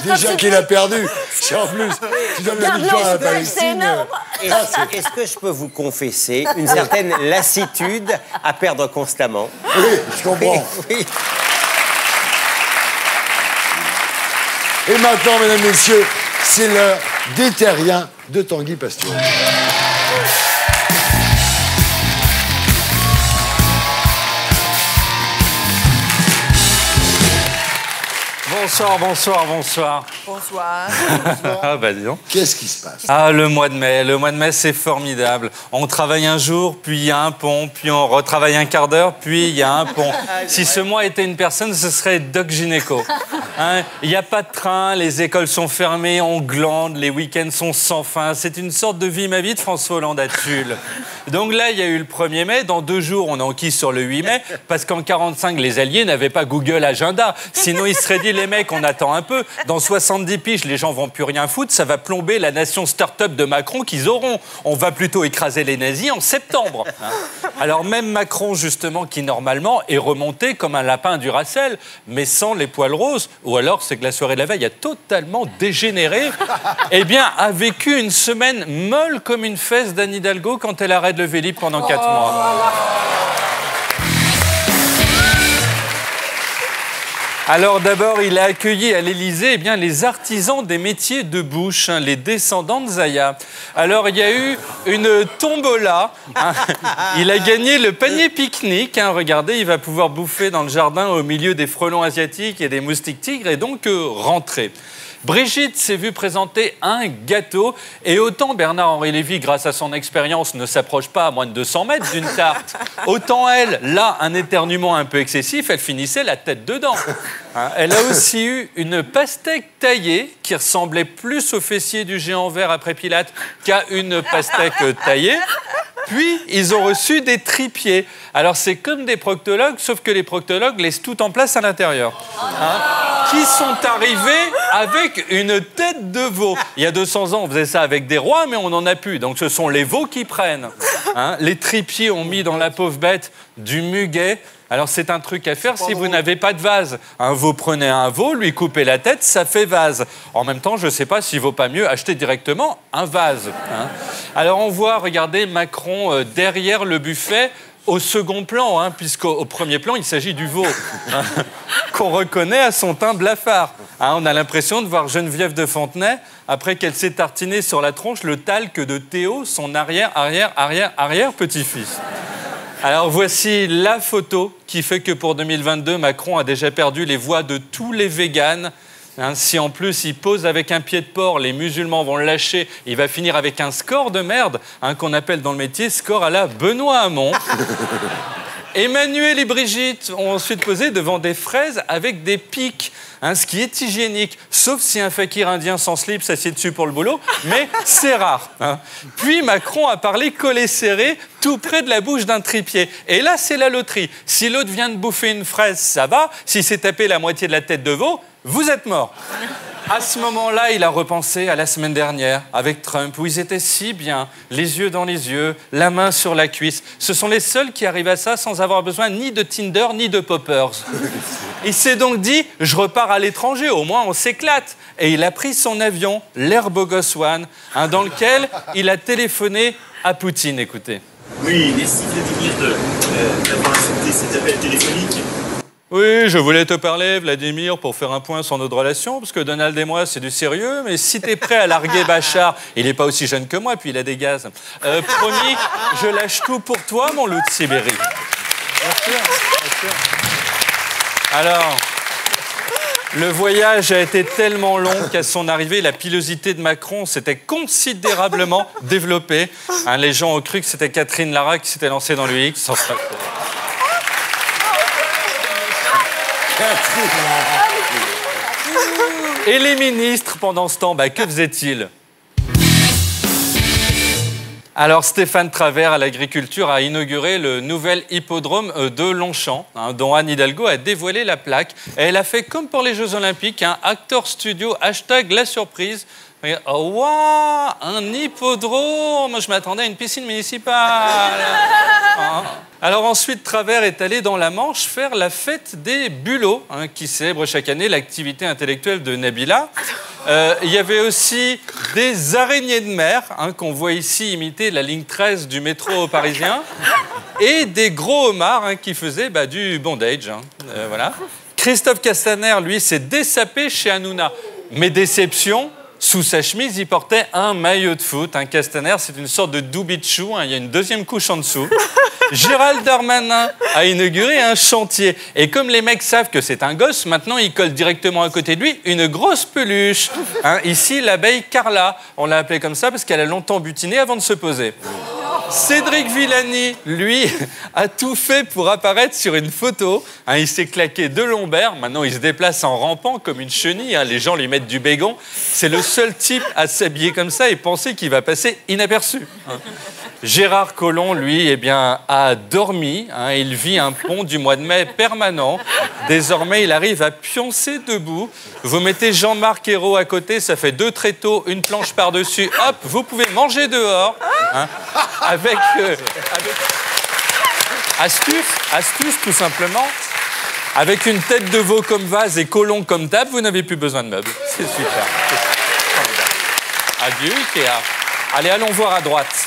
Déjà qu'il a perdu. Si en plus, tu donnes la victoire à la Palestine.
Est-ce que je peux vous confesser une certaine lassitude à perdre constamment?
Oui, je comprends.
Oui.
Et maintenant, mesdames, messieurs, c'est l'heure des terriens de Tanguy Pasture.
Bonsoir, bonsoir, bonsoir.
Bonsoir.
Ah bah dis donc.
Qu'est-ce qui se passe?
Ah, le mois de mai. Le mois de mai, c'est formidable. On travaille un jour, puis il y a un pont, puis on retravaille un quart d'heure, puis il y a un pont. Si ce mois était une personne, ce serait Doc Gynéco. Hein, il n'y a pas de train, les écoles sont fermées, on glande, les week-ends sont sans fin. C'est une sorte de vie ma vie de François Hollande à Tulle. Donc là, il y a eu le 1er mai. Dans 2 jours, on enquille sur le 8 mai, parce qu'en 45, les Alliés n'avaient pas Google Agenda. Sinon, ils seraient dit, les mecs, on attend un peu. Dans 70 piges, les gens vont plus rien foutre. Ça va plomber la nation start-up de Macron qu'ils auront. On va plutôt écraser les nazis en septembre. Alors même Macron, justement, qui normalement est remonté comme un lapin du Racel, mais sans les poils roses, ou alors c'est que la soirée de la veille a totalement dégénéré, eh bien, a vécu une semaine molle comme une fesse d'Anne Hidalgo quand elle arrête le Vélib pendant 4 mois. Alors d'abord, il a accueilli à l'Élysée les artisans des métiers de bouche, les descendants de Zaya. Alors il y a eu une tombola. Il a gagné le panier pique-nique. Regardez, il va pouvoir bouffer dans le jardin au milieu des frelons asiatiques et des moustiques tigres et donc rentrer. Brigitte s'est vue présenter un gâteau et autant Bernard-Henri Lévy, grâce à son expérience, ne s'approche pas à moins de 200 mètres d'une tarte, autant elle, là, un éternuement un peu excessif, elle finissait la tête dedans. Elle a aussi eu une pastèque taillée qui ressemblait plus au fessier du géant vert après Pilate qu'à une pastèque taillée. Puis, ils ont reçu des tripiers. Alors, c'est comme des proctologues, sauf que les proctologues laissent tout en place à l'intérieur. Qui sont arrivés avec une tête de veau. Il y a 200 ans, on faisait ça avec des rois, mais on n'en a plus. Donc, ce sont les veaux qui prennent. Les tripiers ont mis dans la pauvre bête du muguet. Alors, c'est un truc à faire si vous n'avez pas de vase. Vous prenez un veau, lui coupez la tête, ça fait vase. En même temps, je ne sais pas s'il ne vaut pas mieux acheter directement un vase. Alors, on voit, regardez, Macron derrière le buffet, au second plan, puisqu'au premier plan, il s'agit du veau, qu'on reconnaît à son teint blafard. On a l'impression de voir Geneviève de Fontenay, après qu'elle s'est tartinée sur la tronche le talc de Théo, son arrière-petit-fils. Alors voici la photo qui fait que pour 2022, Macron a déjà perdu les voix de tous les véganes. Si en plus il pose avec un pied de porc, les musulmans vont le lâcher, il va finir avec un score de merde, qu'on appelle dans le métier score à la Benoît Hamon. Emmanuel et Brigitte ont ensuite posé devant des fraises avec des pics, ce qui est hygiénique, sauf si un fakir indien sans slip s'assied dessus pour le boulot, mais c'est rare. Puis Macron a parlé collé serré, tout près de la bouche d'un tripier. Et là, c'est la loterie. Si l'autre vient de bouffer une fraise, ça va. Si c'est tapé la moitié de la tête de veau, vous êtes mort. À ce moment-là, il a repensé à la semaine dernière avec Trump, où ils étaient si bien, les yeux dans les yeux, la main sur la cuisse. Ce sont les seuls qui arrivent à ça sans avoir besoin ni de Tinder, ni de poppers. Il s'est donc dit, je repars à l'étranger, au moins on s'éclate. Et il a pris son avion, l'Air Bogos One, dans lequel il a téléphoné à Poutine. Écoutez.
Oui, merci Vladimir d'avoir accepté cet appel téléphonique.
Oui, je voulais te parler, Vladimir, pour faire un point sur notre relation, parce que Donald et moi, c'est du sérieux, mais si t'es prêt à larguer Bachar, il n'est pas aussi jeune que moi, puis il a des gaz. Promis, je lâche tout pour toi, mon loup de Sibérie. Bien sûr. Alors, le voyage a été tellement long qu'à son arrivée, la pilosité de Macron s'était considérablement développée. Les gens ont cru que c'était Catherine Lara qui s'était lancée dans le X. Et les ministres, pendant ce temps, que faisaient-ils? Alors, Stéphane Travert, à l'agriculture, a inauguré le nouvel hippodrome de Longchamp, dont Anne Hidalgo a dévoilé la plaque. Et elle a fait comme pour les Jeux Olympiques, Acteur Studio, #la surprise. Oh, wow, un hippodrome! Je m'attendais à une piscine municipale. Alors ensuite, Travers est allé dans la Manche faire la fête des bulots, qui célèbre chaque année l'activité intellectuelle de Nabila. Il y avait aussi des araignées de mer, qu'on voit ici imiter la ligne 13 du métro parisien, et des gros homards qui faisaient du bondage. Voilà. Christophe Castaner, lui, s'est dessapé chez Hanouna. Mais déception, Sous sa chemise, il portait un maillot de foot. Un Castaner, c'est une sorte de doubichou. Il y a une deuxième couche en dessous. Gérald Darmanin a inauguré un chantier. Et comme les mecs savent que c'est un gosse, maintenant, ils collent directement à côté de lui une grosse peluche. Ici, l'abeille Carla. On l'a appelée comme ça parce qu'elle a longtemps butiné avant de se poser. Cédric Villani, lui, a tout fait pour apparaître sur une photo. Il s'est claqué 2 lombaires. Maintenant, il se déplace en rampant comme une chenille. Les gens lui mettent du bégon. C'est le seul type à s'habiller comme ça et penser qu'il va passer inaperçu. Gérard Collomb, lui, a dormi. Il vit un pont du mois de mai permanent. Désormais, il arrive à pioncer debout. Vous mettez Jean-Marc Ayrault à côté, ça fait 2 tréteaux, une planche par-dessus. Hop, vous pouvez manger dehors. Avec astuce, tout simplement. Avec une tête de veau comme vase et Collomb comme table, vous n'avez plus besoin de meubles. C'est super. Adieu, Ikea. Allez, allons voir à droite.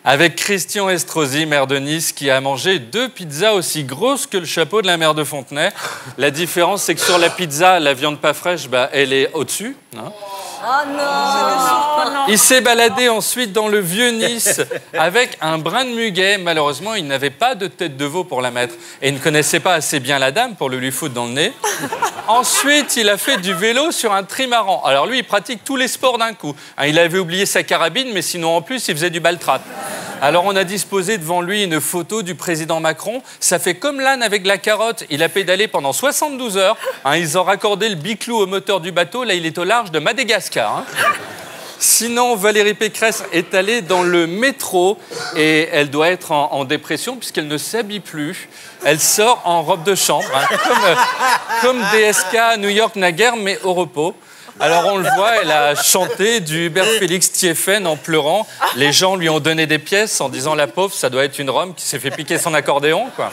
Avec Christian Estrosi, maire de Nice, qui a mangé 2 pizzas aussi grosses que le chapeau de la maire de Fontenay. La différence, c'est que sur la pizza, la viande pas fraîche, elle est au-dessus.
Oh non!
Il s'est baladé ensuite dans le vieux Nice avec un brin de muguet. Malheureusement, il n'avait pas de tête de veau pour la mettre et il ne connaissait pas assez bien la dame pour le lui foutre dans le nez. Ensuite, il a fait du vélo sur un trimaran. Alors lui, il pratique tous les sports d'un coup. Il avait oublié sa carabine, mais sinon, en plus, il faisait du ball-trap. Alors on a disposé devant lui une photo du président Macron. Ça fait comme l'âne avec la carotte. Il a pédalé pendant 72 heures. Ils ont raccordé le biclou au moteur du bateau. Là, il est au large de Madagascar. Sinon, Valérie Pécresse est allée dans le métro et elle doit être en dépression puisqu'elle ne s'habille plus. Elle sort en robe de chambre, comme DSK à New York naguère, mais au repos. Alors on le voit, elle a chanté du Hubert Félix Thiéphène en pleurant. Les gens lui ont donné des pièces en disant la pauvre, ça doit être une Rome qui s'est fait piquer son accordéon, quoi.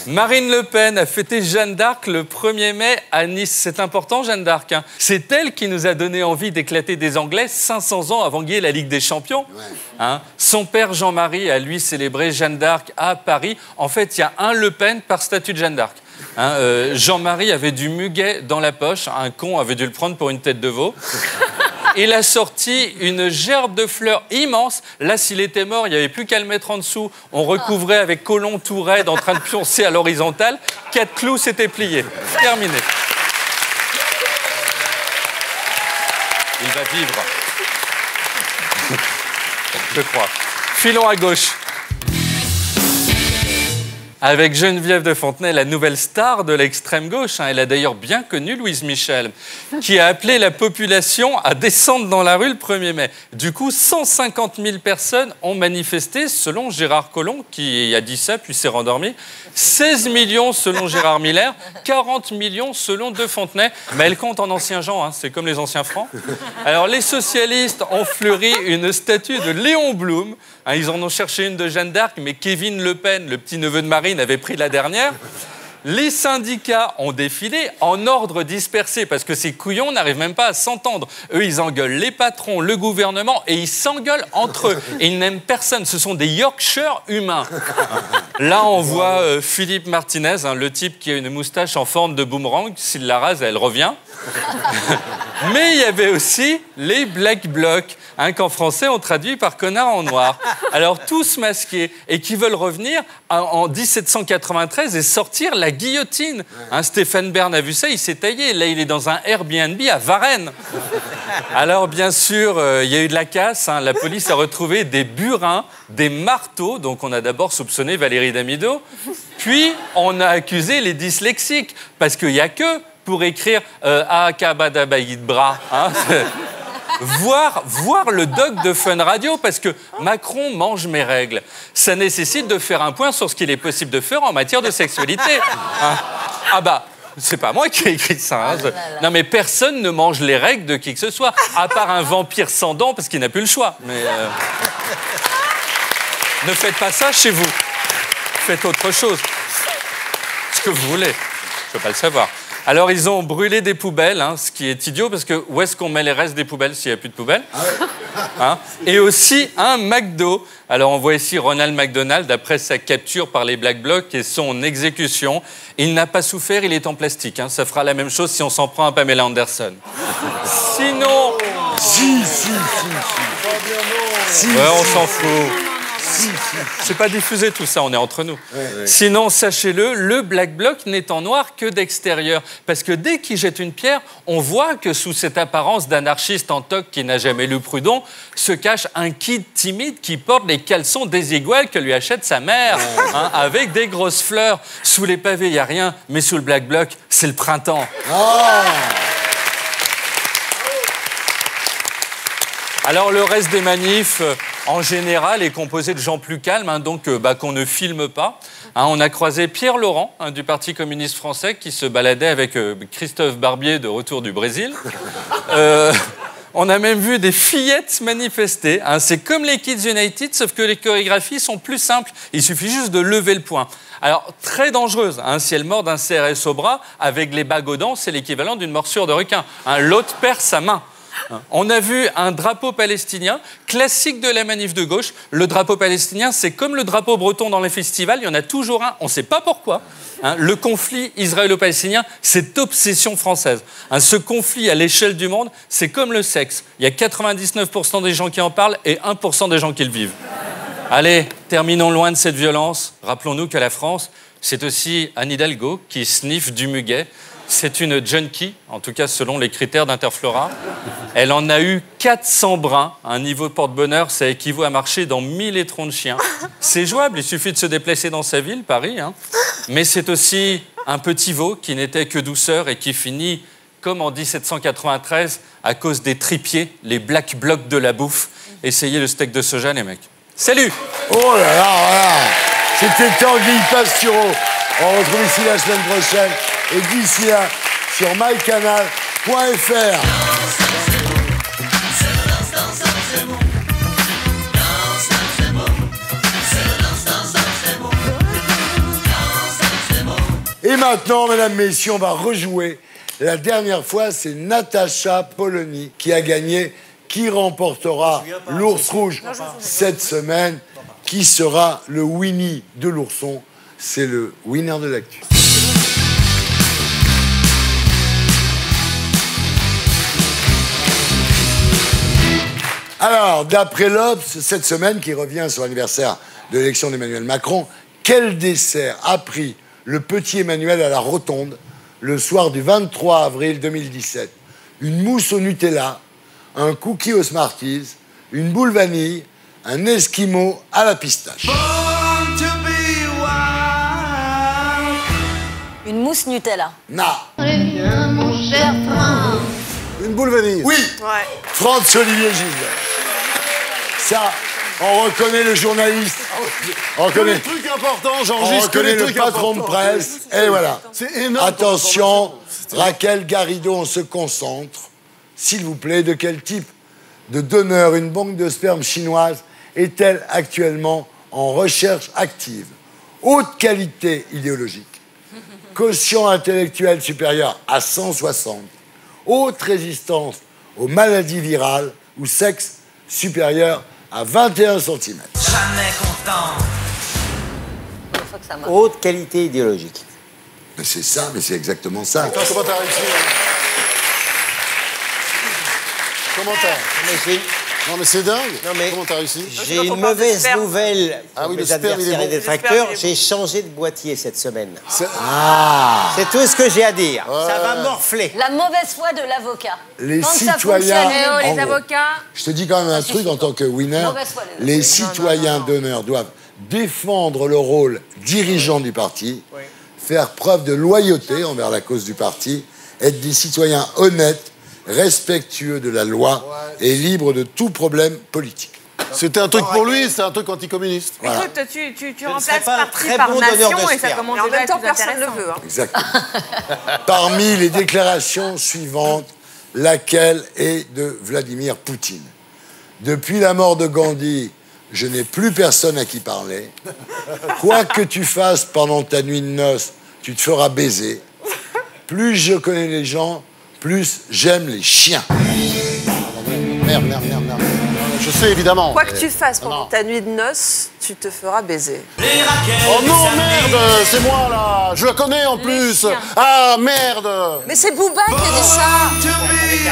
Marine Le Pen a fêté Jeanne d'Arc le 1er mai à Nice. C'est important, Jeanne d'Arc. C'est elle qui nous a donné envie d'éclater des Anglais 500 ans avant qu'il y ait la Ligue des Champions. Son père Jean-Marie a, lui, célébré Jeanne d'Arc à Paris. En fait, il y a un Le Pen par statue de Jeanne d'Arc. Jean-Marie avait du muguet dans la poche. Un con avait dû le prendre pour une tête de veau. Il a sorti une gerbe de fleurs immense. Là, s'il était mort, il n'y avait plus qu'à le mettre en dessous. On recouvrait avec Collomb tout raide en train de pioncer à l'horizontale. 4 clous, c'était plié. Terminé. Il va vivre. Je crois. Filons à gauche. Avec Geneviève de Fontenay, la nouvelle star de l'extrême gauche. Elle a d'ailleurs bien connu Louise Michel, qui a appelé la population à descendre dans la rue le 1er mai. Du coup, 150 000 personnes ont manifesté, selon Gérard Collomb, qui a dit ça, puis s'est rendormi. 16 millions selon Gérard Miller, 40 millions selon De Fontenay. Mais elle compte en anciens gens, c'est comme les anciens francs. Alors, les socialistes ont fleuri une statue de Léon Blum. Ils en ont cherché une de Jeanne d'Arc, mais Kevin Le Pen, le petit-neveu de Marine, avait pris la dernière. Les syndicats ont défilé en ordre dispersé parce que ces couillons n'arrivent même pas à s'entendre. Eux, ils engueulent les patrons, le gouvernement et ils s'engueulent entre eux. Et ils n'aiment personne. Ce sont des Yorkshire humains. Là, on voit Philippe Martinez, le type qui a une moustache en forme de boomerang. S'il la rase, elle revient. Mais il y avait aussi les Black Blocs, qu'en français on traduit par connard en noir. Alors tous masqués et qui veulent revenir en 1793 et sortir la guillotine. Stéphane Bern a vu ça, il s'est taillé. Là, il est dans un Airbnb à Varennes. Alors bien sûr, il y a eu de la casse. La police a retrouvé des burins, des marteaux. Donc on a d'abord soupçonné Valérie Damido. Puis on a accusé les dyslexiques parce qu'il n'y a que pour écrire Akabadabaïdbra. Voir le doc de Fun Radio, parce que Macron mange mes règles. Ça nécessite de faire un point sur ce qu'il est possible de faire en matière de sexualité. C'est pas moi qui ai écrit ça. Non, mais personne ne mange les règles de qui que ce soit, à part un vampire sans dents, parce qu'il n'a plus le choix. Mais ne faites pas ça chez vous. Faites autre chose. Ce que vous voulez. Je ne peux pas le savoir. Alors, ils ont brûlé des poubelles, hein, ce qui est idiot, parce que où est-ce qu'on met les restes des poubelles s'il n'y a plus de poubelles? Hein? Et aussi un McDo. Alors, on voit ici Ronald McDonald, après sa capture par les Black Blocs et son exécution. Il n'a pas souffert, il est en plastique. Hein. Ça fera la même chose si on s'en prend à Pamela Anderson. Sinon...
Si.
Ouais, on s'en fout. C'est pas diffusé tout ça, on est entre nous. Sinon, sachez-le, le Black Bloc n'est en noir que d'extérieur. Parce que dès qu'il jette une pierre, on voit que sous cette apparence d'anarchiste en toque qui n'a jamais lu Proudhon, se cache un kid timide qui porte les caleçons désiguales que lui achète sa mère, hein, avec des grosses fleurs. Sous les pavés, il n'y a rien, mais sous le Black Bloc, c'est le printemps. Alors, le reste des manifs, en général, est composé de gens plus calmes, hein, donc qu'on ne filme pas. Hein, on a croisé Pierre Laurent, hein, du Parti communiste français, qui se baladait avec Christophe Barbier de retour du Brésil. On a même vu des fillettes manifester. Hein, c'est comme les Kids United, sauf que les chorégraphies sont plus simples. Il suffit juste de lever le poing. Alors, très dangereuse, hein, si elle mord d'un CRS au bras, avec les bagues aux dents, c'est l'équivalent d'une morsure de requin. Hein, l'autre perd sa main. On a vu un drapeau palestinien, classique de la manif de gauche. Le drapeau palestinien, c'est comme le drapeau breton dans les festivals, il y en a toujours un, on ne sait pas pourquoi. Hein, le conflit israélo-palestinien, c'est obsession française. Hein, ce conflit à l'échelle du monde, c'est comme le sexe. Il y a 99% des gens qui en parlent et 1% des gens qui le vivent. Allez, terminons loin de cette violence. Rappelons-nous que la France, c'est aussi Anne Hidalgo qui sniffe du muguet. C'est une junkie, en tout cas selon les critères d'Interflora. Elle en a eu 400 brins. Un niveau porte-bonheur, ça équivaut à marcher dans 1000 étrons de chiens. C'est jouable, il suffit de se déplacer dans sa ville, Paris. Hein. Mais c'est aussi un petit veau qui n'était que douceur et qui finit, comme en 1793, à cause des tripiers, les Black Blocs de la bouffe. Essayez le steak de soja, les mecs. Salut!
Oh là là, voilà. C'était Tanguy Pastureau. On retrouve ici la semaine prochaine. Et d'ici là, sur mycanal.fr. Et maintenant, mesdames, messieurs, on va rejouer. La dernière fois, c'est Natacha Polony qui a gagné. Qui remportera l'ours rouge cette semaine? Qui sera le Winnie de l'ourson? C'est le winner de l'actu. Alors, d'après l'Obs, cette semaine qui revient sur l'anniversaire de l'élection d'Emmanuel Macron, quel dessert a pris le petit Emmanuel à la Rotonde le soir du 23 avril 2017? Une mousse au Nutella, un cookie aux Smarties, une boule vanille, un esquimau à la pistache.
Une mousse Nutella.
Non.
Mon cher Franck.
Une boule vanille.
Oui.
Ouais.
Franz-Olivier Gisbert. Ça, on reconnaît le journaliste. On reconnaît
les trucs importants, j'enregistre que les
le
trucs
patron de
importants.
presse. Et voilà.
C'est énorme.
Attention, Raquel Garrido, on se concentre. S'il vous plaît, de quel type de donneur une banque de sperme chinoise est-elle actuellement en recherche active? Haute qualité idéologique, quotient intellectuel supérieur à 160, haute résistance aux maladies virales ou sexe supérieur à 21 cm.
Jamais content. Haute qualité idéologique.
Mais c'est ça, mais c'est exactement ça.
Attends, comment t'as réussi? Comment t'as? Non mais c'est dingue.
Non, mais
comment t'as réussi?
J'ai une mauvaise nouvelle pour
oui, le
mes
sperme, il est
adversaires
bon.
et détracteurs. J'ai changé de boîtier cette semaine.
Ah.
C'est tout ce que j'ai à dire. Ça va morfler.
La mauvaise foi de l'avocat.
Les
Quand
citoyens,
ça fonctionne,
en
Les
gros,
avocats.
je te dis quand même un truc en tant que winner.
Mauvaise foi,
Les citoyens d'honneur doivent défendre le rôle dirigeant du parti, faire preuve de loyauté envers la cause du parti, être des citoyens honnêtes, respectueux de la loi et libres de tout problème politique.
C'était un truc pour lui, c'est un truc anticommuniste.
Voilà.
Écoute, tu
ne
remplaces
serais pas un
parti
très
par
bon donneur
nation
de
et ça
sperme.
commence
Et en
déjà à
même
être
temps,
plus
personne ne le
intéressant.
veut. Hein.
Exactement. Parmi les déclarations suivantes, laquelle est de Vladimir Poutine? Depuis la mort de Gandhi, je n'ai plus personne à qui parler. Quoi que tu fasses pendant ta nuit de noces, tu te feras baiser. plus je connais les gens, plus j'aime les chiens.
Merde. Je sais, évidemment.
Quoi que tu fasses pendant ta nuit de noces, tu te feras baiser.
Oh non, merde, c'est moi, là. Je la connais, en plus.
chiens.
Ah, merde.
Mais c'est Booba qui a dit ça.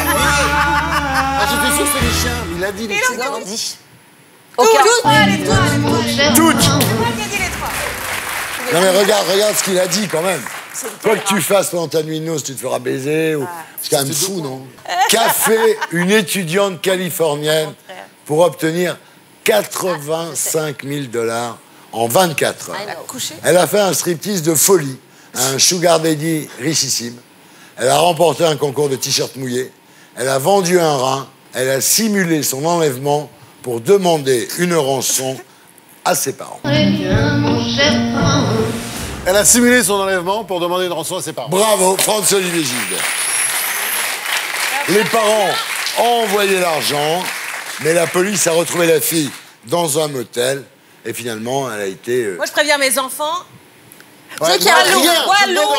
Ah, j'étais sûr que c'était les chiens. Il a dit les chiens.
Non, dit.
Toutes. Non mais regarde ce qu'il a dit quand même. Quoi que tu fasses pendant ta nuit de noces, tu te feras baiser. Ou... C'est quand même fou, non? Qu'a fait une étudiante californienne pour obtenir 85 000 $ en 24 heures? Elle a fait un striptease de folie à un sugar daddy richissime. Elle a remporté un concours de t-shirt mouillé. Elle a vendu un rein. Elle a simulé son enlèvement pour demander une rançon à ses parents.
Elle a simulé son enlèvement pour demander une rançon à ses parents.
Bravo, François-Olivier Gilbert. Les parents ont envoyé l'argent, mais la police a retrouvé la fille dans un motel et finalement, elle a été...
Moi, je préviens mes enfants. Vous
Ouais,
savez qu'il y a
moi,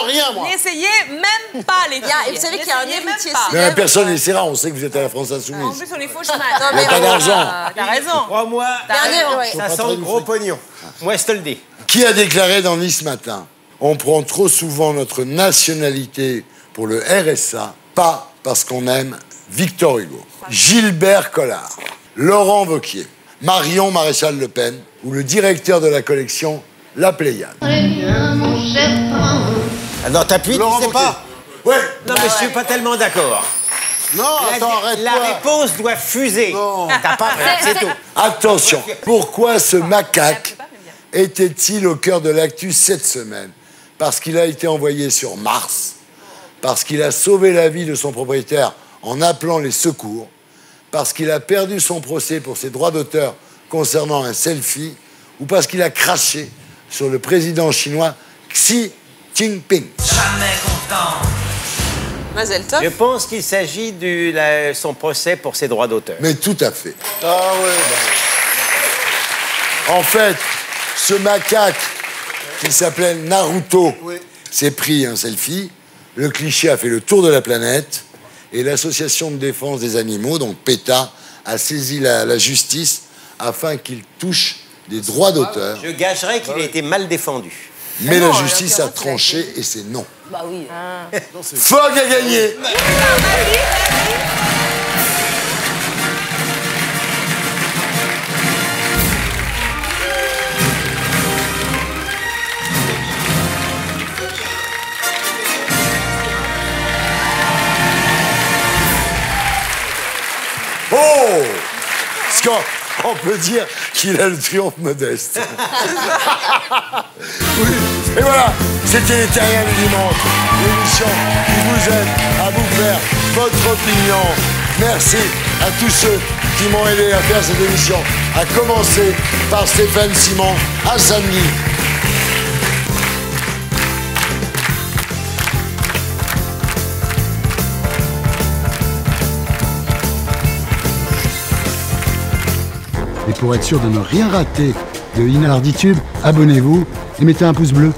rien, moi.
N'essayez même pas les filles.
Vous savez qu'il y a un héritier
Mais personne n'essaiera, on sait que vous êtes à la France Insoumise.
En plus, on est faux chemin.
Il n'y a pas d'argent.
T'as raison.
Crois-moi, ça sent le gros pognon. Moi, je te le dis.
Qui a déclaré dans Nice Matin: on prend trop souvent notre nationalité pour le RSA, pas parce qu'on aime Victor Hugo. Gilbert Collard, Laurent Wauquiez, Marion Maréchal Le Pen ou le directeur de la collection La Pléiade.
Ah non, t'appuies, tu sais pas.
Ouais.
Non, mais je suis pas tellement d'accord.
Non, attends, arrête-toi.
La réponse doit fuser. T'as pas... C'est tout.
Attention, pourquoi ce macaque était-il au cœur de l'actu cette semaine? Parce qu'il a été envoyé sur Mars, parce qu'il a sauvé la vie de son propriétaire en appelant les secours, parce qu'il a perdu son procès pour ses droits d'auteur concernant un selfie, ou parce qu'il a craché sur le président chinois Xi Jinping.
Jamais content.
Mazel tov.
Je pense qu'il s'agit de son procès pour ses droits d'auteur.
Mais tout à fait.
Ah ouais.
En fait, ce macaque qui s'appelait Naruto s'est pris un selfie. Le cliché a fait le tour de la planète. Et l'association de défense des animaux, donc PETA, a saisi la justice afin qu'il touche des droits d'auteur.
Je gagerais qu'il a été mal défendu.
Mais la justice a tranché et c'est non.
Bah oui.
Fogg a gagné. Oh! On peut dire qu'il a le triomphe modeste. Oui. Et voilà, c'était les Terriens du dimanche, l'émission qui vous aide à vous faire votre opinion. Merci à tous ceux qui m'ont aidé à faire cette émission, à commencer par Stéphane Simon. À samedi.
Et pour être sûr de ne rien rater de Inarditube, abonnez-vous et mettez un pouce bleu.